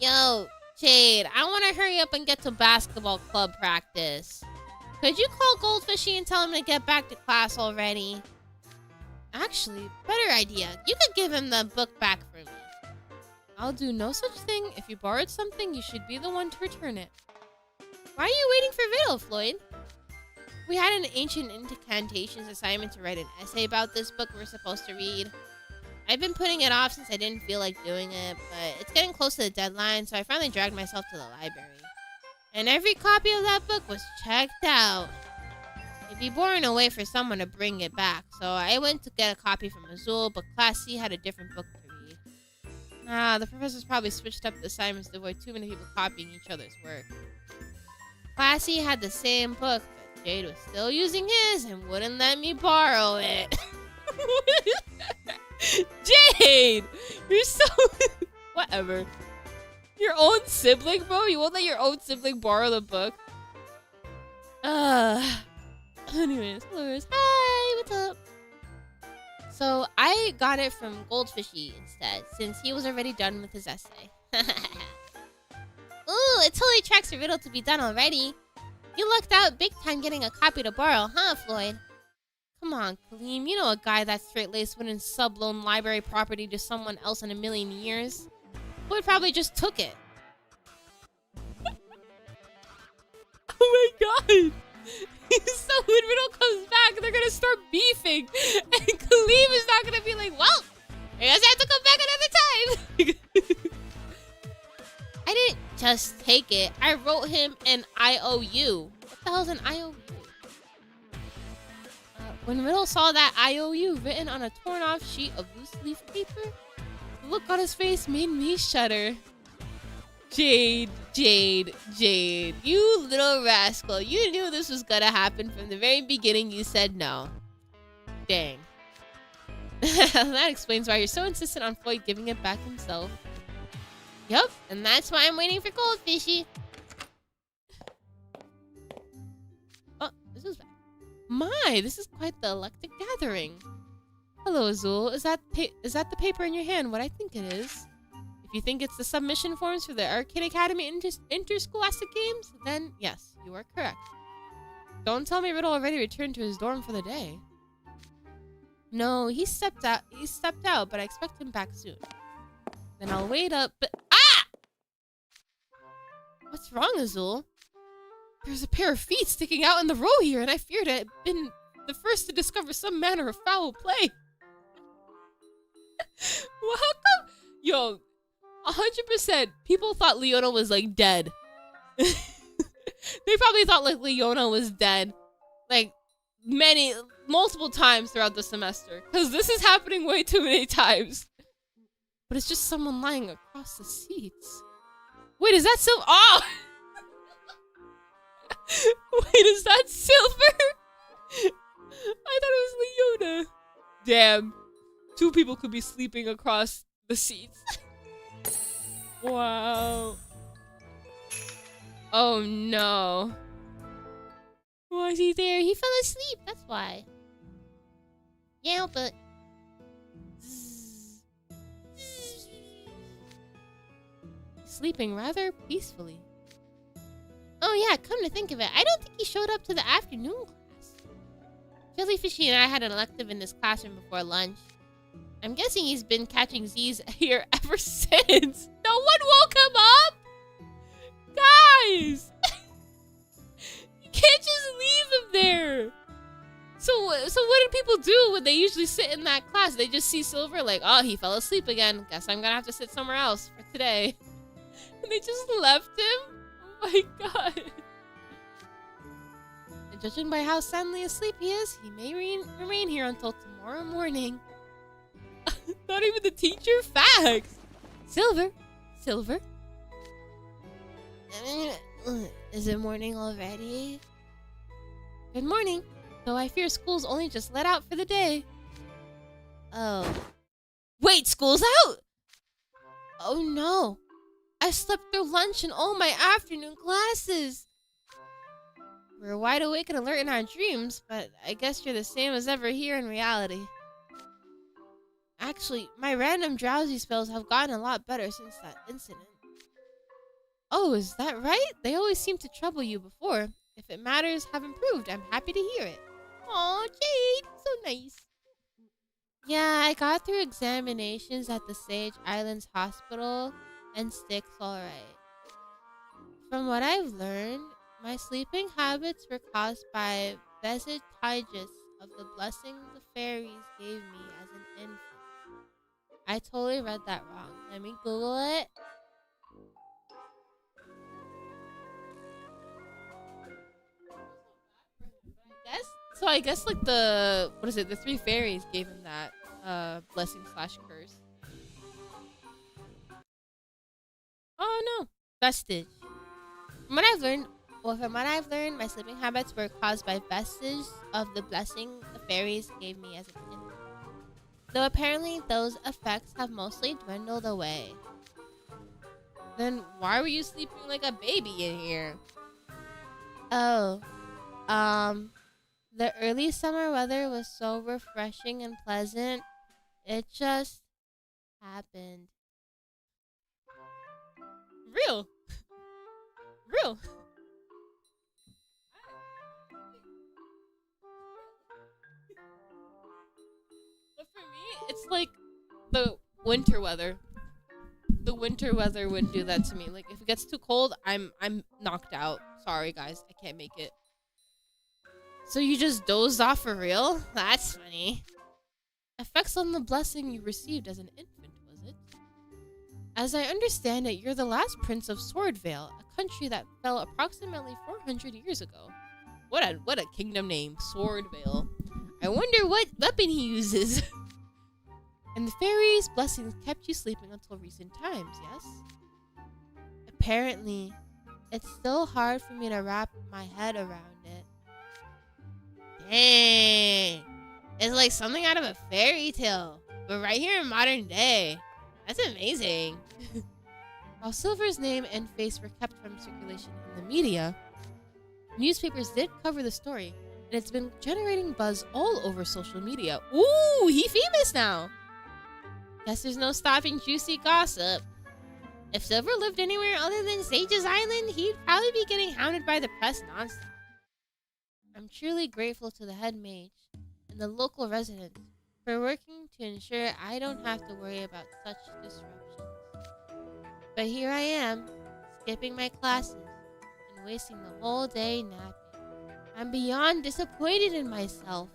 Yo, Jade, I want to hurry up and get to basketball club practice. Could you call Goldfishy and tell him to get back to class already? Actually, better idea. You could give him the book back for me. I'll do no such thing. If you borrowed something, you should be the one to return it. Why are you waiting for Riddle, Floyd? We had an ancient incantations assignment to write an essay about this book we're supposed to read. I've been putting it off since I didn't feel like doing it, but it's getting close to the deadline, so I finally dragged myself to the library. And every copy of that book was checked out. It'd be boring to wait for someone to bring it back, so I went to get a copy from Azul, but Class C had a different book to read. The professors probably switched up the assignments to avoid too many people copying each other's work. Class C had the same book, but Jade was still using his and wouldn't let me borrow it. Jade! You're so... Whatever. Your own sibling, bro? You won't let your own sibling borrow the book? Anyways, hi, what's up? So, I got it from Goldfishy instead, since he was already done with his essay. Ooh, it totally tracks the riddle to be done already. You lucked out big time getting a copy to borrow, huh, Floyd? Come on, Kalim, you know a guy that straight-laced wouldn't subloan library property to someone else in a million years. Floyd probably just took it. Oh my god! So when Riddle comes back, they're gonna start beefing, and Kalim is not gonna be like, well, I guess I have to come back another time. I didn't just take it. I wrote him an IOU. What the hell's an IOU? When Riddle saw that IOU written on a torn-off sheet of loose-leaf paper, the look on his face made me shudder. Jade, Jade, Jade. You little rascal. You knew this was gonna happen from the very beginning. You said no. Dang. That explains why you're so insistent on Floyd giving it back himself. Yup, and that's why I'm waiting for Goldfishy. Oh, this is bad. My, this is quite the electric gathering. Hello, Azul. Is that the paper in your hand what I think it is? If you think it's the submission forms for the Arcade Academy Interscholastic Games, then yes, you are correct. Don't tell me Riddle already returned to his dorm for the day. No, he stepped out, but I expect him back soon. Then I'll wait up, but... Ah! What's wrong, Azul? There's a pair of feet sticking out in the row here, and I feared I'd been the first to discover some manner of foul play. Well, how come? Yo, 100% people thought Leona was, like, dead. They probably thought, like, Leona was dead. Like, multiple times throughout the semester. Because this is happening way too many times. But it's just someone lying across the seats. Wait, is that Silver? Oh! Wait, is that Silver? I thought it was Leona. Damn. Two people could be sleeping across the seats. Wow. Oh no. Was he there? He fell asleep, that's why. Yeah, but... Sleeping rather peacefully. Oh yeah, come to think of it, I don't think he showed up to the afternoon class. Jellyfishy and I had an elective in this classroom before lunch. I'm guessing he's been catching Z's here ever since. No one woke him up? Guys! You can't just leave him there. So what do people do when they usually sit in that class? They just see Silver like, oh, he fell asleep again. Guess I'm gonna have to sit somewhere else for today. And they just left him? Oh my god. And judging by how soundly asleep he is, he may remain here until tomorrow morning. Not even the teacher? Facts! Silver? Silver? Is it morning already? Good morning. Though I fear school's only just let out for the day. Oh. Wait, school's out? Oh no. I slept through lunch and all my afternoon classes. We're wide awake and alert in our dreams, but I guess you're the same as ever here in reality. Actually, my random drowsy spells have gotten a lot better since that incident. Oh, is that right? They always seem to trouble you before. If it matters have improved, I'm happy to hear it. Aw, Jade, so nice. Yeah, I got through examinations at the Sage Islands Hospital and Styx alright. From what I've learned, my sleeping habits were caused by vestiges of the blessing the fairies gave me as an infant. I totally read that wrong. Let me Google it. I guess like the the three fairies gave him that blessing / curse. Oh no, vestige. From what I've learned, my sleeping habits were caused by vestiges of the blessing the fairies gave me as an infant. Though apparently those effects have mostly dwindled away. Then why were you sleeping like a baby in here? Oh, the early summer weather was so refreshing and pleasant. It just happened. Real. But for me, it's like the winter weather. The winter weather would do that to me. Like if it gets too cold, I'm knocked out. Sorry guys, I can't make it. So you just dozed off for real? That's funny. Effects on the blessing you received as an infant, was it? As I understand it, you're the last prince of Swordvale, a country that fell approximately 400 years ago. What a kingdom name, Swordvale. I wonder what weapon he uses. And the fairies' blessings kept you sleeping until recent times, yes? Apparently, it's still hard for me to wrap my head around it. Dang. It's like something out of a fairy tale, but right here in modern day. That's amazing. While Silver's name and face were kept from circulation in the media, newspapers did cover the story, and it's been generating buzz all over social media. Ooh, he famous now. Guess there's no stopping juicy gossip. If Silver lived anywhere other than Sage's Island, he'd probably be getting hounded by the press nonstop. I'm truly grateful to the head mage and the local residents for working to ensure I don't have to worry about such disruptions. But here I am, skipping my classes and wasting the whole day napping. I'm beyond disappointed in myself.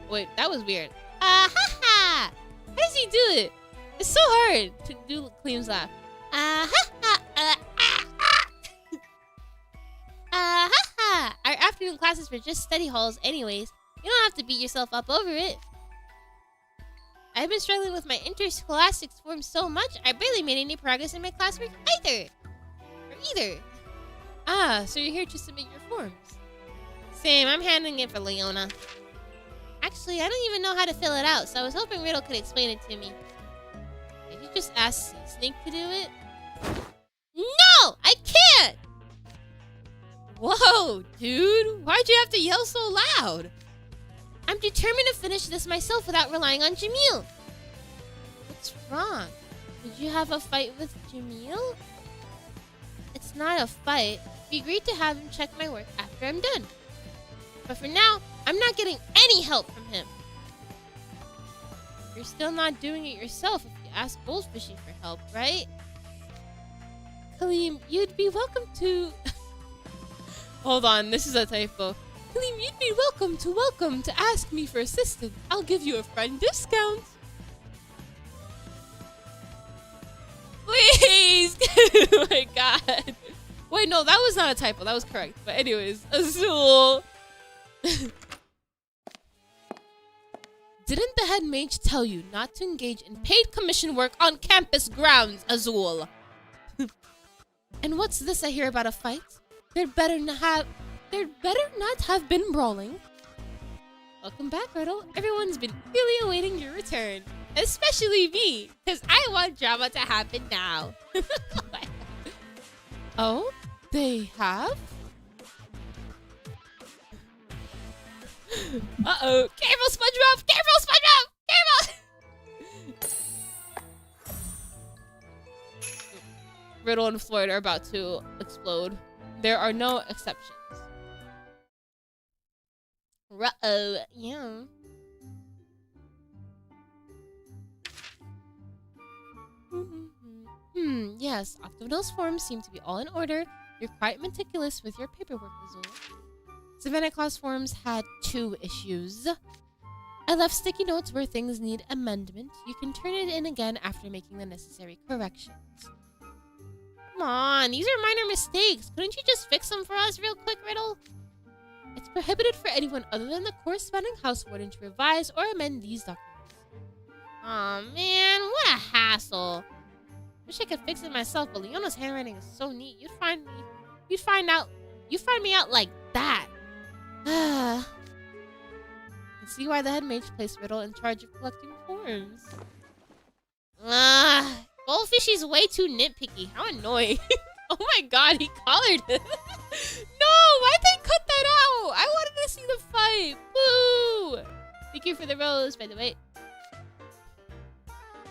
Wait, that was weird. How does he do it? It's so hard to do Kalim's laugh. Our afternoon classes were just study halls anyways. You don't have to beat yourself up over it. I've been struggling with my Interscholastic form so much, I barely made any progress in my classwork either. So you're here to submit your forms. Same, I'm handling it for Leona. Actually, I don't even know how to fill it out, so I was hoping Riddle could explain it to me. Did you just ask Snake to do it? No! I can't! Whoa, dude. Why'd you have to yell so loud? I'm determined to finish this myself without relying on Jamil. What's wrong? Did you have a fight with Jamil? It's not a fight. We agreed to have him check my work after I'm done. But for now, I'm not getting any help from him. You're still not doing it yourself if you ask Goldfishy for help, right? Kalim, you'd be welcome to... Hold on, this is a typo. Kalim, you'd be welcome to ask me for assistance. I'll give you a friend discount. Please! Oh my god. Wait, no, that was not a typo. That was correct. But anyways, Azul. Didn't the head mage tell you not to engage in paid commission work on campus grounds, Azul? And what's this I hear about a fight? There'd better not have been brawling. Welcome back, Riddle. Everyone's been really awaiting your return. Especially me, because I want drama to happen now. Oh, they have? Uh-oh. Careful, SpongeBob! Careful, SpongeBob! Careful! Riddle and Floyd are about to explode. There are no exceptions. Uh-oh, yeah. Yes, Octagonal's forms seem to be all in order. You're quite meticulous with your paperwork, Azul. Savannah Claus forms had 2 issues. I left sticky notes where things need amendment. You can turn it in again after making the necessary corrections. Come on, these are minor mistakes. Couldn't you just fix them for us real quick, Riddle? It's prohibited for anyone other than the corresponding house warden to revise or amend these documents. Aw, man, what a hassle. Wish I could fix it myself, but Leona's handwriting is so neat. You'd find me out like that. I see why the head mage placed Riddle in charge of collecting forms. Goldfishy's way too nitpicky. How annoying. Oh my god, he collared him. No, why'd they cut that out? I wanted to see the fight. Boo! Thank you for the rose, by the way.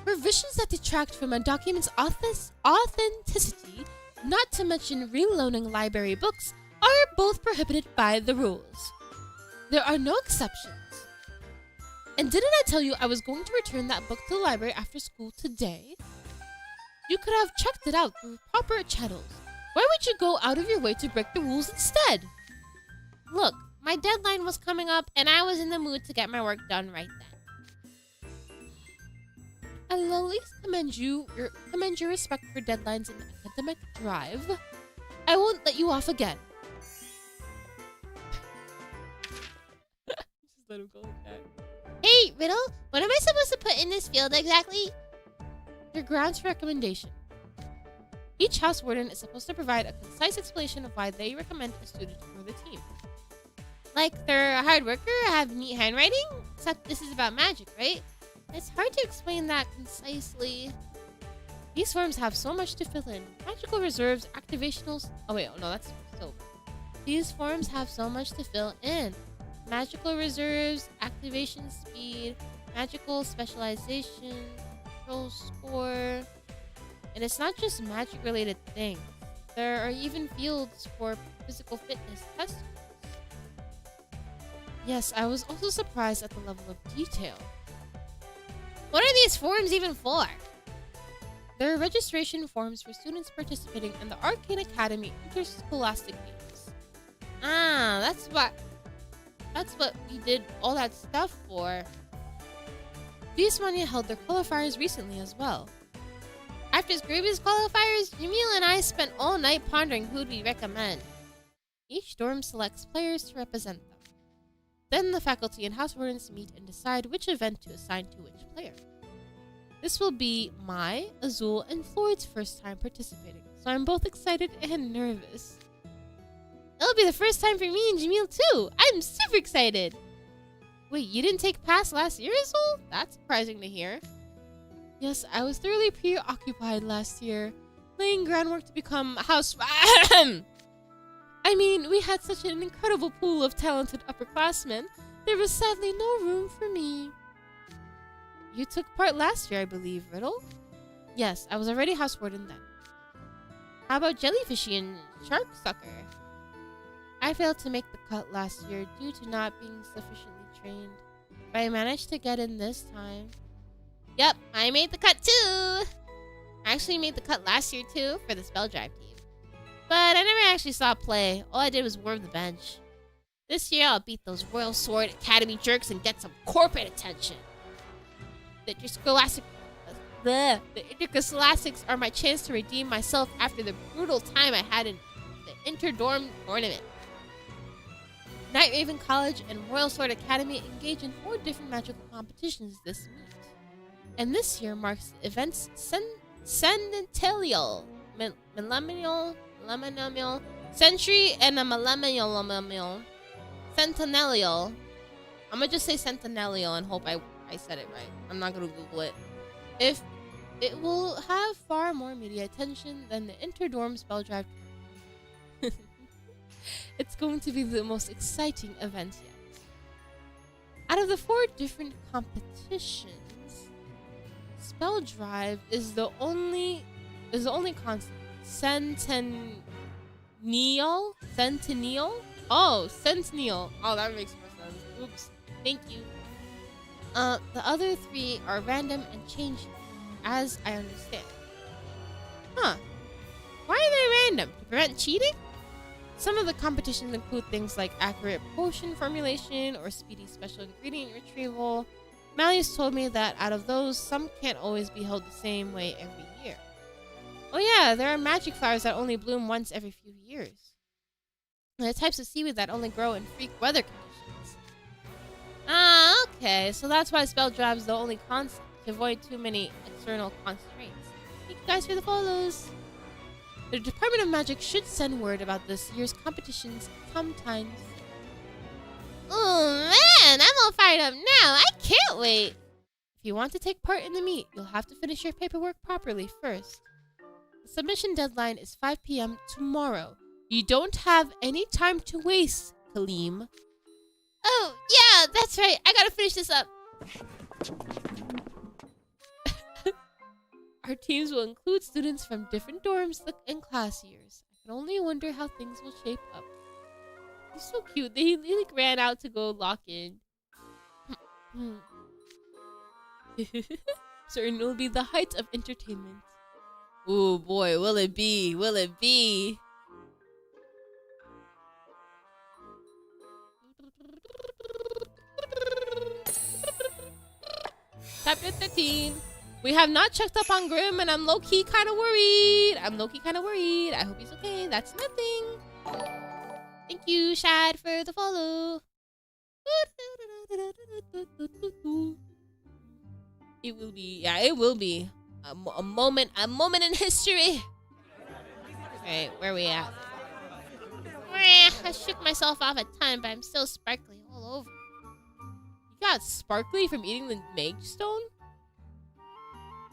Revisions that detract from a document's authenticity, not to mention reloading library books, are both prohibited by the rules. There are no exceptions. And didn't I tell you I was going to return that book to the library after school today? You could have checked it out through proper channels. Why would you go out of your way to break the rules instead? Look, my deadline was coming up and I was in the mood to get my work done right then. I'll at least commend your respect for deadlines and academic drive. I won't let you off again. Just let him go like that. Hey, Riddle, what am I supposed to put in this field exactly? Your grounds for recommendation. Each house warden is supposed to provide a concise explanation of why they recommend a student for the team. Like they're a hard worker, have neat handwriting? Except this is about magic, right? It's hard to explain that concisely. These forms have so much to fill in. Magical reserves, activationals... Oh wait, no, that's so... These forms have so much to fill in. Magical reserves, activation speed, magical specialization, control score... And it's not just magic-related things. There are even fields for physical fitness test scores. Yes, I was also surprised at the level of detail. What are these forms even for? They're registration forms for students participating in the Arcane Academy Interscholastic Games. Ah, that's what we did all that stuff for. Vismania held their qualifiers recently as well. After his previous qualifiers, Jamil and I spent all night pondering who'd we recommend. Each dorm selects players to represent them. Then the faculty and house wardens meet and decide which event to assign to which player. This will be my, Azul, and Floyd's first time participating, so I'm both excited and nervous. It'll be the first time for me and Jamil too! I'm super excited! Wait, you didn't take pass last year, Azul? That's surprising to hear. Yes, I was thoroughly preoccupied last year, laying groundwork to become house... I mean, we had such an incredible pool of talented upperclassmen. There was sadly no room for me. You took part last year, I believe, Riddle? Yes, I was already house warden then. How about Jellyfishy and Sharksucker? I failed to make the cut last year due to not being sufficiently trained, but I managed to get in this time. Yep, I made the cut too! I actually made the cut last year too for the spell drive team. But I never actually saw play. All I did was warm the bench. This year I'll beat those Royal Sword Academy jerks and get some corporate attention. The Interscholastics are my chance to redeem myself after the brutal time I had in the Interdorm tournament. Night Raven College and Royal Sword Academy engage in 4 different magical competitions this meet. And this year marks the event's centennial, millennial, century, and a millennial, centennial. I'm gonna just say centennial and hope I said it right. I'm not gonna Google it. If it will have far more media attention than the Interdorm Spell Drive. It's going to be the most exciting event yet. Out of the 4 different competitions, Spell Drive is the only constant. Centennial? Centennial? Oh, Centennial. Oh, that makes more sense. Oops. Thank you. The other 3 are random and changing, as I understand. Huh. Why are they random? To prevent cheating? Some of the competitions include things like accurate potion formulation or speedy special ingredient retrieval. Malleus told me that out of those, some can't always be held the same way every year. Oh yeah, there are magic flowers that only bloom once every few years. And there are types of seaweed that only grow in freak weather conditions. Ah, okay, so that's why spell job's the only constant, to avoid too many external constraints. Thank you guys for the follows. The Department of Magic should send word about this year's competitions sometimes. Oh man, I'm all fired up now. I can't wait. If you want to take part in the meet, you'll have to finish your paperwork properly first. The submission deadline is 5 p.m. tomorrow. You don't have any time to waste, Kalim. Oh, yeah, that's right. I gotta finish this up. Our teams will include students from different dorms and class years. I can only wonder how things will shape up. He's so cute. They like ran out to go lock in. Certain will be the height of entertainment. Oh boy, will it be? Will it be? Chapter 13. We have not checked up on Grim, and I'm low-key kind of worried. I hope he's okay. That's nothing. Thank you, Shad, for the follow. It will be, yeah, it will be a moment in history. Alright, where are we at? I shook myself off a ton, but I'm still sparkly all over. You got sparkly from eating the mage stone?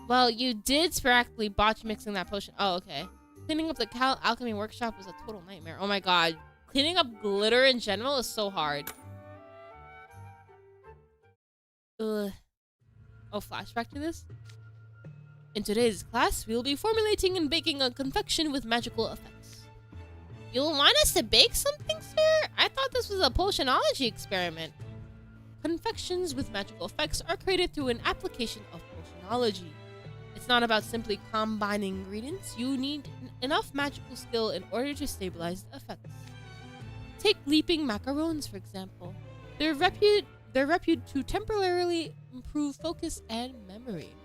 Well, you did sporadically botch mixing that potion. Oh, okay. Cleaning up the alchemy workshop was a total nightmare. Oh my god. Cleaning up glitter in general is so hard. Ugh. Oh, flashback to this? In today's class, we'll be formulating and baking a confection with magical effects. You'll want us to bake something, sir? I thought this was a potionology experiment. Confections with magical effects are created through an application of potionology. It's not about simply combining ingredients. You need enough magical skill in order to stabilize the effects. Take leaping macarons, for example. They're reputed to temporarily improve focus and memory.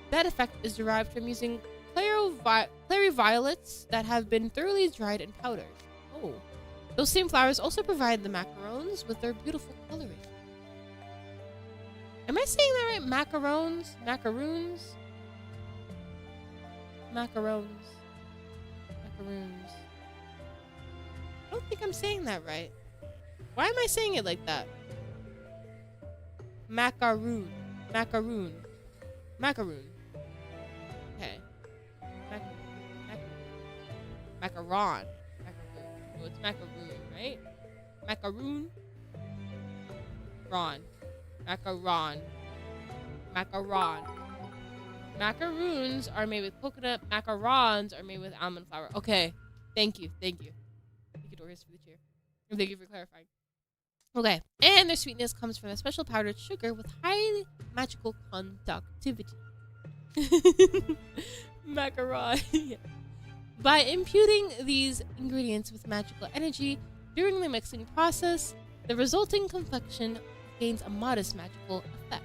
That effect is derived from using clary violets that have been thoroughly dried and powdered. Oh. Those same flowers also provide the macarons with their beautiful coloring. Am I saying that right? Macarons? Macaroons? Macarons. Macaroons. I don't think I'm saying that right. Why am I saying it like that? Macaroon. Macaroon. Macaroon. Okay. Macaron. Macaroon. Oh, it's macaroon, right? Macaroon. Ron. Macaron. Macaron. Macaroons are made with coconut. Macarons are made with almond flour. Okay. Thank you. Thank you. Thank you, Doris, for the cheer. And thank you for clarifying. Okay. And their sweetness comes from a special powdered sugar with highly magical conductivity. Macaron. Yeah. By imputing these ingredients with magical energy during the mixing process, the resulting confection gains a modest magical effect.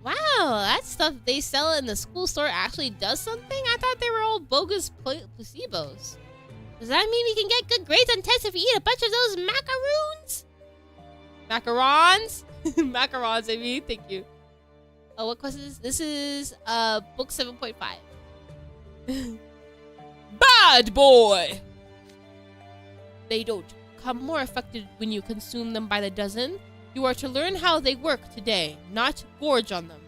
Wow, that stuff they sell in the school store actually does something? I thought they were all bogus placebos. Does that mean we can get good grades on tests if we eat a bunch of those macaroons? Macarons? Macarons, I mean, thank you. Oh, what quest is this? This is book 7.5. Bad boy! They don't become more effective when you consume them by the dozen. You are to learn how they work today, not gorge on them.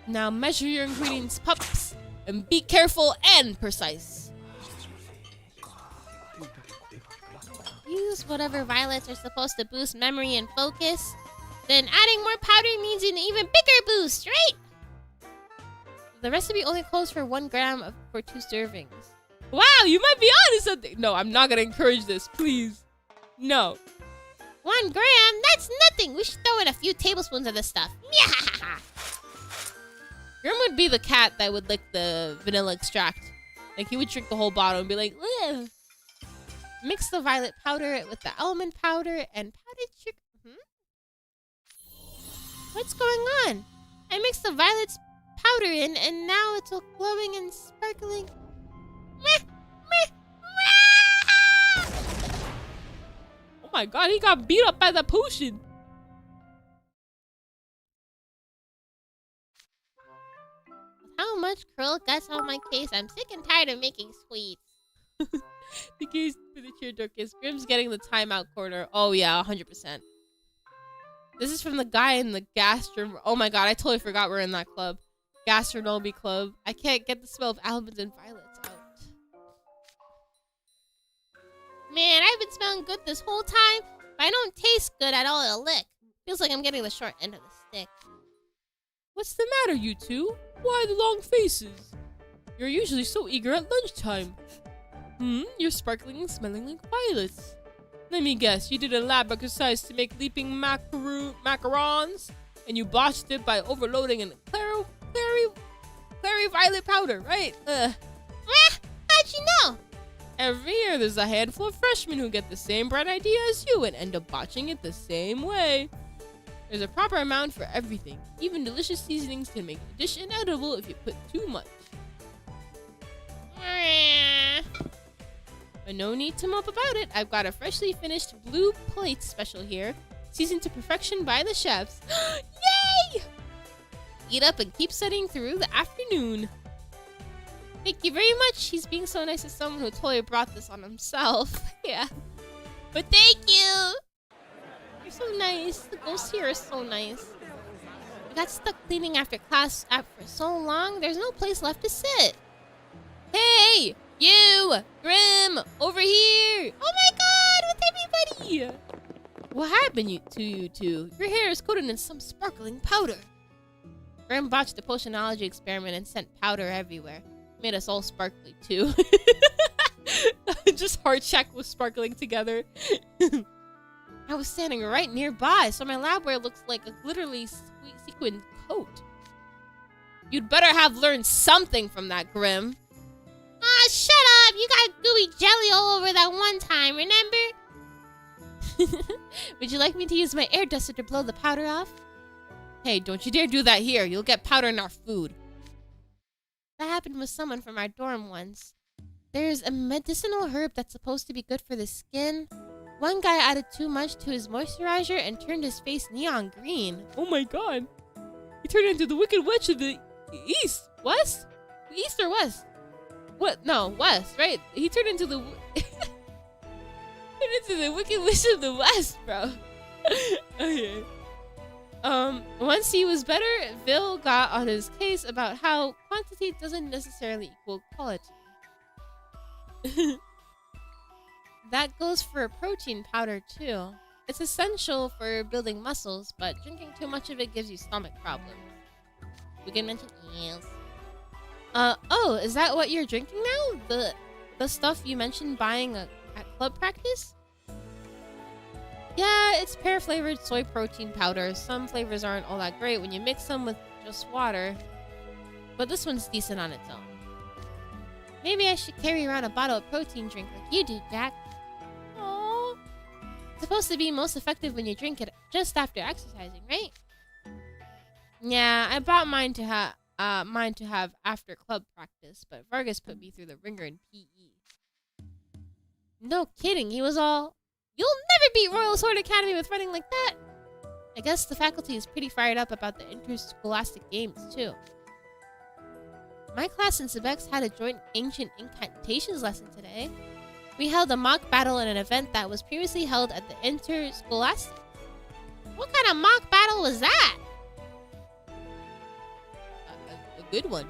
Now measure your ingredients, pups, and be careful and precise. Use whatever violets are supposed to boost memory and focus. Then adding more powder means an even bigger boost, right? The recipe only calls for 1 gram for 2 servings. Wow, you might be onto something. No, I'm not gonna encourage this, please. No. 1 gram? That's nothing. We should throw in a few tablespoons of this stuff. Grim would be the cat that would lick the vanilla extract. Like, he would drink the whole bottle and be like, ugh. Mix the violet powder with the almond powder and powdered sugar. What's going on? I mixed the violet powder in, and now it's all glowing and sparkling. Oh my god, he got beat up by the potion. How much curl guts on my case? I'm sick and tired of making sweets. The case for the cheer darkest. Grim's getting the timeout corner. Oh yeah, 100%. This is from the guy in the gastron. Oh my god, I totally forgot we're in that club. Gastronomy club. I can't get the smell of almonds and violets out. Man, I've been smelling good this whole time, but I don't taste good at all at a lick. Feels like I'm getting the short end of the stick. What's the matter, you two? Why the long faces? You're usually so eager at lunchtime. You're sparkling and smelling like violets. Let me guess, you did a lab exercise to make leaping macarons, and you botched it by overloading a clary violet powder, right? How'd you know? Every year there's a handful of freshmen who get the same bright idea as you and end up botching it the same way. There's a proper amount for everything. Even delicious seasonings can make a dish inedible if you put too much. But no need to mope about it. I've got a freshly finished blue plate special here, seasoned to perfection by the chefs. Yay! Eat up and keep studying through the afternoon. Thank you very much. He's being so nice to someone who totally brought this on himself. Yeah. But thank you! You're so nice. The ghosts here are so nice. I got stuck cleaning after class for so long, there's no place left to sit. Hey! You! Grim! Over here! Oh my god! With everybody! What happened to you two? Your hair is coated in some sparkling powder. Grim botched the potionology experiment and sent powder everywhere. Made us all sparkly too. Just heart check was sparkling together. I was standing right nearby, so my lab wear looks like a glitterly sequined coat. You'd better have learned something from that, Grim. Ah, shut up! You got gooey jelly all over that one time, remember? Would you like me to use my air duster to blow the powder off? Hey, don't you dare do that here. You'll get powder in our food. That happened with someone from our dorm once. There's a medicinal herb that's supposed to be good for the skin. One guy added too much to his moisturizer and turned his face neon green. Oh my god. He turned into the Wicked Witch of the East. West? East or West? What? No, West, right? He turned into the... Wicked Witch of the West, bro. Okay. Once he was better, Vil got on his case about how quantity doesn't necessarily equal quality. That goes for protein powder too. It's essential for building muscles, but drinking too much of it gives you stomach problems. We can mention yes. Oh, is that what you're drinking now? The stuff you mentioned buying at club practice? Yeah, it's pear-flavored soy protein powder. Some flavors aren't all that great when you mix them with just water. But this one's decent on its own. Maybe I should carry around a bottle of protein drink like you do, Jack. Aww. It's supposed to be most effective when you drink it just after exercising, right? Yeah, I bought mine to have after club practice, but Vargas put me through the ringer in PE. No kidding, he was all, "You'll never beat Royal Sword Academy with running like that." I guess the faculty is pretty fired up about the Interscholastic games, too. My class in Subex had a joint ancient incantations lesson today. We held a mock battle in an event that was previously held at the Interscholastic. What kind of mock battle was that? A good one.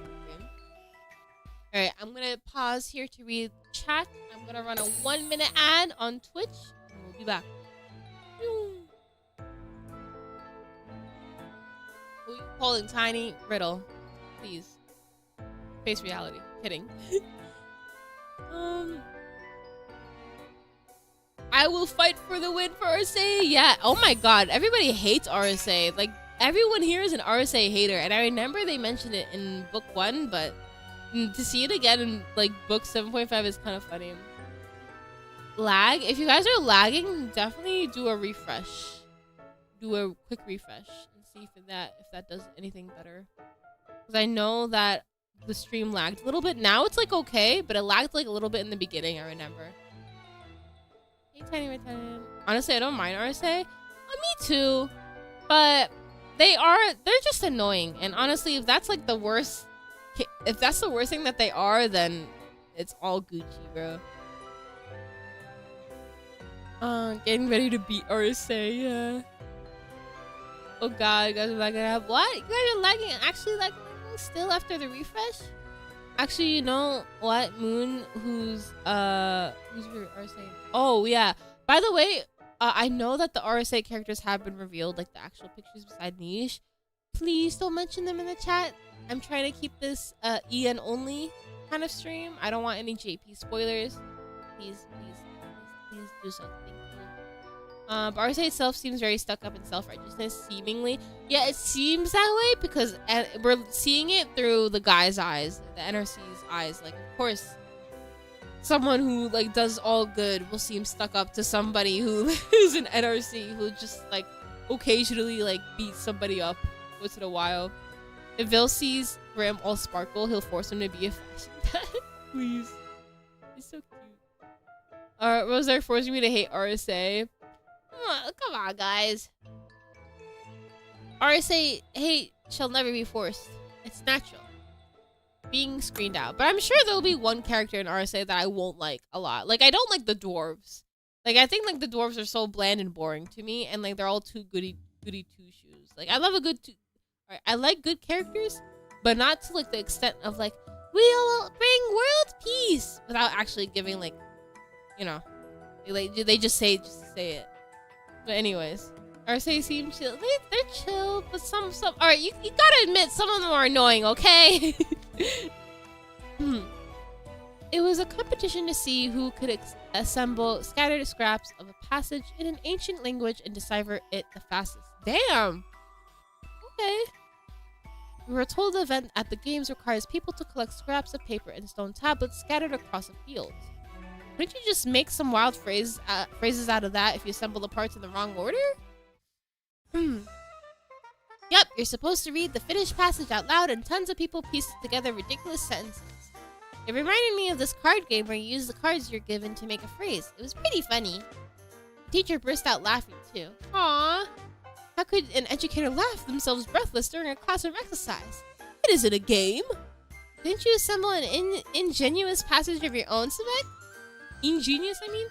Alright, I'm gonna pause here to read chat. I'm gonna run a 1-minute ad on Twitch, and we'll be back. Who you calling Tiny? Riddle, please. Face reality. Kidding. I will fight for the win for RSA. Yeah. Oh my god. Everybody hates RSA. Like, everyone here is an RSA hater. And I remember they mentioned it in book 1, but to see it again in, like, book 7.5 is kind of funny. Lag. If you guys are lagging, definitely do a refresh. Do a quick refresh and see if that does anything better. Because I know that the stream lagged a little bit. Now it's, like, okay, but it lagged, like, a little bit in the beginning, I remember. Hey, Tiny. Honestly, I don't mind RSA. Me too. But they're just annoying. And honestly, if that's, like, the worst... If that's the worst thing that they are, then it's all Gucci, bro. Getting ready to beat RSA, yeah. Oh god, you guys are lagging out. What? You guys are lagging, actually lagging still after the refresh? Actually, you know what, Moon, who's your RSA? Oh, yeah. By the way, I know that the RSA characters have been revealed, like the actual pictures beside Niche. Please don't mention them in the chat. I'm trying to keep this EN only kind of stream. I don't want any JP spoilers. Please do so. Thank you. But RSA itself seems very stuck up in self-righteousness, seemingly. Yeah, it seems that way because we're seeing it through the guy's eyes, the NRC's eyes. Like, of course, someone who, like, does all good will seem stuck up to somebody who is an NRC who just, like, occasionally, like, beats somebody up once in a while. If Vil sees Grim all sparkle, he'll force him to be a fashion dad. Please. He's so cute. Rosar forcing me to hate RSA. Come on, guys. RSA hate shall never be forced. It's natural. Being screened out. But I'm sure there'll be one character in RSA that I won't like a lot. Like, I don't like the dwarves. Like, I think, like, the dwarves are so bland and boring to me. And, like, they're all too goody two-shoes. Like, I love a good... I like good characters, but not to, like, the extent of, like, we'll bring world peace without actually giving, like, you know, like, they just say it. But anyways, RSA seems chill. They're chill, but some. All right, you gotta admit some of them are annoying, okay? It was a competition to see who could assemble scattered scraps of a passage in an ancient language and decipher it the fastest. Damn. Okay. We were told the event at the games requires people to collect scraps of paper and stone tablets scattered across a field. Couldn't you just make some wild phrases out of that if you assemble the parts in the wrong order? Yep, you're supposed to read the finished passage out loud and tons of people piece together ridiculous sentences. It reminded me of this card game where you use the cards you're given to make a phrase. It was pretty funny. The teacher burst out laughing too. Aww. How could an educator laugh themselves breathless during a classroom exercise? It isn't a game. Didn't you assemble an ingenuous passage of your own, Sebek? Ingenious, I mean?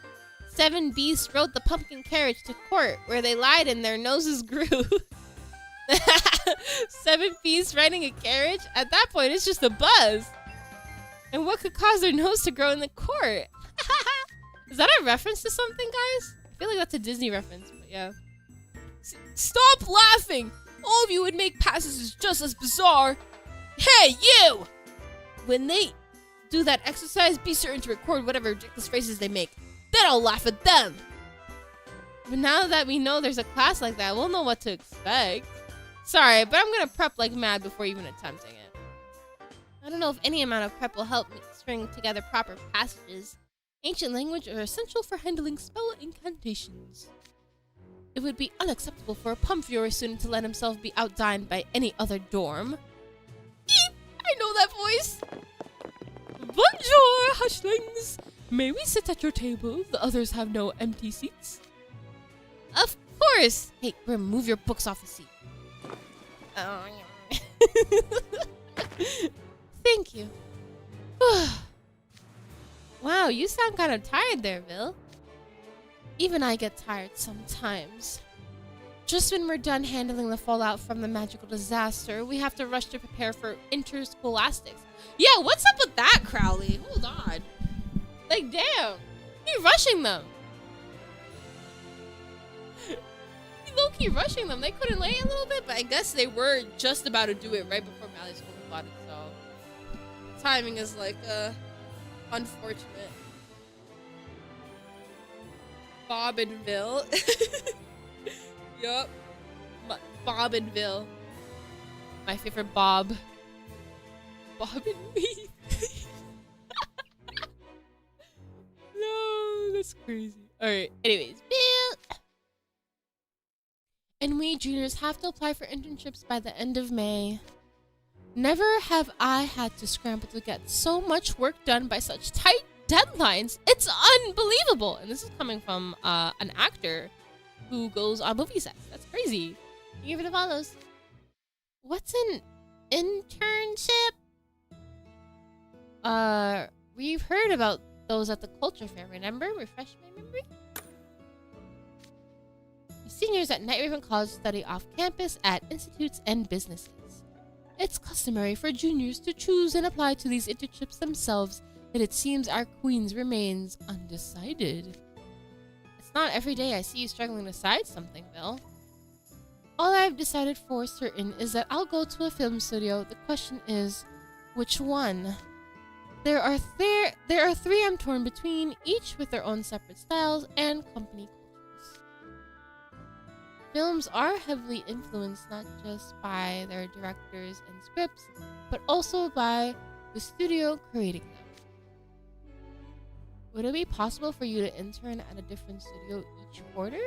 7 beasts rode the pumpkin carriage to court, where they lied and their noses grew. 7 beasts riding a carriage? At that point, it's just a buzz. And what could cause their nose to grow in the court? Is that a reference to something, guys? I feel like that's a Disney reference, but yeah. Stop laughing! All of you would make passages just as bizarre. Hey, you! When they do that exercise, be certain to record whatever ridiculous phrases they make. Then I'll laugh at them. But now that we know there's a class like that, we'll know what to expect. Sorry, but I'm gonna prep like mad before even attempting it. I don't know if any amount of prep will help me string together proper passages. Ancient language are essential for handling spell incantations. It would be unacceptable for a Pump Fury student to let himself be outdined by any other dorm. Eep! I know that voice! Bonjour, hushlings! May we sit at your table? The others have no empty seats. Of course! Hey, remove your books off the seat. Oh, thank you. Wow, you sound kind of tired there, Vil. Even I get tired sometimes. Just when we're done handling the fallout from the magical disaster, we have to rush to prepare for Interscholastics. Yeah, what's up with that, Crowley? Hold on. Like, damn. You're rushing them. You low-key rushing them. They couldn't wait a little bit, but I guess they were just about to do it right before Malleus spoke about it, so... timing is like unfortunate. Bob and Vil. Yup. Bob and Vil. My favorite Bob. Bob and Weave. No, that's crazy. Alright, anyways. Bill. And we juniors have to apply for internships by the end of May. Never have I had to scramble to get so much work done by such tight deadlines. It's unbelievable. And this is coming from an actor who goes on movie sets. That's crazy. Thank you for the follows. What's an internship? We've heard about those at the culture fair, remember? Refresh my memory. Seniors at Night Raven College study off campus at institutes and businesses. It's customary for juniors to choose and apply to these internships themselves, yet it seems our queens remains undecided. It's not every day I see you struggling to decide something, Vil. All I've decided for certain is that I'll go to a film studio. The question is, which one? There are three I'm torn between, each with their own separate styles and company cultures. Films are heavily influenced not just by their directors and scripts, but also by the studio creating them. Would it be possible for you to intern at a different studio each quarter?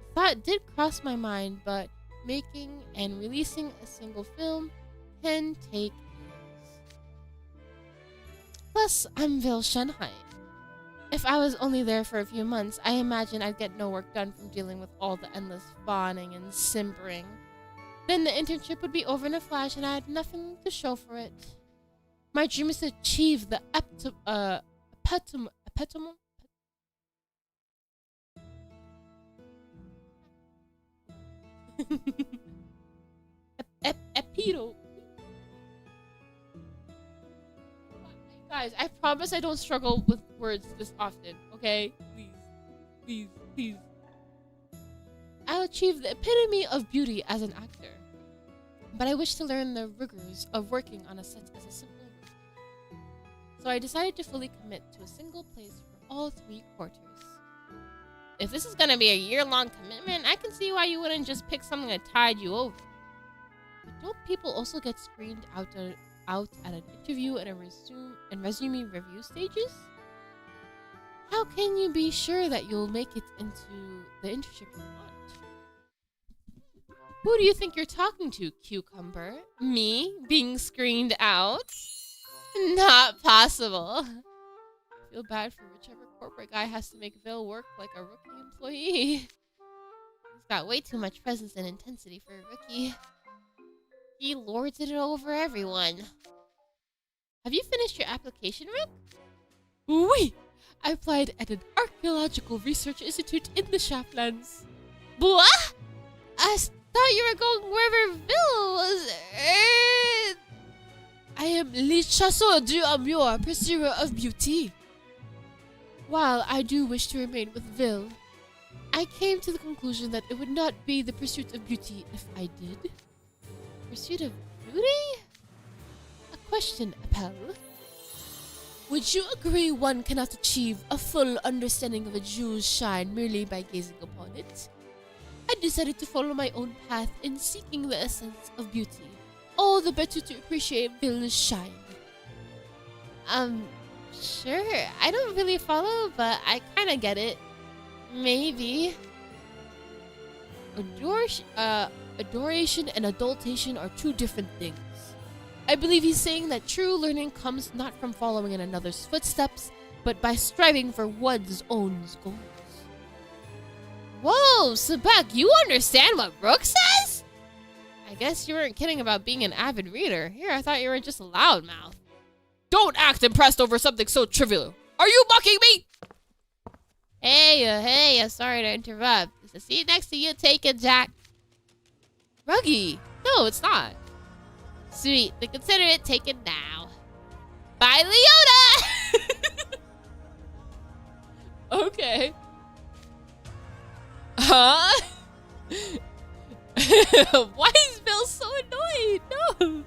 The thought did cross my mind, but making and releasing a single film can take years. Plus, I'm Vil Shenheim. If I was only there for a few months, I imagine I'd get no work done from dealing with all the endless fawning and simpering. Then the internship would be over in a flash and I had nothing to show for it. My dream is to achieve the epitome Guys, I promise I don't struggle with words this often, okay? Please. I'll achieve the epitome of beauty as an actor. But I wish to learn the rigors of working on a set as a simple rookie. So I decided to fully commit to a single place for all 3 quarters. If this is gonna be a year-long commitment, I can see why you wouldn't just pick something that tied you over. But don't people also get screened out at an interview and resume review stages? How can you be sure that you'll make it into the internship you want? Who do you think you're talking to, Cucumber? Me? Being screened out? Not possible. I feel bad for whichever corporate guy has to make Vil work like a rookie employee. He's got way too much presence and intensity for a rookie. He lords it over everyone. Have you finished your application, Rick? Oui! I applied at an archaeological research institute in the Shaftlands. Blah! I thought you were going wherever Vil was. I am Le Chasseur du Amour, pursuer of beauty. While I do wish to remain with Vil, I came to the conclusion that it would not be the pursuit of beauty if I did. Pursuit of beauty? A question, Appel. Would you agree one cannot achieve a full understanding of a jewel's shine merely by gazing upon it? I decided to follow my own path in seeking the essence of beauty, all the better to appreciate Vil's shine. Sure. I don't really follow, but I kind of get it. Maybe. Adoration and adultation are 2 different things. I believe he's saying that true learning comes not from following in another's footsteps, but by striving for one's own goals. Whoa, Sebek, you understand what Rook says? I guess you weren't kidding about being an avid reader. Here, I thought you were just a loudmouth. Don't act impressed over something so trivial. Are you mocking me? Hey, sorry to interrupt. Is the seat next to you taken, Jack? Ruggy. No, it's not. Sweet, then consider it taken now. Bye, Leona! Okay. Huh? Why is Vil so annoyed? No.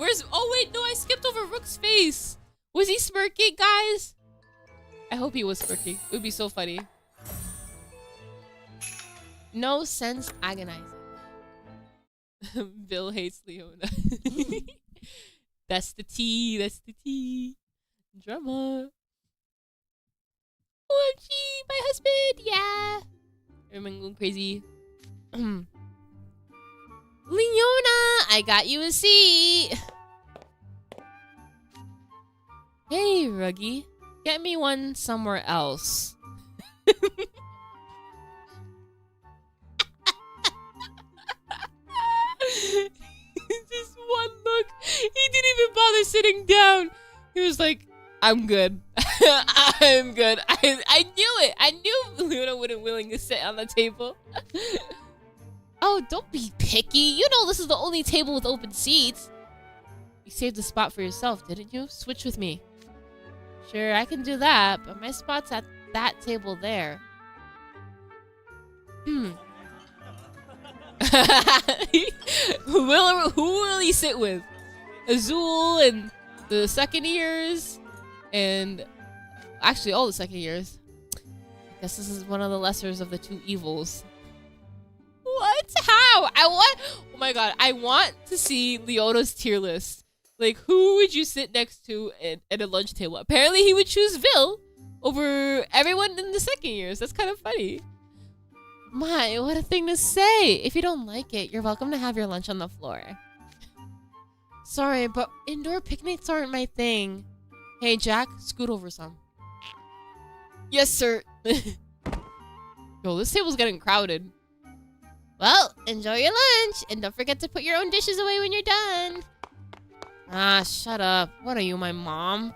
Where's... Oh, wait, no, I skipped over Rook's face. Was he smirking, guys? I hope he was smirking. It would be so funny. No sense agonizing. Vil hates Leona. That's the tea. That's the tea. Drama. OMG, my husband. Yeah. Everyone going crazy. Leona, I got you a seat. Hey, Ruggy. Get me one somewhere else. Just one look. He didn't even bother sitting down. He was like, I'm good. I'm good. I knew it. I knew Leona wouldn't willing to sit on the table. Oh, don't be picky. You know this is the only table with open seats. You saved a spot for yourself, didn't you? Switch with me. Sure, I can do that, but my spot's at that table there. Who will he sit with? Azul and the second years, and actually all the second years. I guess this is one of the lessers of the two evils. What? How? Oh my god, I want to see Leona's tier list. Like, who would you sit next to at a lunch table? Apparently he would choose Vil over everyone in the second years. That's kind of funny. My, what a thing to say. If you don't like it, you're welcome to have your lunch on the floor. Sorry, but indoor picnics aren't my thing. Hey, Jack, scoot over some. Yes, sir. Yo, this table's getting crowded. Well, enjoy your lunch, and don't forget to put your own dishes away when you're done. Ah, shut up. What are you, my mom?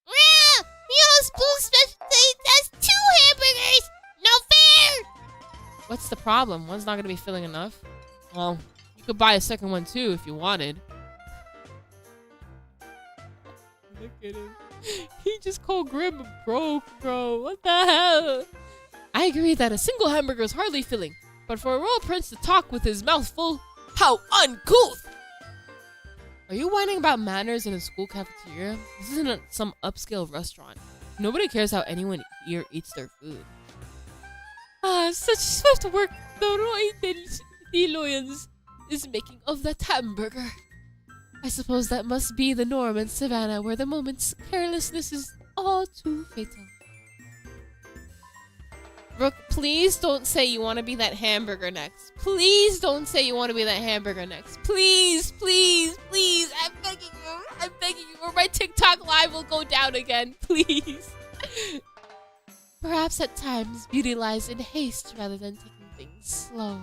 Yeah, Leona's blue specialty has 2 hamburgers. No fair. What's the problem? One's not gonna be filling enough. Well, you could buy a second one too if you wanted. Look at him. He just called Grim broke, bro. What the hell? I agree that a single hamburger is hardly filling, but for a royal prince to talk with his mouth full, how uncouth! Are you whining about manners in a school cafeteria? This isn't some upscale restaurant. Nobody cares how anyone here eats their food. Ah, such swift work the Roy Loyans is making of that hamburger. I suppose that must be the norm in Savannah, where the moment's carelessness is all too fatal. Rook, please don't say you want to be that hamburger next. Please don't say you want to be that hamburger next. Please, please, please. I'm begging you. I'm begging you. Or my TikTok live will go down again. Please. Perhaps at times beauty lies in haste rather than taking things slow.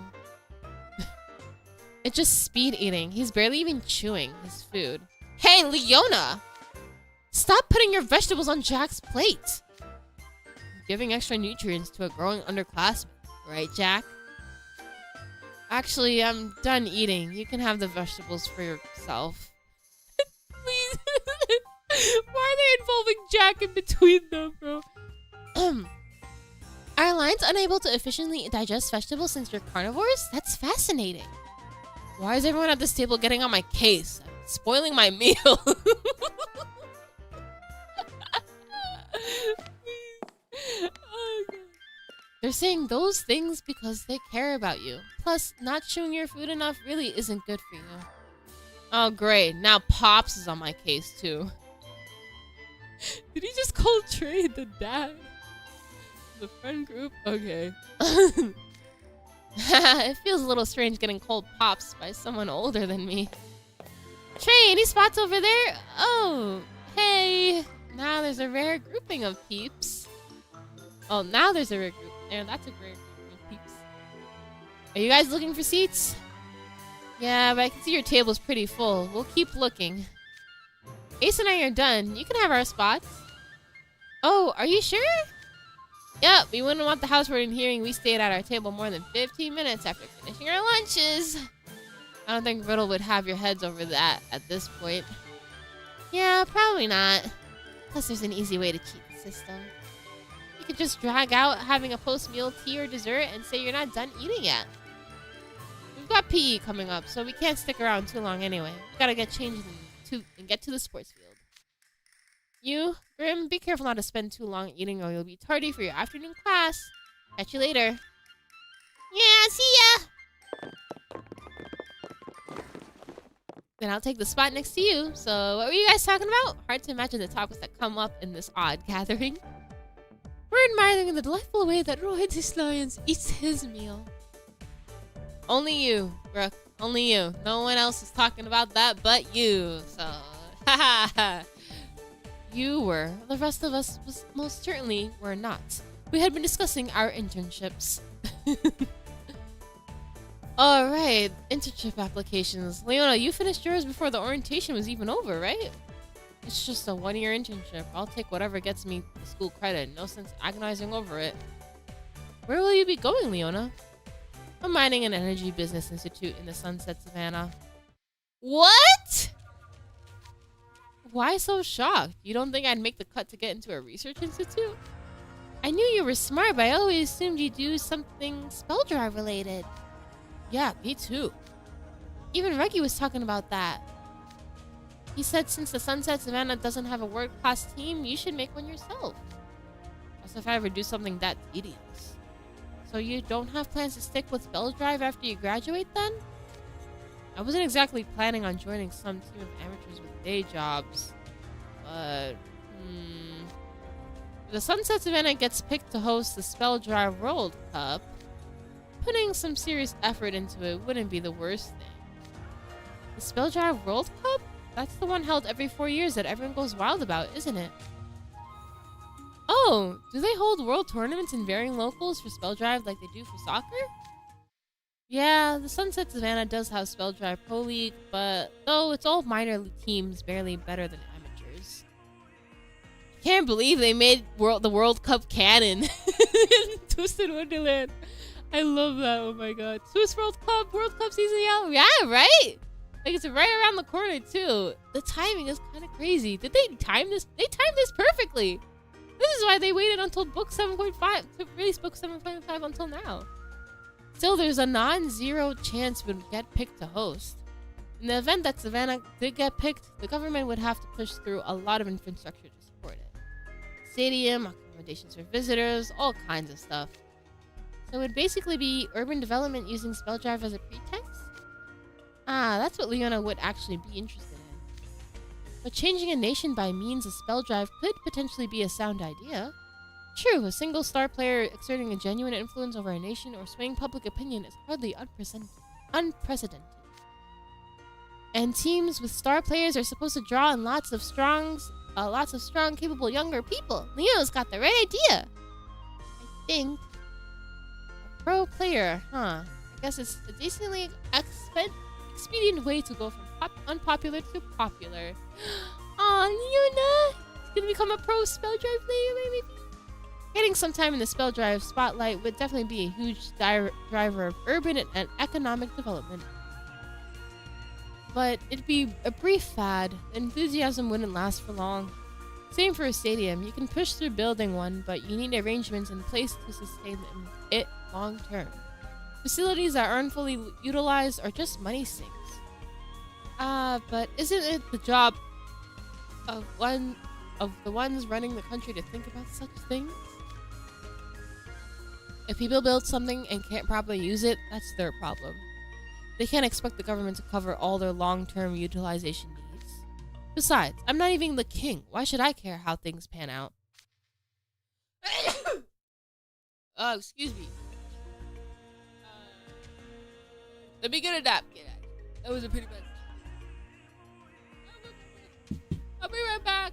It's just speed eating. He's barely even chewing his food. Hey, Leona! Stop putting your vegetables on Jack's plate. Giving extra nutrients to a growing underclassman, right, Jack? Actually, I'm done eating. You can have the vegetables for yourself. Please. Why are they involving Jack in between them, bro? Are lions unable to efficiently digest vegetables since you're carnivores? That's fascinating. Why is everyone at this table getting on my case? I'm spoiling my meal. Oh, they're saying those things because they care about you. Plus, not chewing your food enough really isn't good for you. Oh, great. Now Pops is on my case, too. Did he just call Trey the dad? The friend group? Okay. It feels a little strange getting called Pops by someone older than me. Trey, any spots over there? Oh, hey. Now there's a rare grouping of peeps. Oh, now there's a rare group. And that's a rare grouping of peeps. Are you guys looking for seats? Yeah, but I can see your table's pretty full. We'll keep looking. Ace and I are done. You can have our spots. Oh, are you sure? Yep, we wouldn't want the house warden hearing we stayed at our table more than 15 minutes after finishing our lunches. I don't think Riddle would have your heads over that at this point. Yeah, probably not. Plus, there's an easy way to cheat the system. You could just drag out having a post-meal tea or dessert and say you're not done eating yet. We've got PE coming up, so we can't stick around too long anyway. We gotta get changed and get to the sports field. You, Grim, be careful not to spend too long eating or you'll be tardy for your afternoon class. Catch you later. Yeah, see ya! Then I'll take the spot next to you. So, what were you guys talking about? Hard to imagine the topics that come up in this odd gathering. We're admiring the delightful way that Rohit Lions eats his meal. Only you, Brooke. Only you. No one else is talking about that but you. So, haha. You were. The rest of us most certainly were not. We had been discussing our internships. Alright, internship applications. Leona, you finished yours before the orientation was even over, right? It's just a one-year internship. I'll take whatever gets me the school credit. No sense agonizing over it. Where will you be going, Leona? I'm mining an energy business institute in the Sunset Savannah. What? Why so shocked? You don't think I'd make the cut to get into a research institute? I knew you were smart, but I always assumed you'd do something spell drive related. Yeah, me too. Even Reggie was talking about that. He said since the Sunset Savannah doesn't have a world-class team, you should make one yourself. As if I ever do something that tedious. So you don't have plans to stick with spell drive after you graduate then? I wasn't exactly planning on joining some team of amateurs with day jobs. But, If the Sunset Savannah gets picked to host the Spell Drive World Cup, putting some serious effort into it wouldn't be the worst thing. The Spell Drive World Cup? That's the one held every 4 years that everyone goes wild about, isn't it? Oh, do they hold world tournaments in varying locals for Spell Drive like they do for soccer? Yeah, the Sunset Savannah does have Spell Drive Pro League, but though it's all minor teams barely better than amateurs. Can't believe they made the World Cup canon in Twisted Wonderland. I love that. Oh my god. Swiss World Cup season, yeah, right? Like it's right around the corner too. The timing is kind of crazy. Did they time this? They timed this perfectly. This is why they waited until book 7.5 to release book 7.5 until now. Still, there's a non-zero chance we would get picked to host. In the event that Savannah did get picked, the government would have to push through a lot of infrastructure to support it. Stadium, accommodations for visitors, all kinds of stuff. So it would basically be urban development using Spell Drive as a pretext? Ah, that's what Leona would actually be interested in. But changing a nation by means of Spell Drive could potentially be a sound idea. True, a single star player exerting a genuine influence over a nation or swaying public opinion is hardly unprecedented. And teams with star players are supposed to draw in lots of strong, capable younger people. Leo's got the right idea. I think. A pro player, huh? I guess it's a decently expedient way to go from unpopular to popular. Aw, Leona! She's gonna become a pro spell drive player, maybe? Getting some time in the spell drive spotlight would definitely be a huge driver of urban and economic development. But it'd be a brief fad. The enthusiasm wouldn't last for long. Same for a stadium. You can push through building one, but you need arrangements in place to sustain it long term. Facilities that aren't fully utilized are just money sinks. But isn't it the job of the ones running the country to think about such things? If people build something and can't properly use it, that's their problem. They can't expect the government to cover all their long-term utilization needs. Besides, I'm not even the king. Why should I care how things pan out? Oh, excuse me. Let me get a napkin. That was a pretty bad. I'll be right back.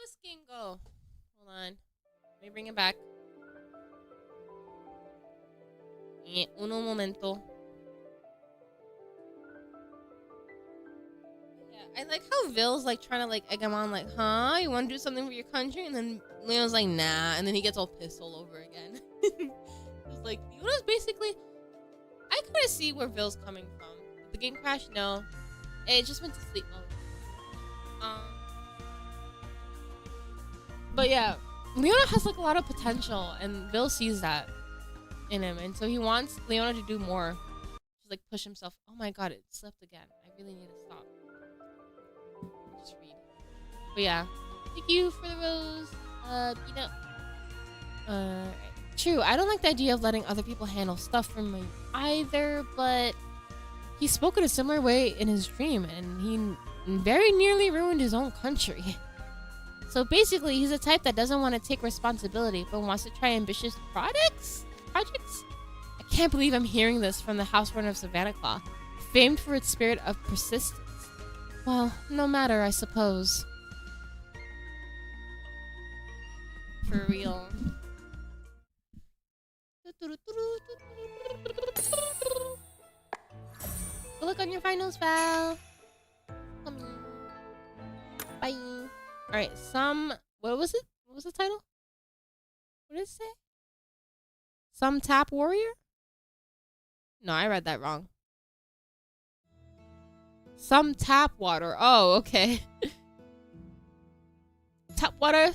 this game go? Hold on. Let me bring it back. Uno momento. Yeah, I like how Vil's like trying to like egg him on, like, huh? You want to do something for your country? And then Leon's like, nah. And then he gets all pissed all over again. He's like, you know, basically, I kind of see where Vil's coming from. The game crashed, no. It just went to sleep mode. But yeah, Leona has like a lot of potential, and Vil sees that in him, and so he wants Leona to do more. Just like push himself. Oh my god, it slipped again. I really need to stop. Just read. But yeah, thank you for the rose. True. I don't like the idea of letting other people handle stuff for me either, but he spoke in a similar way in his dream, and he very nearly ruined his own country. So basically, he's a type that doesn't want to take responsibility, but wants to try ambitious projects? I can't believe I'm hearing this from the housewarden of Savannah Claw, famed for its spirit of persistence. Well, no matter, I suppose. For real. Good luck on your finals, Val. Come here. Bye. Alright, what was it? What was the title? What did it say? Some tap warrior? No, I read that wrong. Some tap water. Oh, okay. Tap water.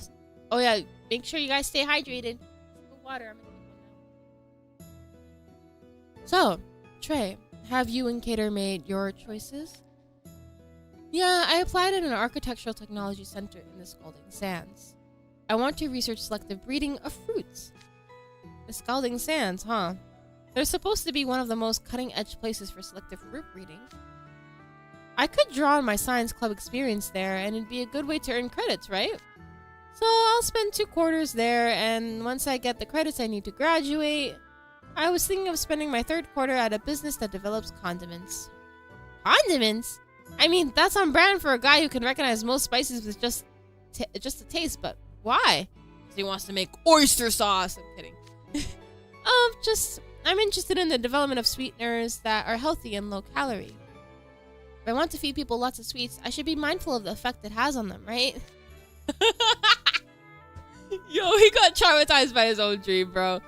Oh yeah, make sure you guys stay hydrated. Good water. I'm gonna drink one now. So, Trey, have you and Kater made your choices? Yeah, I applied at an architectural technology center in the Scalding Sands. I want to research selective breeding of fruits. The Scalding Sands, huh? They're supposed to be one of the most cutting-edge places for selective fruit breeding. I could draw on my science club experience there, and it'd be a good way to earn credits, right? So I'll spend 2 quarters there, and once I get the credits I need to graduate, I was thinking of spending my 3rd quarter at a business that develops condiments. Condiments? I mean, that's on brand for a guy who can recognize most spices with just a taste, but why? Because he wants to make oyster sauce. I'm kidding. I'm interested in the development of sweeteners that are healthy and low calorie. If I want to feed people lots of sweets, I should be mindful of the effect it has on them, right? Yo, he got traumatized by his own dream, bro.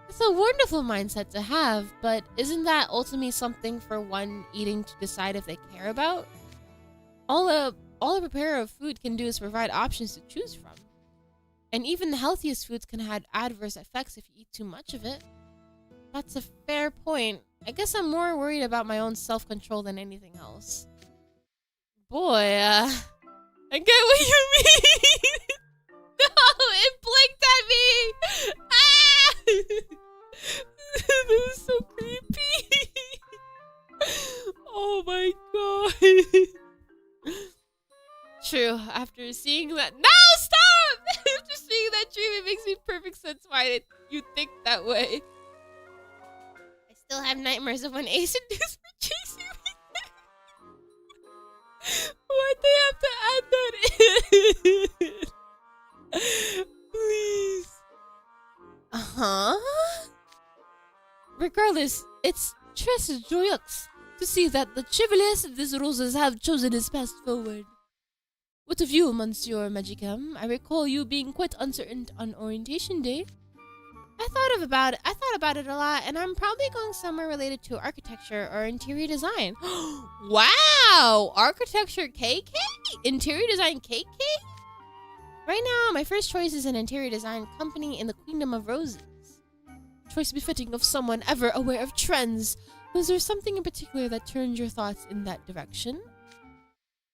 It's a wonderful mindset to have, but isn't that ultimately something for one eating to decide if they care about? All a preparer of food can do is provide options to choose from. And even the healthiest foods can have adverse effects if you eat too much of it. That's a fair point. I guess I'm more worried about my own self-control than anything else. Boy, I get what you mean! No, it blinked at me! Ah! This is so creepy. Oh my god. True, after seeing that— No, stop! After seeing that dream, it makes me perfect sense why you think that way. I still have nightmares of when Ace and Deuce were chasing me. Why'd they have to add that in? Please. Uh-huh. Regardless, it's très joyeux to see that the Chevaliers des Roses have chosen his path forward. What of you, Monsieur Magicam? I recall you being quite uncertain on orientation day. I thought about it a lot, and I'm probably going somewhere related to architecture or interior design. Wow! Architecture KK? Interior design KK? Right now, my first choice is an interior design company in the Kingdom of Roses. Choice befitting of someone ever aware of trends. Was there something in particular that turned your thoughts in that direction?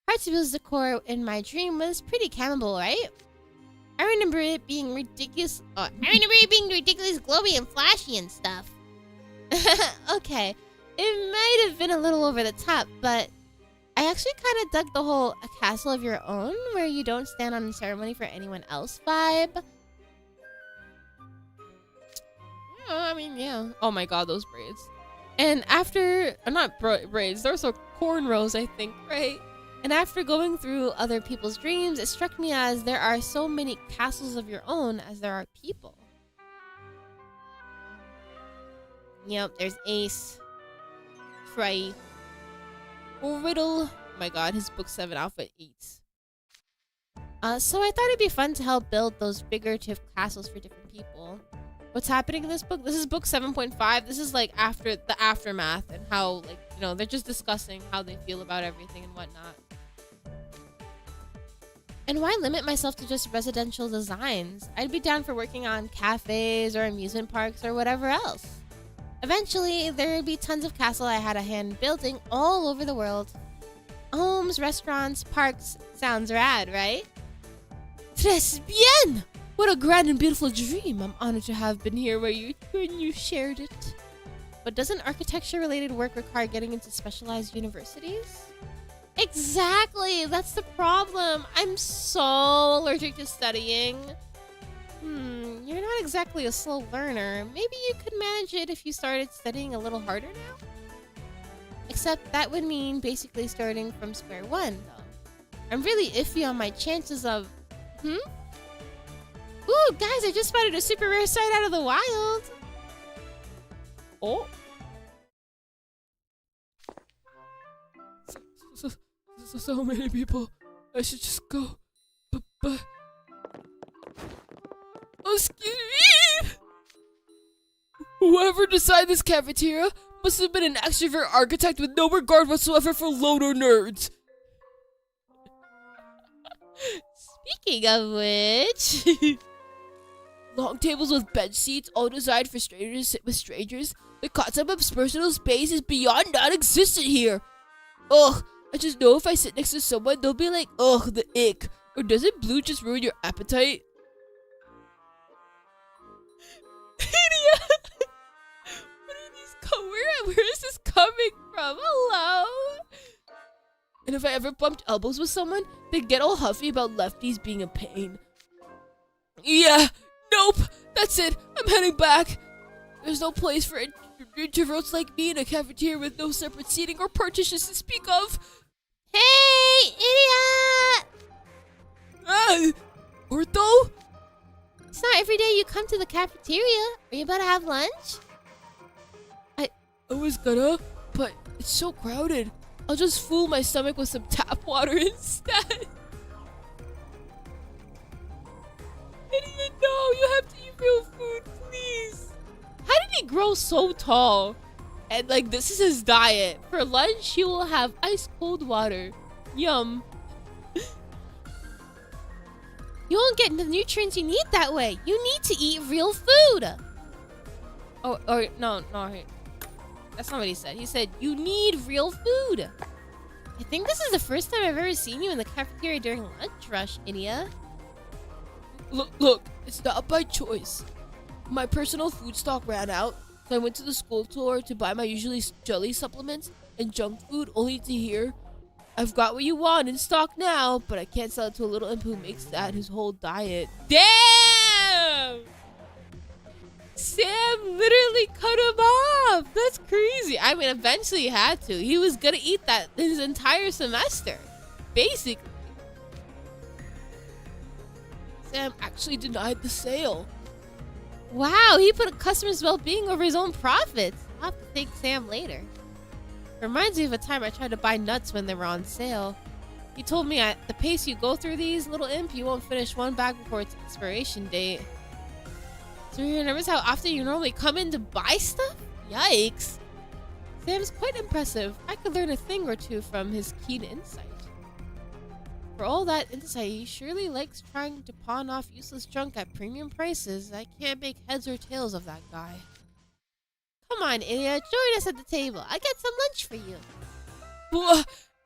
Hartsville's decor in my dream was pretty cannibal, right? I remember it being ridiculous. Glowy and flashy and stuff. Okay, it might have been a little over the top, but I actually kind of dug the whole "a castle of your own" where you don't stand on ceremony for anyone else vibe. I mean, yeah. Oh my god, those braids. And after, not braids, those are cornrows, I think, right? And after going through other people's dreams, it struck me as there are so many castles of your own as there are people. Yep, there's Ace, Frey, Riddle. Oh my god, his book 7 outfit eats. So I thought it'd be fun to help build those figurative castles for different people. What's happening in this book? This is book 7.5. This is like after the aftermath and how, like, you know, they're just discussing how they feel about everything and whatnot. And why limit myself to just residential designs? I'd be down for working on cafes or amusement parks or whatever else. Eventually, there would be tons of castle I had a hand building all over the world. Homes, restaurants, parks. Sounds rad, right? Tres bien! What a grand and beautiful dream. I'm honored to have been here when you shared it. But doesn't architecture-related work require getting into specialized universities? Exactly! That's the problem. I'm so allergic to studying. You're not exactly a slow learner. Maybe you could manage it if you started studying a little harder now? Except that would mean basically starting from square one, though. I'm really iffy on my chances of... Ooh, guys, I just spotted a super rare sight out of the wild. Oh. So many people. I should just go. But... Oh, excuse me! Whoever designed this cafeteria must have been an extrovert architect with no regard whatsoever for loner nerds. Speaking of which... Long tables with bench seats, all designed for strangers to sit with strangers. The concept of personal space is beyond non-existent here. Ugh, I just know if I sit next to someone, they'll be like, ugh, the ick. Or doesn't blue just ruin your appetite? Where is this coming from? Hello? And if I ever bumped elbows with someone, they'd get all huffy about lefties being a pain. Yeah, nope, that's it. I'm heading back. There's no place for introverts like me in a cafeteria with no separate seating or partitions to speak of. Hey, idiot! Ortho? It's not every day you come to the cafeteria. Are you about to have lunch? I was gonna, but it's so crowded. I'll just fool my stomach with some tap water instead. Idiot, no, you have to eat real food, please. How did he grow so tall? And like, this is his diet. For lunch, he will have ice cold water. Yum. You won't get the nutrients you need that way. You need to eat real food. Oh, or no. That's not what he said. He said, you need real food. I think this is the first time I've ever seen you in the cafeteria during lunch rush, idiot. Look, it's not by choice. My personal food stock ran out, so I went to the school tour to buy my usually jelly supplements and junk food, only to hear, I've got what you want in stock now, but I can't sell it to a little imp who makes that his whole diet. Damn! Sam literally cut him off. That's crazy. I mean, eventually he had to. He was gonna eat that his entire semester, basically. Sam actually denied the sale. Wow, he put a customer's well-being over his own profits. I'll have to thank Sam later. Reminds me of a time I tried to buy nuts when they were on sale. He told me at the pace you go through these, little imp, you won't finish one bag before its expiration date. So you remember how often you normally come in to buy stuff? Yikes. Sam's quite impressive. I could learn a thing or two from his keen insight. For all that insight, he surely likes trying to pawn off useless junk at premium prices. I can't make heads or tails of that guy. Come on, idiot. Join us at the table. I got some lunch for you.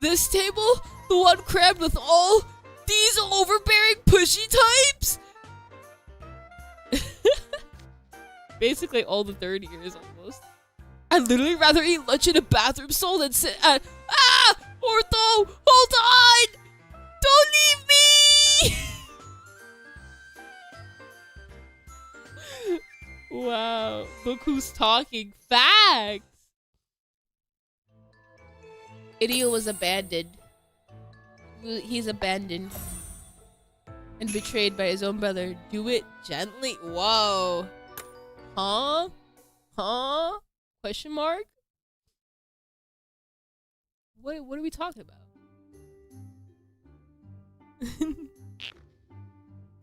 This table? The one crammed with all these overbearing pushy types? Basically all the third years almost. I'd literally rather eat lunch in a bathroom stall than sit at... Ortho! Hold on! Don't leave me! Wow. Look who's talking. Facts! Idiot was abandoned. he's abandoned and betrayed by his own brother. Do it gently. Whoa. Huh? Huh? Question mark? What are we talking about?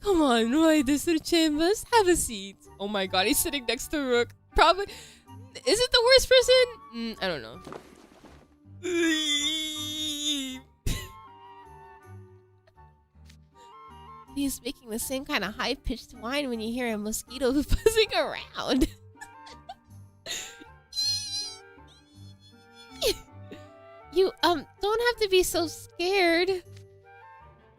Come on, Roy, this is Chambers. Have a seat. Oh my god, he's sitting next to Rook. Probably. Is it the worst person? I don't know. He's making the same kind of high-pitched whine when you hear a mosquito buzzing around. You, don't have to be so scared.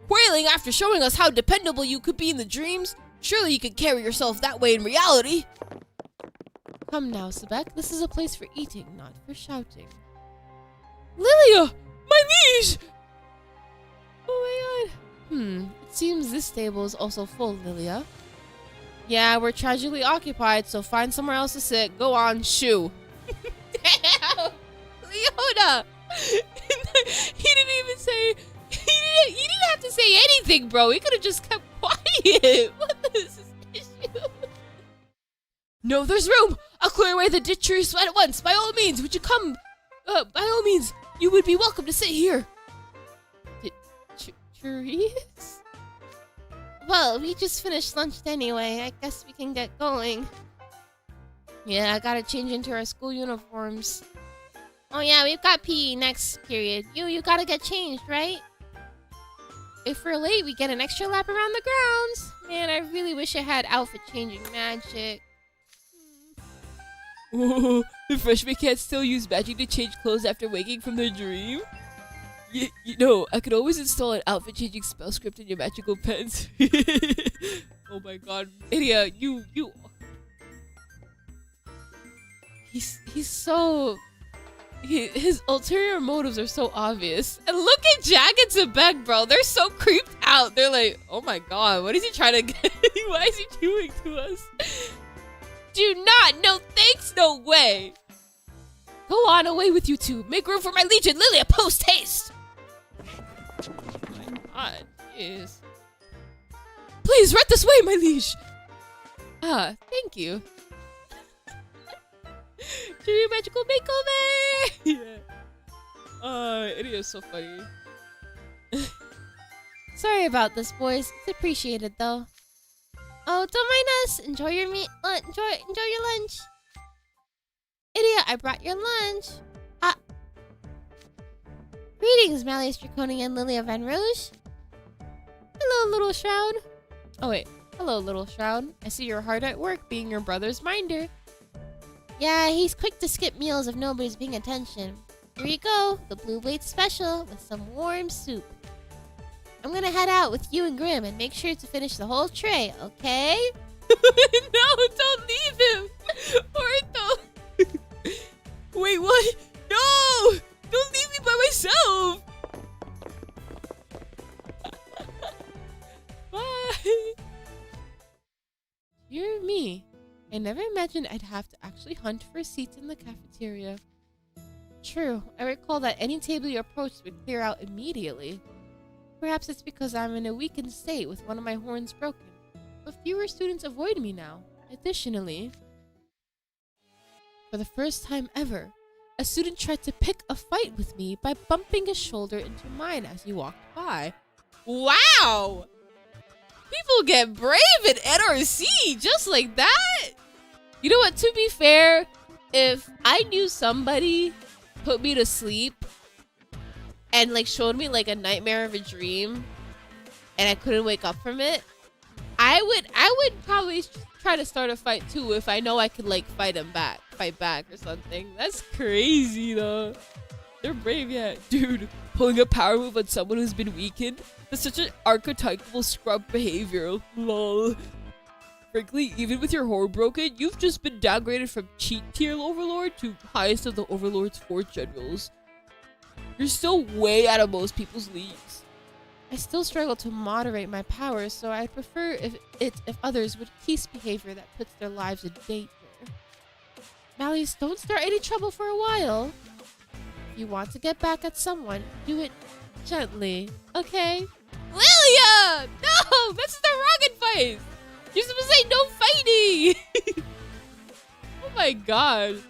Wailing after showing us how dependable you could be in the dreams? Surely you could carry yourself that way in reality. Come now, Sebek. This is a place for eating, not for shouting. Lilia! My liege! Oh my god. It seems this stable is also full, Lilia. Yeah, we're tragically occupied, so find somewhere else to sit. Go on, shoo. Damn! Leona! He didn't even say... He didn't have to say anything, bro. He could have just kept quiet. What is this issue? No, there's room. I'll clear away the ditchery at once. By all means, would you come? By all means, you would be welcome to sit here. Trees? Well, we just finished lunch anyway. I guess we can get going. Yeah, I gotta change into our school uniforms. Oh yeah, we've got PE next period. You gotta get changed, right? If we're late, we get an extra lap around the grounds. Man, I really wish I had outfit changing magic. Oh, the freshmen can't still use magic to change clothes after waking from their dream? You know, I could always install an outfit changing spell script in your magical pens. Oh my god. Lydia, you... He's so... His ulterior motives are so obvious. And look at Jack and Sebek, bro. They're so creeped out. They're like, oh my god, what is he trying to get? Why is he doing to us? Do not. No thanks. No way. Go on, away with you two. Make room for my legion, Lilia, post haste. Oh my god, jeez. Please, right this way, my liege. Ah, thank you. Do your magical makeover! Yeah. It is so funny. Sorry about this, boys. It's appreciated, though. Oh, don't mind us. Enjoy your enjoy your lunch. Idiot, I brought your lunch. Greetings, Malleus Draconian and Lilia Van Rouge. Hello, little Shroud. Oh, wait. Hello, little Shroud. I see you're hard at work being your brother's minder. Yeah, he's quick to skip meals if nobody's paying attention. Here you go, the Blue Weight Special with some warm soup. I'm gonna head out with you and Grim and make sure to finish the whole tray, okay? No, don't leave him! Or don't... Wait, what? No! Don't leave me by myself! Bye! You're me. I never imagined I'd have to actually hunt for seats in the cafeteria. True, I recall that any table you approached would clear out immediately. Perhaps it's because I'm in a weakened state with one of my horns broken. But fewer students avoid me now. Additionally, for the first time ever, a student tried to pick a fight with me by bumping his shoulder into mine as he walked by. Wow! People get brave at NRC just like that! You know what, to be fair, if I knew somebody put me to sleep and like showed me like a nightmare of a dream and I couldn't wake up from it, I would probably try to start a fight too if I know I could like fight back or something. That's crazy though. They're brave, yeah. Dude, pulling a power move on someone who's been weakened, that's such an archetypal scrub behavior. Lol. Frankly, even with your horn broken, you've just been downgraded from cheat tier overlord to highest of the overlord's 4 generals. You're still way out of most people's leagues. I still struggle to moderate my powers, so I'd prefer if others would cease behavior that puts their lives in danger. Malleus, don't start any trouble for a while. If you want to get back at someone, do it Gently. Okay. Lilia! No! This is the wrong advice! You're supposed to say no fighting! Oh my god.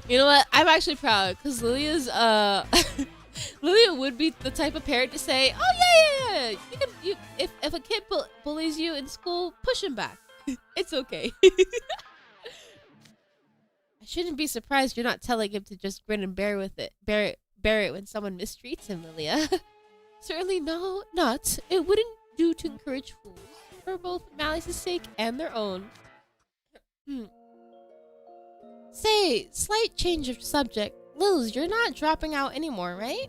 You know what? I'm actually proud because Lilia's Lilia would be the type of parent to say, "Oh yeah. If a kid bullies you in school, push him back. It's okay." I shouldn't be surprised you're not telling him to just grin and bear it when someone mistreats him, Lilia. Certainly not. It wouldn't do to encourage fools for both Malleus' sake and their own. Say, slight change of subject. Lils, you're not dropping out anymore, right?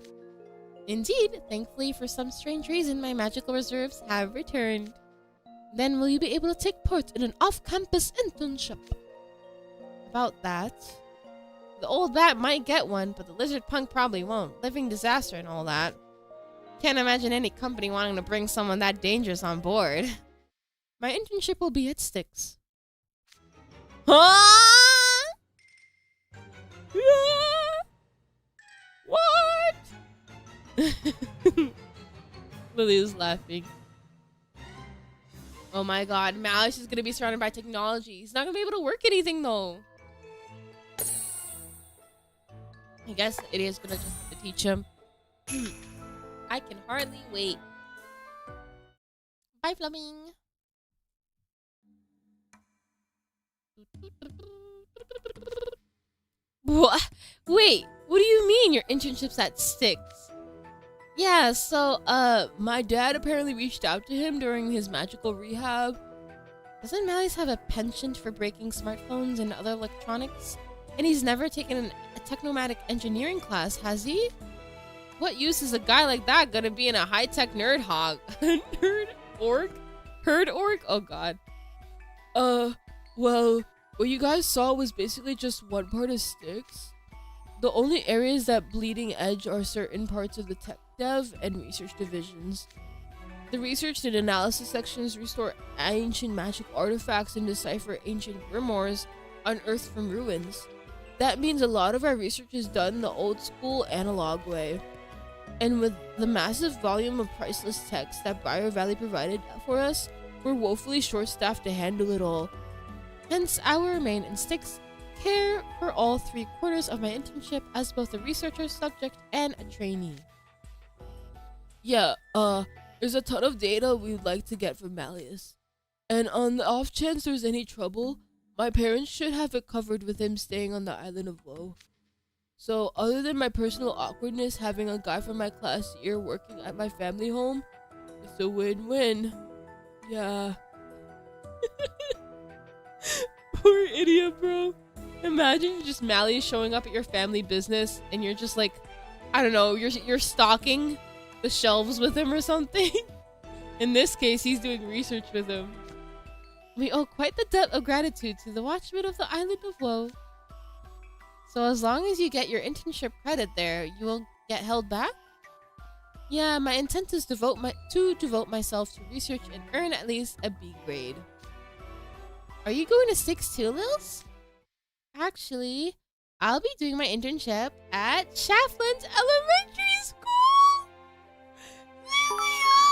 Indeed, thankfully for some strange reason my magical reserves have returned. Then will you be able to take part in an off-campus internship? About that. The old bat might get one, but the lizard punk probably won't. Living disaster and all that. Can't imagine any company wanting to bring someone that dangerous on board. My internship will be at Styx. Huh? What? Lily's laughing. Oh my god, Malleus is gonna be surrounded by technology. He's not gonna be able to work anything though. I guess it is gonna just have to teach him. I can hardly wait. Bye, Fleming. What? Wait, what do you mean your internship's at Styx? Yeah, so, my dad apparently reached out to him during his magical rehab. Doesn't Malleus have a penchant for breaking smartphones and other electronics? And he's never taken a technomatic engineering class, has he? What use is a guy like that gonna be in a high-tech nerd hog? Nerd org? Herd org? Oh god. Well, what you guys saw was basically just one part of Styx. The only areas that bleeding edge are certain parts of the tech dev and research divisions. The research and analysis sections restore ancient magic artifacts and decipher ancient grimoires unearthed from ruins. That means a lot of our research is done the old school analog way. And with the massive volume of priceless text that Briar Valley provided for us, we're woefully short-staffed to handle it all. Hence, I will remain in Styx, care for all 3/4 of my internship as both a researcher, subject, and a trainee. Yeah, there's a ton of data we'd like to get from Malleus. And on the off chance there's any trouble, my parents should have it covered with him staying on the island of Woe. So, other than my personal awkwardness having a guy from my class year working at my family home, it's a win-win. Yeah. Poor idiot, bro. Imagine just Malleus showing up at your family business and you're just like, I don't know, you're stocking the shelves with him or something. In this case, he's doing research with him. We owe quite the debt of gratitude to the watchman of the island of Woe. So as long as you get your internship credit there, you won't get held back? Yeah, my intent is to devote myself to research and earn at least a B grade. Are you going to Styx too, Lils? Actually, I'll be doing my internship at Shafland's Elementary School! Lilia!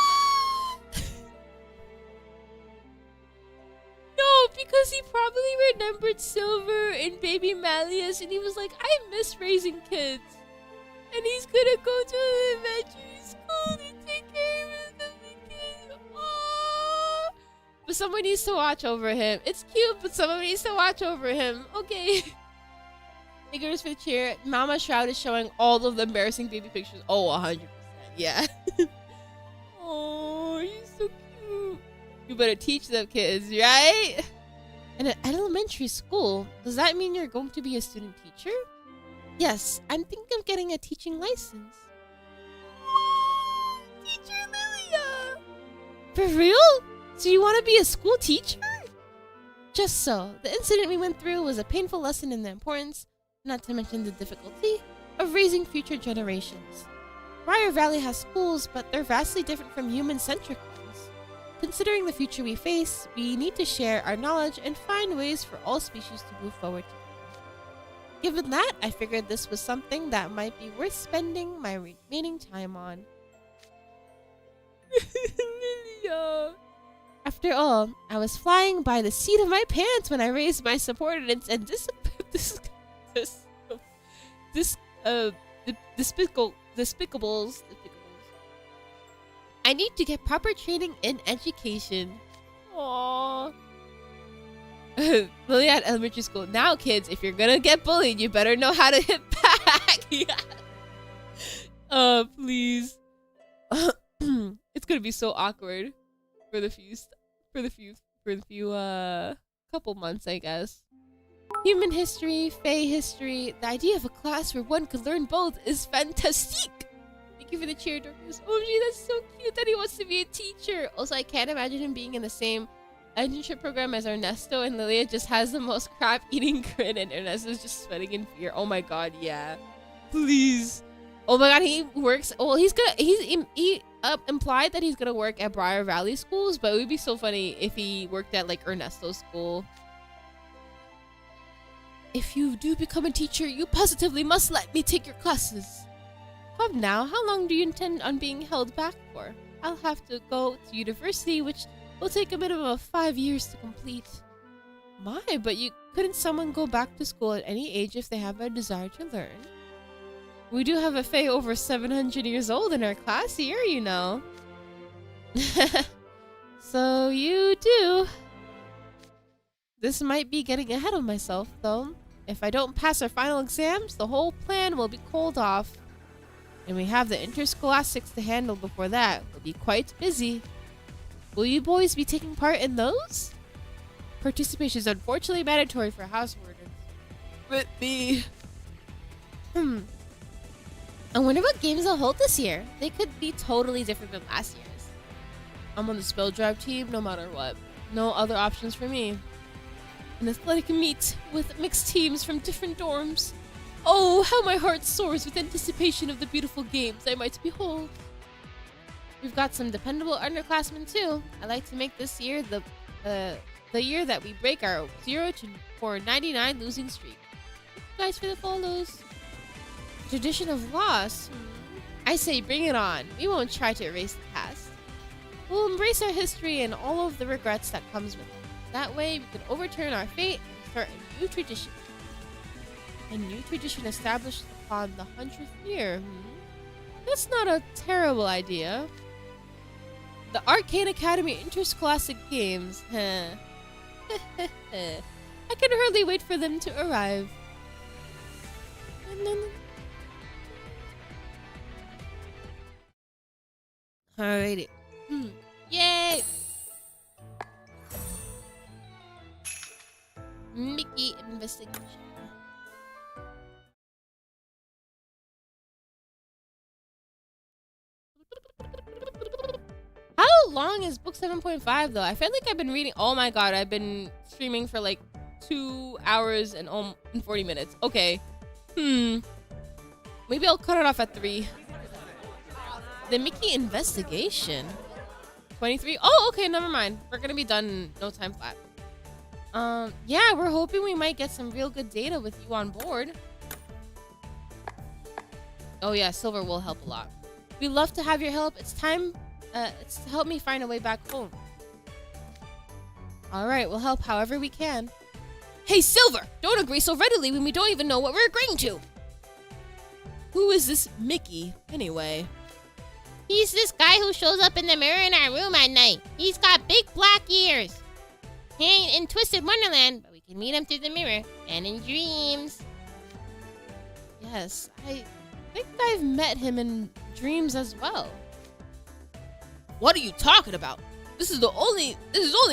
No, because he probably remembered Silver and baby Malleus and he was like, I miss raising kids. And he's gonna go to elementary school to take care of the kids. Aww. But someone needs to watch over him. It's cute, but someone needs to watch over him. Okay. Figures for the cheer. Mama Shroud is showing all of the embarrassing baby pictures. Oh, 100%. Yeah. Oh, he's so cute. You better teach them kids, right? And at elementary school, does that mean you're going to be a student teacher? Yes, I'm thinking of getting a teaching license. Whoa, Teacher Lilia! For real? So you want to be a school teacher? Just so. The incident we went through was a painful lesson in the importance, not to mention the difficulty, of raising future generations. Briar Valley has schools, but they're vastly different from human-centric ones. Considering the future we face, we need to share our knowledge and find ways for all species to move forward together. Given that, I figured this was something that might be worth spending my remaining time on. Lilia. After all, I was flying by the seat of my pants when I raised my subordinates and despicables. I need to get proper training in education. Aww. Lilia at elementary school. Now, kids, if you're gonna get bullied, you better know how to hit back. Yeah. Please. It's gonna be so awkward for the few couple months, I guess. Human history, Fae history. The idea of a class where one could learn both is fantastic. Thank you for the cheer, Dorcas. Oh, gee, that's so cute that he wants to be a teacher. Also, I can't imagine him being in the same internship program as Ernesto, and Lilia just has the most crap-eating grin, and Ernesto's just sweating in fear. Oh my god, yeah. Please. Oh my god, he works. Well, he implied that he's gonna work at Briar Valley schools, but it would be so funny if he worked at like Ernesto's school. If you do become a teacher, you positively must let me take your classes. Come now, how long do you intend on being held back for? I'll have to go to university, which will take a minimum of 5 years to complete. My, but couldn't someone go back to school at any age if they have a desire to learn? We do have a Fae over 700 years old in our class here, you know. So you do. This might be getting ahead of myself, though. If I don't pass our final exams, the whole plan will be called off. And we have the Interscholastics to handle before that. We'll be quite busy. Will you boys be taking part in those? Participation is unfortunately mandatory for house wardens. With me. I wonder what games they'll hold this year. They could be totally different than last year's. I'm on the spell drive team no matter what. No other options for me. An athletic meet with mixed teams from different dorms. Oh, how my heart soars with anticipation of the beautiful games I might behold. We've got some dependable underclassmen too. I like to make this year the year that we break our 0-499 losing streak. Thanks for the follows. Tradition of loss. I say bring it on. We won't try to erase the past. We'll embrace our history and all of the regrets that comes with it. That way we can overturn our fate and start a new tradition. A new tradition established upon the 100th year. That's not a terrible idea. The Arcane Academy Interscholastic Games. I can hardly wait for them to arrive. Alrighty. Yay! Mickey investigation. How long is book 7.5 though? I feel like I've been reading. Oh my god, I've been streaming for like 2 hours and 40 minutes. Okay. Maybe I'll cut it off at 3. The Mickey investigation. 23. Oh, okay, never mind. We're gonna be done in no time flat. Yeah, we're hoping we might get some real good data with you on board. Oh yeah, silver will help a lot. We'd love to have your help. It's time it's to help me find a way back home. Alright, we'll help however we can. Hey, Silver! Don't agree so readily when we don't even know what we're agreeing to! Who is this Mickey, anyway? He's this guy who shows up in the mirror in our room at night. He's got big black ears. He ain't in Twisted Wonderland, but we can meet him through the mirror and in dreams. Yes, I think I've met him in dreams as well. What are you talking about? This is only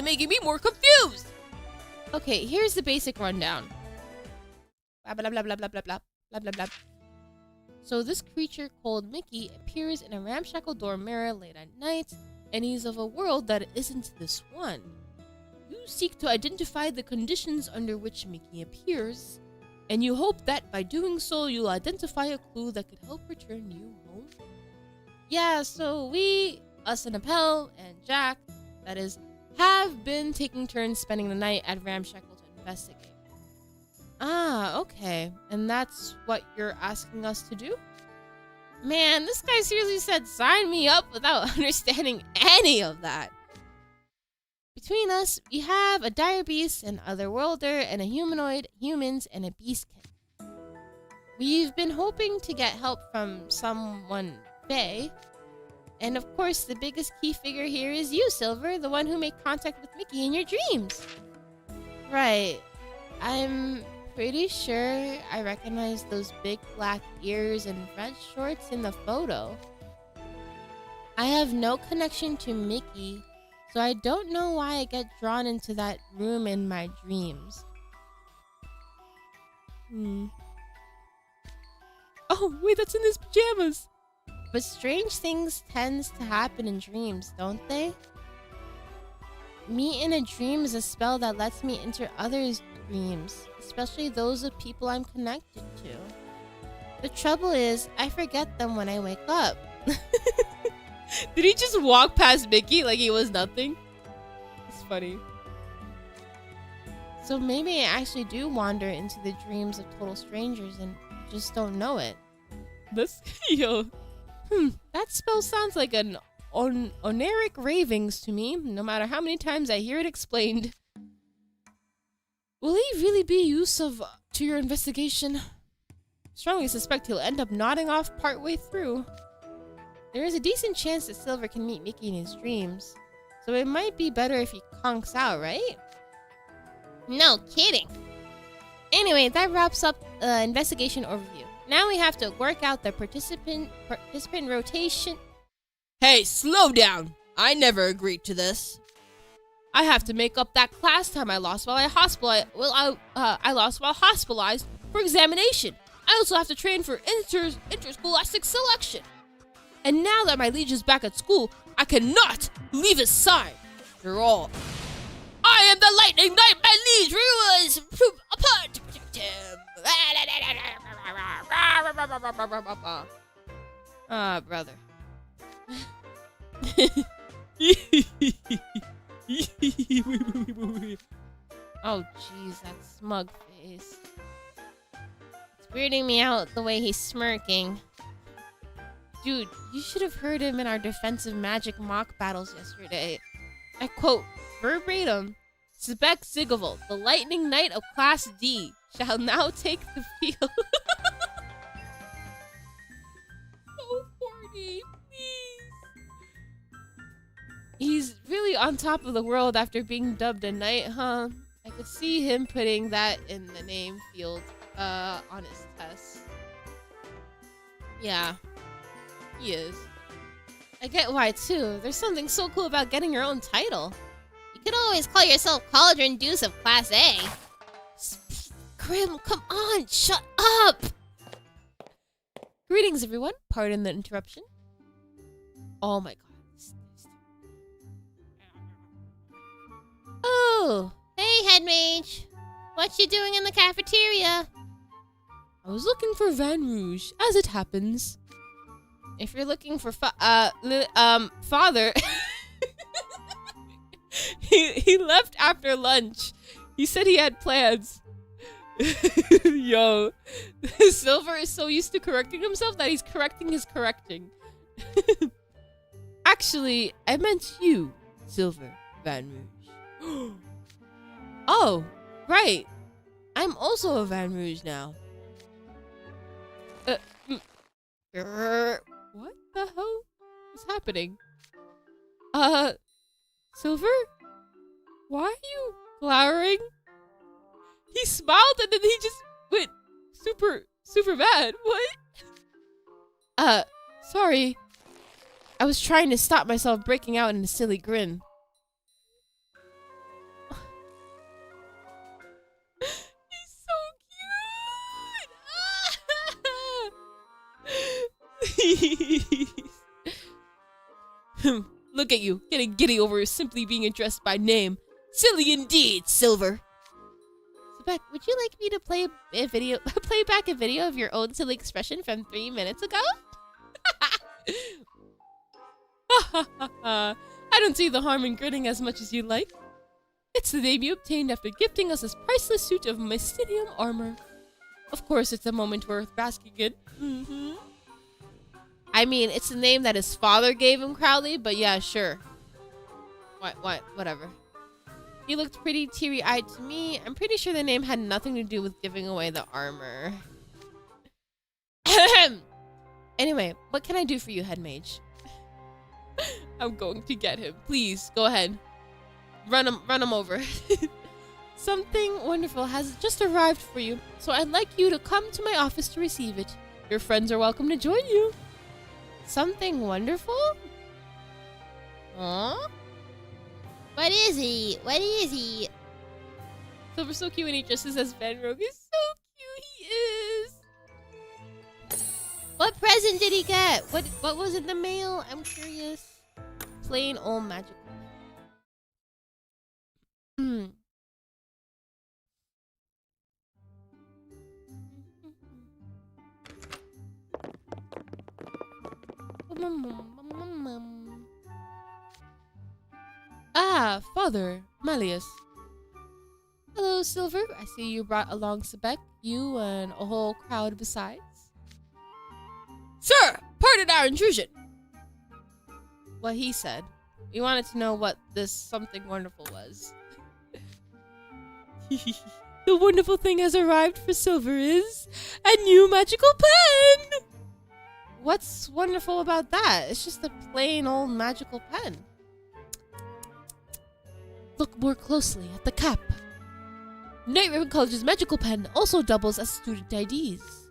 making me more confused. Okay, here's the basic rundown. Blah blah blah blah blah blah blah blah blah blah. So this creature called Mickey appears in a ramshackle door mirror late at night, and he's of a world that isn't this one. You seek to identify the conditions under which Mickey appears, and you hope that by doing so you'll identify a clue that could help return you home. Yeah, so us and Appel and Jack, that is, have been taking turns spending the night at Ramshackle to investigate. Ah, okay. And that's what you're asking us to do? Man, this guy seriously said sign me up without understanding any of that. Between us, we have a dire beast, an otherworlder, and a humanoid, humans, and a beastkin. We've been hoping to get help from someone, Faye. And of course, the biggest key figure here is you, Silver, the one who made contact with Mickey in your dreams. Right. I'm pretty sure I recognize those big black ears and red shorts in the photo. I have no connection to Mickey, so I don't know why I get drawn into that room in my dreams. Oh, wait, that's in his pajamas. But strange things tends to happen in dreams, don't they? Me in a dream is a spell that lets me enter others' dreams, especially those of people I'm connected to. The trouble is, I forget them when I wake up. Did he just walk past Mickey like he was nothing? It's funny. So maybe I actually do wander into the dreams of total strangers and just don't know it. This, yo. That spell sounds like an oniric ravings to me, no matter how many times I hear it explained. Will he really be useful to your investigation? Strongly suspect he'll end up nodding off partway through. There is a decent chance that Silver can meet Mickey in his dreams, so it might be better if he conks out, right? No kidding. Anyway, that wraps up the investigation overview. Now we have to work out the participant rotation. Hey, slow down! I never agreed to this. I have to make up that class time I lost while I lost while hospitalized for examination. I also have to train for interscholastic selection. And now that my legion's back at school, I cannot leave his side. After all, I am the Lightning Knight, my liege rulers apart to protect him. Ah, brother. Oh, jeez, that smug face. It's weirding me out the way he's smirking. Dude, you should have heard him in our defensive magic mock battles yesterday. I quote, verbatim, Sebek Zigavolt, the Lightning Knight of Class D, shall now take the field. So corny, please. He's really on top of the world after being dubbed a knight, huh? I could see him putting that in the name field on his test. Yeah, he is. I get why, too. There's something so cool about getting your own title. You could always call yourself Cauldron Deuce of Class A. Grim, come on, shut up! Greetings, everyone. Pardon the interruption. Oh my god. Oh, hey, head mage. What you doing in the cafeteria? I was looking for Van Rouge, as it happens. If you're looking for father, he left after lunch. He said he had plans. Yo, Silver is so used to correcting himself that he's correcting his correcting. Actually, I meant you, Silver Van Rouge. Oh, right. I'm also a Van Rouge now. What the hell is happening? Silver? Why are you glowering? He smiled and then he just went super bad. What? Sorry. I was trying to stop myself breaking out in a silly grin. He's so cute! Look at you, getting giddy over simply being addressed by name. Silly indeed, Silver. Sebek, would you like me to play back a video of your own silly expression from 3 minutes ago? I don't see the harm in grinning as much as you like. It's the name you obtained after gifting us this priceless suit of mycelium armor. Of course, it's a moment worth basking in. I mean, it's the name that his father gave him, Crowley, but yeah, sure. Whatever. He looked pretty teary-eyed to me. I'm pretty sure the name had nothing to do with giving away the armor. Anyway, what can I do for you, head mage? I'm going to get him. Please, go ahead. Run him over. Something wonderful has just arrived for you, so I'd like you to come to my office to receive it. Your friends are welcome to join you. Something wonderful? Huh? What is he? What is he? Silver's so cute when he dresses as Van Rogue. He's so cute, he is. What present did he get? What was in the mail? I'm curious. Plain old magical. Ah, Father Malleus. Hello, Silver. I see you brought along Sebek, you and a whole crowd besides. Sir, pardon our intrusion. What he said. We wanted to know what this something wonderful was. The wonderful thing has arrived for Silver is a new magical pen. What's wonderful about that? It's just a plain old magical pen. Look more closely at the cap. Night Riven College's magical pen also doubles as student IDs.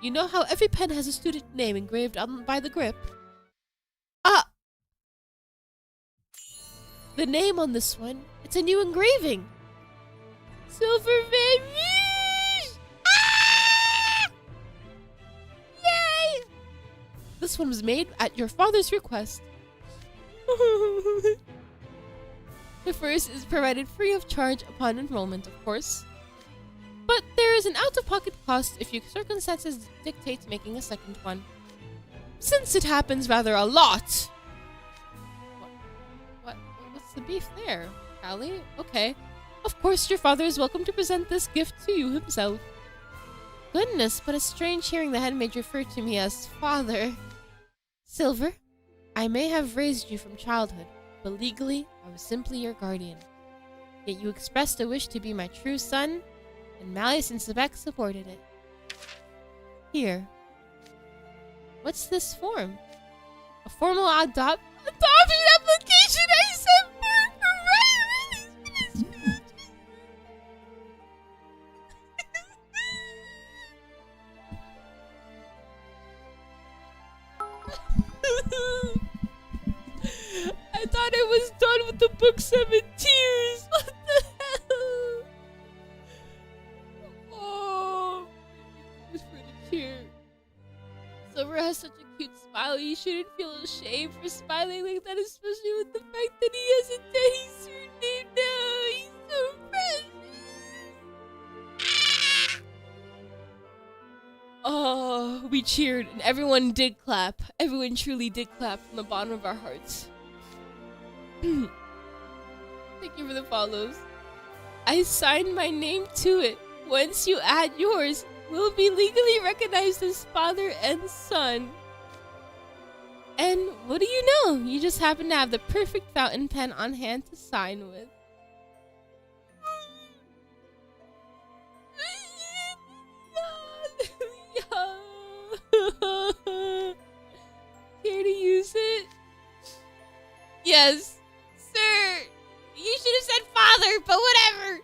You know how every pen has a student name engraved on by the grip? Ah! The name on this one, it's a new engraving. Silver Van Rouge! Ah! Yay! This one was made at your father's request. The first is provided free of charge upon enrollment, of course. But there is an out-of-pocket cost if your circumstances dictate making a second one. Since it happens rather a lot. What's the beef there, Callie? Okay. Of course, your father is welcome to present this gift to you himself. Goodness, but it's strange hearing the head mage refer to me as father. Silver, I may have raised you from childhood, but legally, I was simply your guardian. Yet you expressed a wish to be my true son, and Malleus and Sebek supported it. Here. What's this form? A formal adoption application I sent for right. I thought I was done with the book 7 tears. What the hell? Oh, just for the tear. Silver has such a cute smile. You shouldn't feel ashamed for smiling like that, especially with the fact that he has a daddy surname now. He's so precious. Oh, we cheered and everyone did clap. Everyone truly did clap from the bottom of our hearts. Thank you for the follows. I signed my name to it. Once you add yours, we'll be legally recognized as father and son. And what do you know? You just happen to have the perfect fountain pen on hand to sign with. Care to use it? Yes. Sir, you should have said father, but whatever.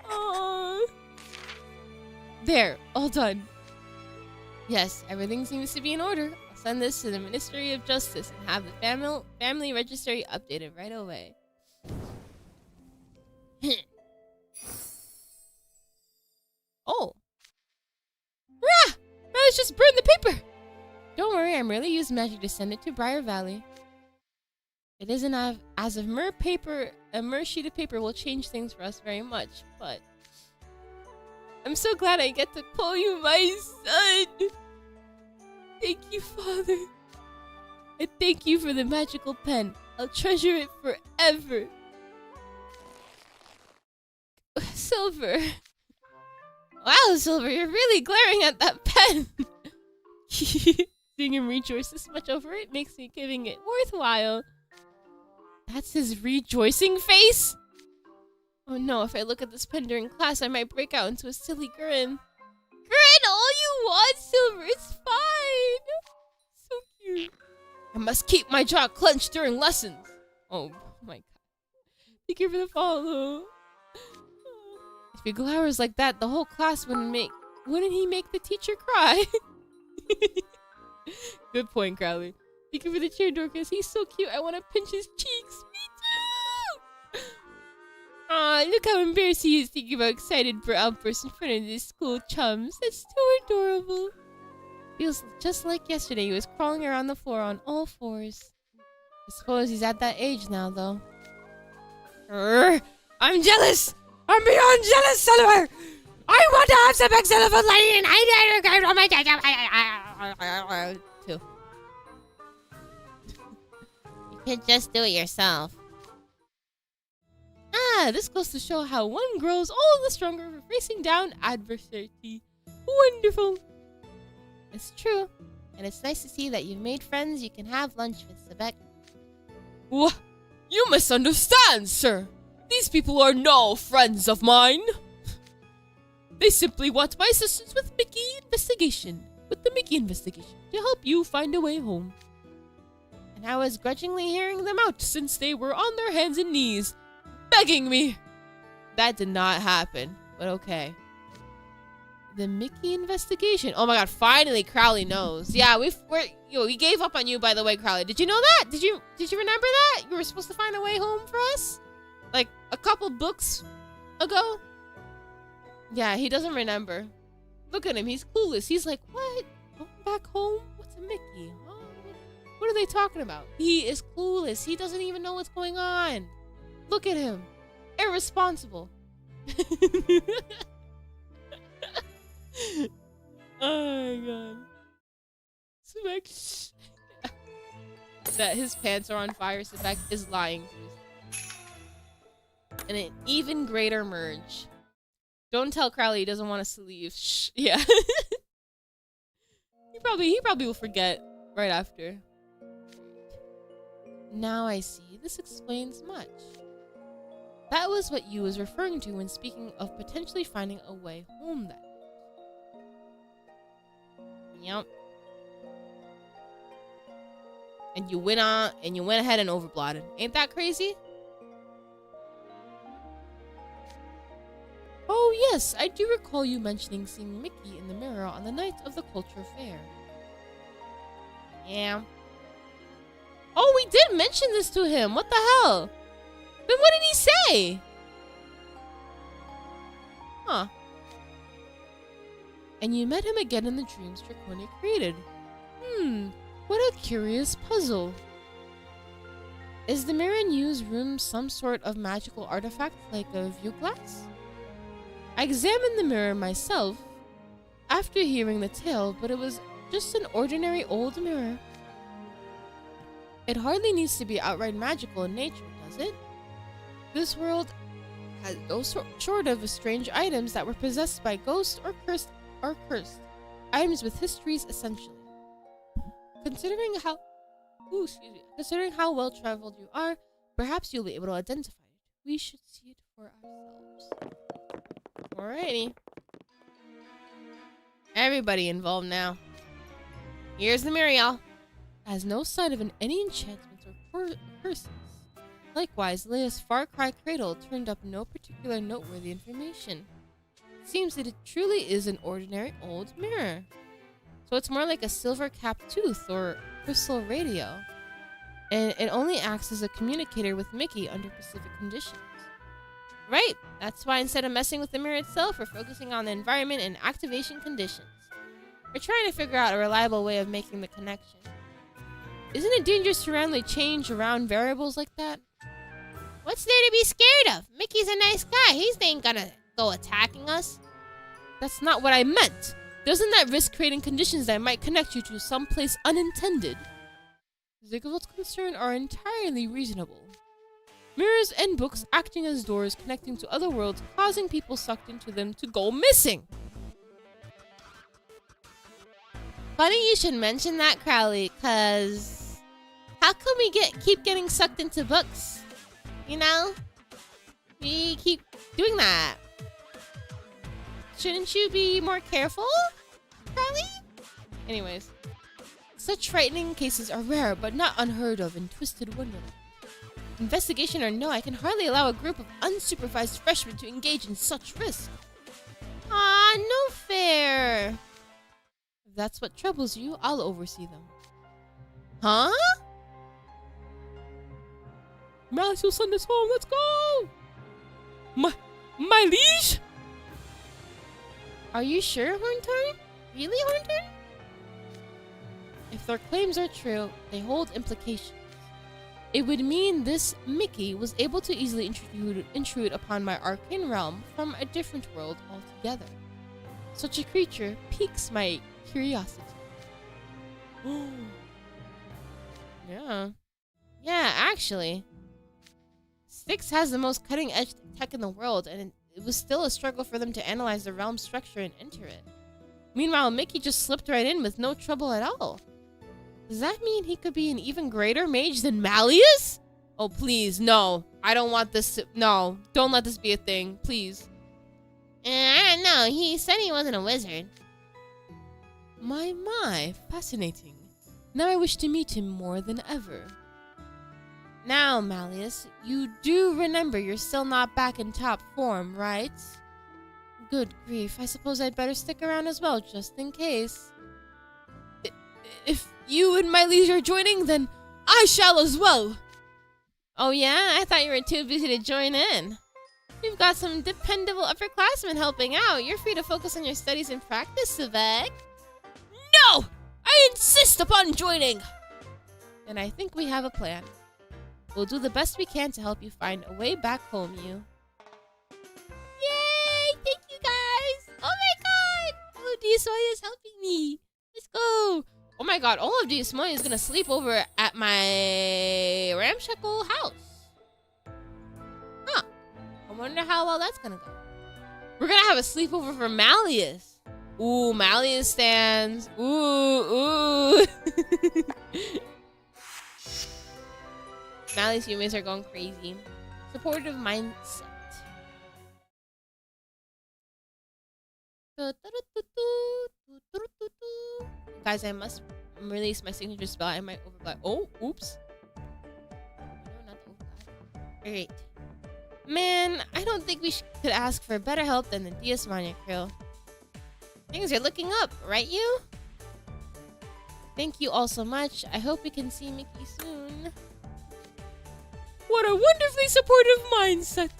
Aww. There, all done. Yes, everything seems to be in order. I'll send this to the Ministry of Justice and have the family registry updated right away. Oh. Rah! Let's just burn the paper! Don't worry, I merely used magic to send it to Briar Valley. It isn't as a mere sheet of paper will change things for us very much, but I'm so glad I get to call you my son. Thank you, Father. And thank you for the magical pen. I'll treasure it forever. Silver. Wow, Silver, you're really glaring at that pen. Seeing him rejoice this much over it makes me giving it worthwhile. That's his rejoicing face? Oh no, if I look at this pen during class, I might break out into a silly grin. Grin all you want, Silver, it's fine. So cute. I must keep my jaw clenched during lessons. Oh my god. Thank you for the follow. If he glowers like that, the whole class wouldn't he make the teacher cry? Good point, Crowley. Thank you for the cheer, Dorcas. He's so cute. I want to pinch his cheeks. Me too! Aw, look how embarrassed he is thinking about excited outbursts in front of his school chums. That's so adorable. Feels just like yesterday. He was crawling around the floor on all fours. I suppose he's at that age now, though. I'm jealous! I'm beyond jealous, Silver! I want to have some excellent lady and I on my too. You can't just do it yourself. Ah, this goes to show how one grows all the stronger for facing down adversity. Wonderful. It's true. And it's nice to see that you've made friends you can have lunch with, Sebek. What? You misunderstand, sir. These people are no friends of mine. They simply want my assistance with the Mickey investigation to help you find a way home. And I was grudgingly hearing them out Since they were on their hands and knees, begging me. That did not happen, but okay. The Mickey investigation. Oh my god, finally Crowley knows. Yeah, we gave up on you, by the way, Crowley. Did you know that? Did you remember that? You were supposed to find a way home for us? Like a couple books ago? Yeah, he doesn't remember. Look at him, he's clueless. He's like, what? Going back home? What's a Mickey? Oh, what are they talking about? He is clueless. He doesn't even know what's going on. Look at him. Irresponsible. Oh my god. Sebek. That his pants are on fire, Sebek is lying. And an even greater merge. Don't tell Crowley he doesn't want us to leave. Shh. Yeah. he probably will forget right after. Now I see. This explains much. That was what you was referring to when speaking of potentially finding a way home then. Yep. And you went ahead and overblotted. Ain't that crazy? Oh yes, I do recall you mentioning seeing Mickey in the mirror on the night of the culture fair. Yeah. Oh, we did mention this to him. What the hell? Then what did he say? Huh. And you met him again in the dreams Draconia created. What a curious puzzle. Is the mirror in Yu's room some sort of magical artifact like a view glass? I examined the mirror myself after hearing the tale, but it was just an ordinary old mirror. It hardly needs to be outright magical in nature, does it? This world has no short of strange items that were possessed by ghosts or cursed. Items with histories, essentially. Considering how well traveled you are, perhaps you'll be able to identify it. We should see it for ourselves. Alrighty. Everybody involved now. Here's the mirror, y'all. Has no sign of any enchantments or curses. Likewise, Leia's Far Cry cradle turned up no particular noteworthy information. It seems that it truly is an ordinary old mirror. So it's more like a silver-capped tooth or crystal radio. And it only acts as a communicator with Mickey under specific conditions. Right, that's why instead of messing with the mirror itself, we're focusing on the environment and activation conditions. We're trying to figure out a reliable way of making the connection. Isn't it dangerous to randomly change around variables like that? What's there to be scared of? Mickey's a nice guy. He ain't gonna go attacking us. That's not what I meant. Doesn't that risk creating conditions that might connect you to someplace unintended? Ziggle's concerns are entirely reasonable. Mirrors and books acting as doors connecting to other worlds, causing people sucked into them to go missing. Funny you should mention that, Crowley, cause how come we keep getting sucked into books? You know? We keep doing that. Shouldn't you be more careful, Crowley? Anyways, such frightening cases are rare but not unheard of in Twisted Wonderland. Investigation or no, I can hardly allow a group of unsupervised freshmen to engage in such risk. Ah, no fair. If that's what troubles you, I'll oversee them. Huh? Malleus will send us home, let's go! My liege? Are you sure, Horntorn? Really, Horntorn? If their claims are true, they hold implications. It would mean this Mickey was able to easily intrude upon my arcane realm from a different world altogether. Such a creature piques my curiosity. Yeah. Yeah, actually. Styx has the most cutting-edge tech in the world, and it was still a struggle for them to analyze the realm structure and enter it. Meanwhile, Mickey just slipped right in with no trouble at all. Does that mean he could be an even greater mage than Malleus? Oh, please, no. I don't want this to... No, don't let this be a thing, please. I don't know. He said he wasn't a wizard. My, fascinating. Now I wish to meet him more than ever. Now, Malleus, you do remember you're still not back in top form, right? Good grief, I suppose I'd better stick around as well, just in case. If you and my liege are joining, then I shall as well. Oh yeah? I thought you were too busy to join in. We've got some dependable upperclassmen helping out. You're free to focus on your studies and practice, Savek. No! I insist upon joining! And I think we have a plan. We'll do the best we can to help you find a way back home, you. Yay! Thank you guys! Oh my god! Oh, Diasoya is helping me. Let's go! Oh my god, all of Diasoya is gonna sleep over at my ramshackle house. Huh. I wonder how well that's gonna go. We're gonna have a sleepover for Malleus. Ooh, Malleus stands. Ooh. Malleus humans are going crazy. Supportive mindset. Guys, I must release my signature spell. I might overglide. Oh, oops. No, not the overglide. Alright. Man, I don't think we could ask for better help than the Diasmania crew. Things are looking up, right you? Thank you all so much. I hope we can see Mickey soon. What a wonderfully supportive mindset!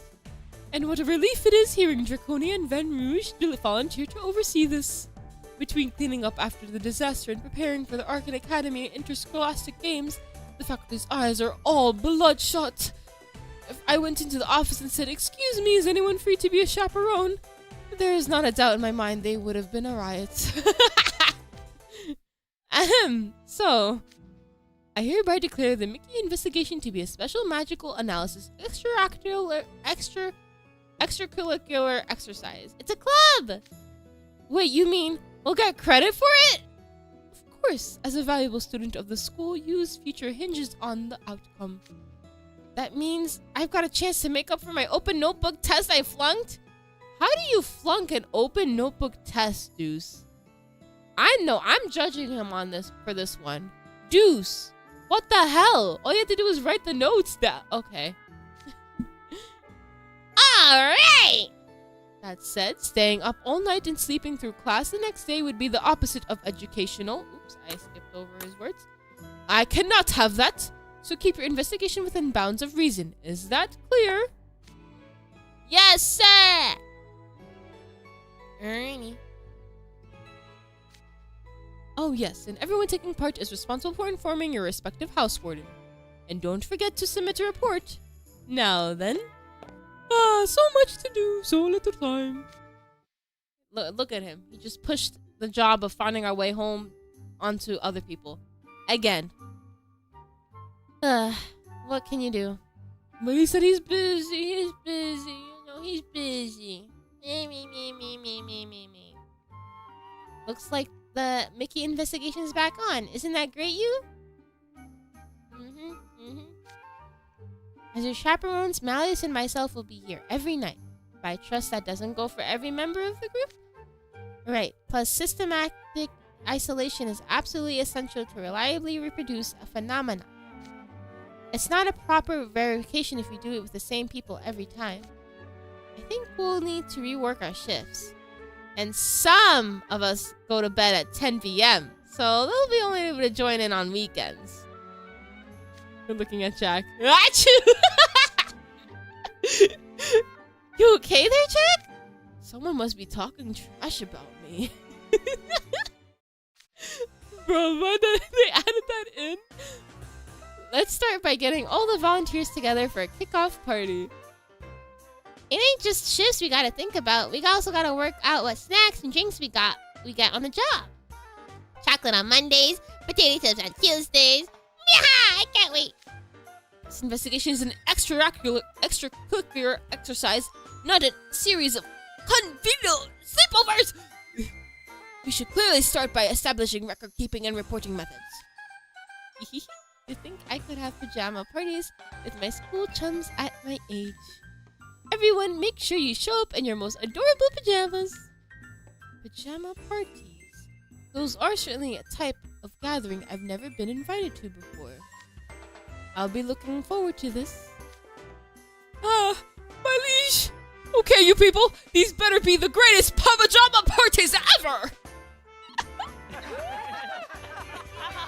And what a relief it is hearing Draconia and Van Rouge volunteer to oversee this. Between cleaning up after the disaster and preparing for the Arcane Academy Interscholastic Games, the faculty's eyes are all bloodshot. If I went into the office and said, "Excuse me, is anyone free to be a chaperone?" there is not a doubt in my mind they would have been a riot. Ahem. So, I hereby declare the Mickey investigation to be a special magical analysis extracurricular exercise. It's a club! Wait, you mean we'll get credit for it? Of course, as a valuable student of the school, U's future hinges on the outcome. That means I've got a chance to make up for my open notebook test I flunked? How do you flunk an open notebook test, Deuce? I know, I'm judging him on this for this one. Deuce, what the hell? All you have to do is write the notes down. Okay. Alright! That said, staying up all night and sleeping through class the next day would be the opposite of educational. Oops, I skipped over his words. I cannot have that. So keep your investigation within bounds of reason. Is that clear? Yes, sir! Alrighty. Oh yes, and everyone taking part is responsible for informing your respective house warden. And don't forget to submit a report. Now then. So much to do, so little time. Look at him. He just pushed the job of finding our way home onto other people. Again. What can you do? But he said he's busy. He's busy. You know, he's busy. Me. Looks like the Mickey investigation's back on. Isn't that great, you? As your chaperones, Malleus and myself will be here every night. But I trust that doesn't go for every member of the group. Right. Plus, systematic isolation is absolutely essential to reliably reproduce a phenomenon. It's not a proper verification if we do it with the same people every time. I think we'll need to rework our shifts. And some of us go to bed at 10 p.m. So they'll be only able to join in on weekends. We're looking at Jack. Achoo! You okay there, Jack? Someone must be talking trash about me. Bro, why did they added that in? Let's start by getting all the volunteers together for a kickoff party. It ain't just shifts we gotta think about. We also gotta work out what snacks and drinks we get on the job. Chocolate on Mondays, potato chips on Tuesdays. Yeah, I can't wait. This investigation is an extracurricular exercise, not a series of conventional sleepovers. We should clearly start by establishing record keeping and reporting methods. You think I could have pajama parties with my school chums at my age? Everyone, make sure you show up in your most adorable pajamas. Pajama parties. Those are certainly a type of gathering I've never been invited to before. I'll be looking forward to this. Ah, my liege! Okay, you people, these better be the greatest pajama parties ever!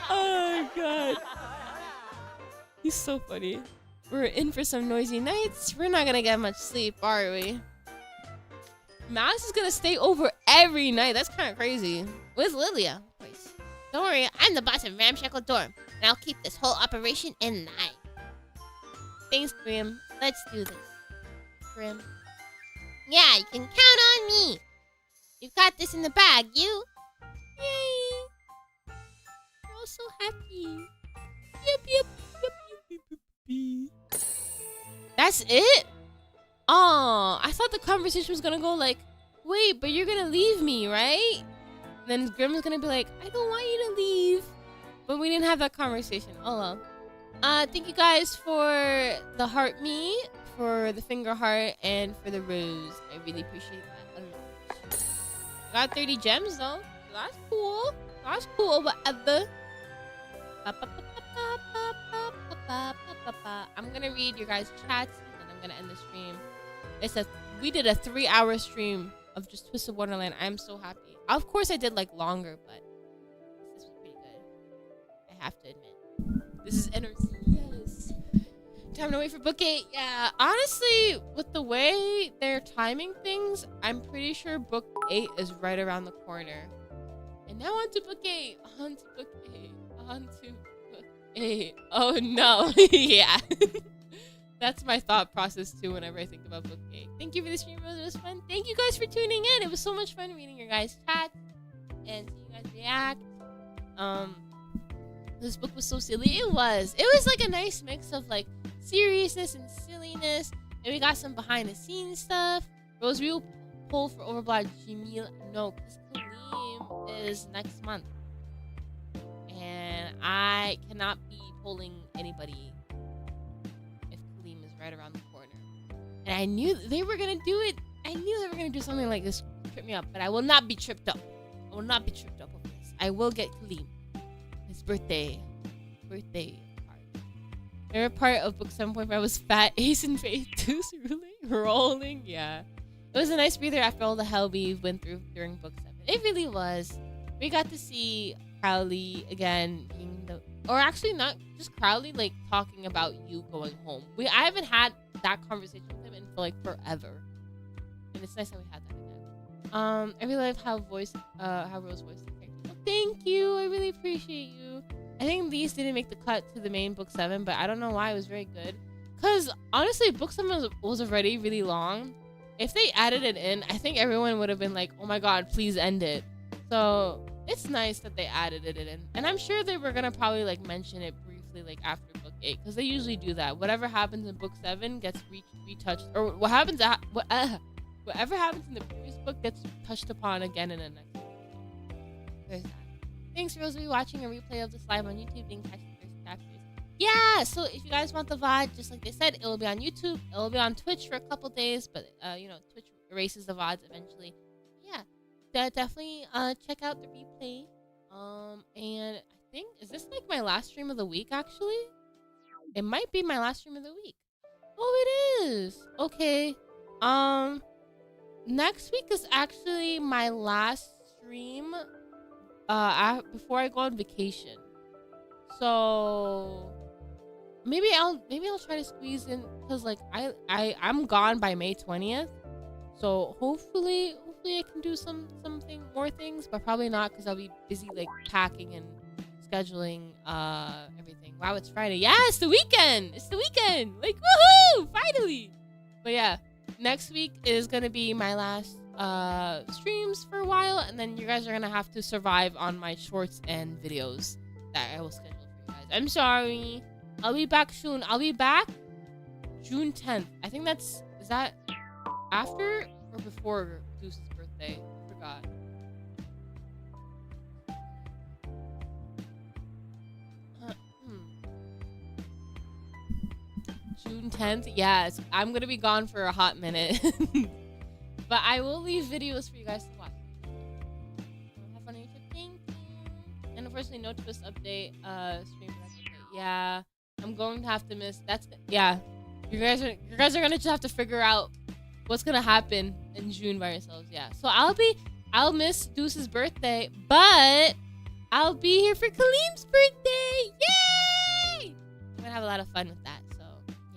Oh, God. He's so funny. We're in for some noisy nights. We're not gonna get much sleep, are we? Mouse is gonna stay over every night. That's kind of crazy. With Lilia, of course. Don't worry, I'm the boss of Ramshackle Dorm, and I'll keep this whole operation in line. Thanks, Grim. Let's do this. Grim. Yeah, you can count on me. You've got this in the bag, you. Yay. I'm so happy. Yep. That's it? Oh, I thought the conversation was gonna go like, wait, but you're gonna leave me, right? And then Grim was gonna be like, I don't want you to leave. But we didn't have that conversation. Oh well. Thank you guys for the heart me, for the finger heart, and for the rose. I really appreciate that a lot. Got 30 gems though. That's cool. That's cool, whatever. I'm gonna read your guys' chats and I'm gonna end the stream. We did a 3-hour stream of just Twisted Wonderland. I'm so happy. Of course I did like longer, but this was pretty good. I have to admit. This is energy. Yes. Time to wait for book 8. Yeah, honestly, with the way they're timing things, I'm pretty sure book 8 is right around the corner. And now on to book 8. On to book 8. On to book 8. Oh no. Yeah. That's my thought process too whenever I think about book 8. Thank you for the stream, it was fun. Thank you guys for tuning in. It was so much fun reading your guys' chat and seeing you guys react. This book was so silly. It was like a nice mix of like seriousness and silliness. And we got some behind the scenes stuff. Rose will pull for Overblood Jamil. No, because Kalim is next month. And I cannot be pulling anybody if Kalim is right around the corner. And I knew they were going to do it. I knew they were going to do something like this. Trip me up. But I will not be tripped up. I will not be tripped up over this. I will get Kalim. His birthday party. Favorite part of book 7.5 was Fat Ace and Faith Tooth really rolling. Yeah. It was a nice breather after all the hell we went through during book 7. It really was. We got to see Crowley again being or actually not just Crowley, like talking about you going home. I haven't had that conversation with him in like forever. And it's nice that we had that again. I really love how Rose voiced the character. Well, thank you. I really appreciate you. I think these didn't make the cut to the main book 7, but I don't know why. It was very good. Because honestly, book 7 was already really long. If they added it in, I think everyone would have been like, oh my god, please end it. So it's nice that they added it in. And I'm sure they were going to probably like mention it briefly like after book 8 because they usually do that. Whatever happens in book 7 gets retouched, or whatever happens in the previous book gets touched upon again in the next book. There's that. Thanks for those of you watching a replay of this live on YouTube. Didn't catch the first chapters. Yeah, so if you guys want the VOD, just like they said, it will be on YouTube. It will be on Twitch for a couple days, but Twitch erases the VODs eventually. Yeah, definitely check out the replay. And I think, is this like my last stream of the week? Actually, it might be my last stream of the week. Oh, it is. Okay. Next week is actually my last stream. Before I go on vacation. So maybe I'll try to squeeze in, because like I'm gone by May 20th. So hopefully I can do something more things, but probably not, because I'll be busy like packing and scheduling everything. Wow, it's Friday. Yeah, it's the weekend. Like, woohoo! Finally. But yeah, next week is gonna be my last streams for a while, and then you guys are gonna have to survive on my shorts and videos that I will schedule for you guys. I'm sorry. I'll be back soon. I'll be back June 10th. I think is that after or before Deuce's birthday? I forgot. June 10th? Yes. I'm gonna be gone for a hot minute. But I will leave videos for you guys to watch. Have fun on YouTube. Thank you. And unfortunately, no twist update. Stream. That's okay. Yeah, I'm going to have to miss. Yeah. You guys are gonna just have to figure out what's gonna happen in June by yourselves. Yeah. So I'll miss Deuce's birthday, but I'll be here for Kalim's birthday. Yay! I'm gonna have a lot of fun with that. So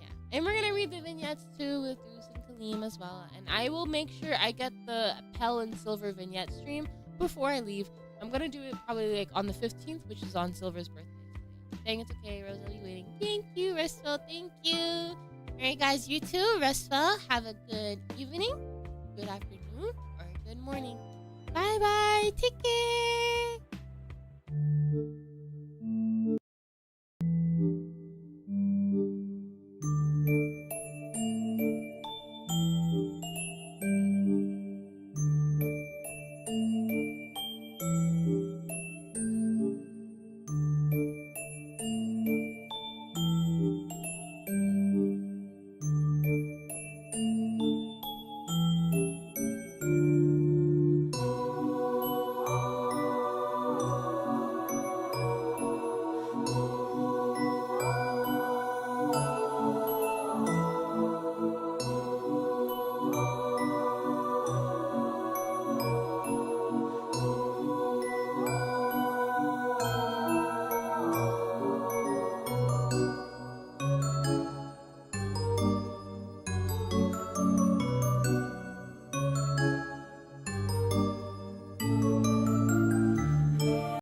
yeah, and we're gonna read the vignettes too with Deuce and Kalim as well, and I will make sure I get the Pell and Silver vignette stream before I leave. I'm gonna do it probably like on the 15th, which is on Silver's birthday. Dang, it's okay, Rose. I'll be waiting. Thank you, Restful. Thank you. Alright, guys, you too, Restful. Have a good evening, good afternoon.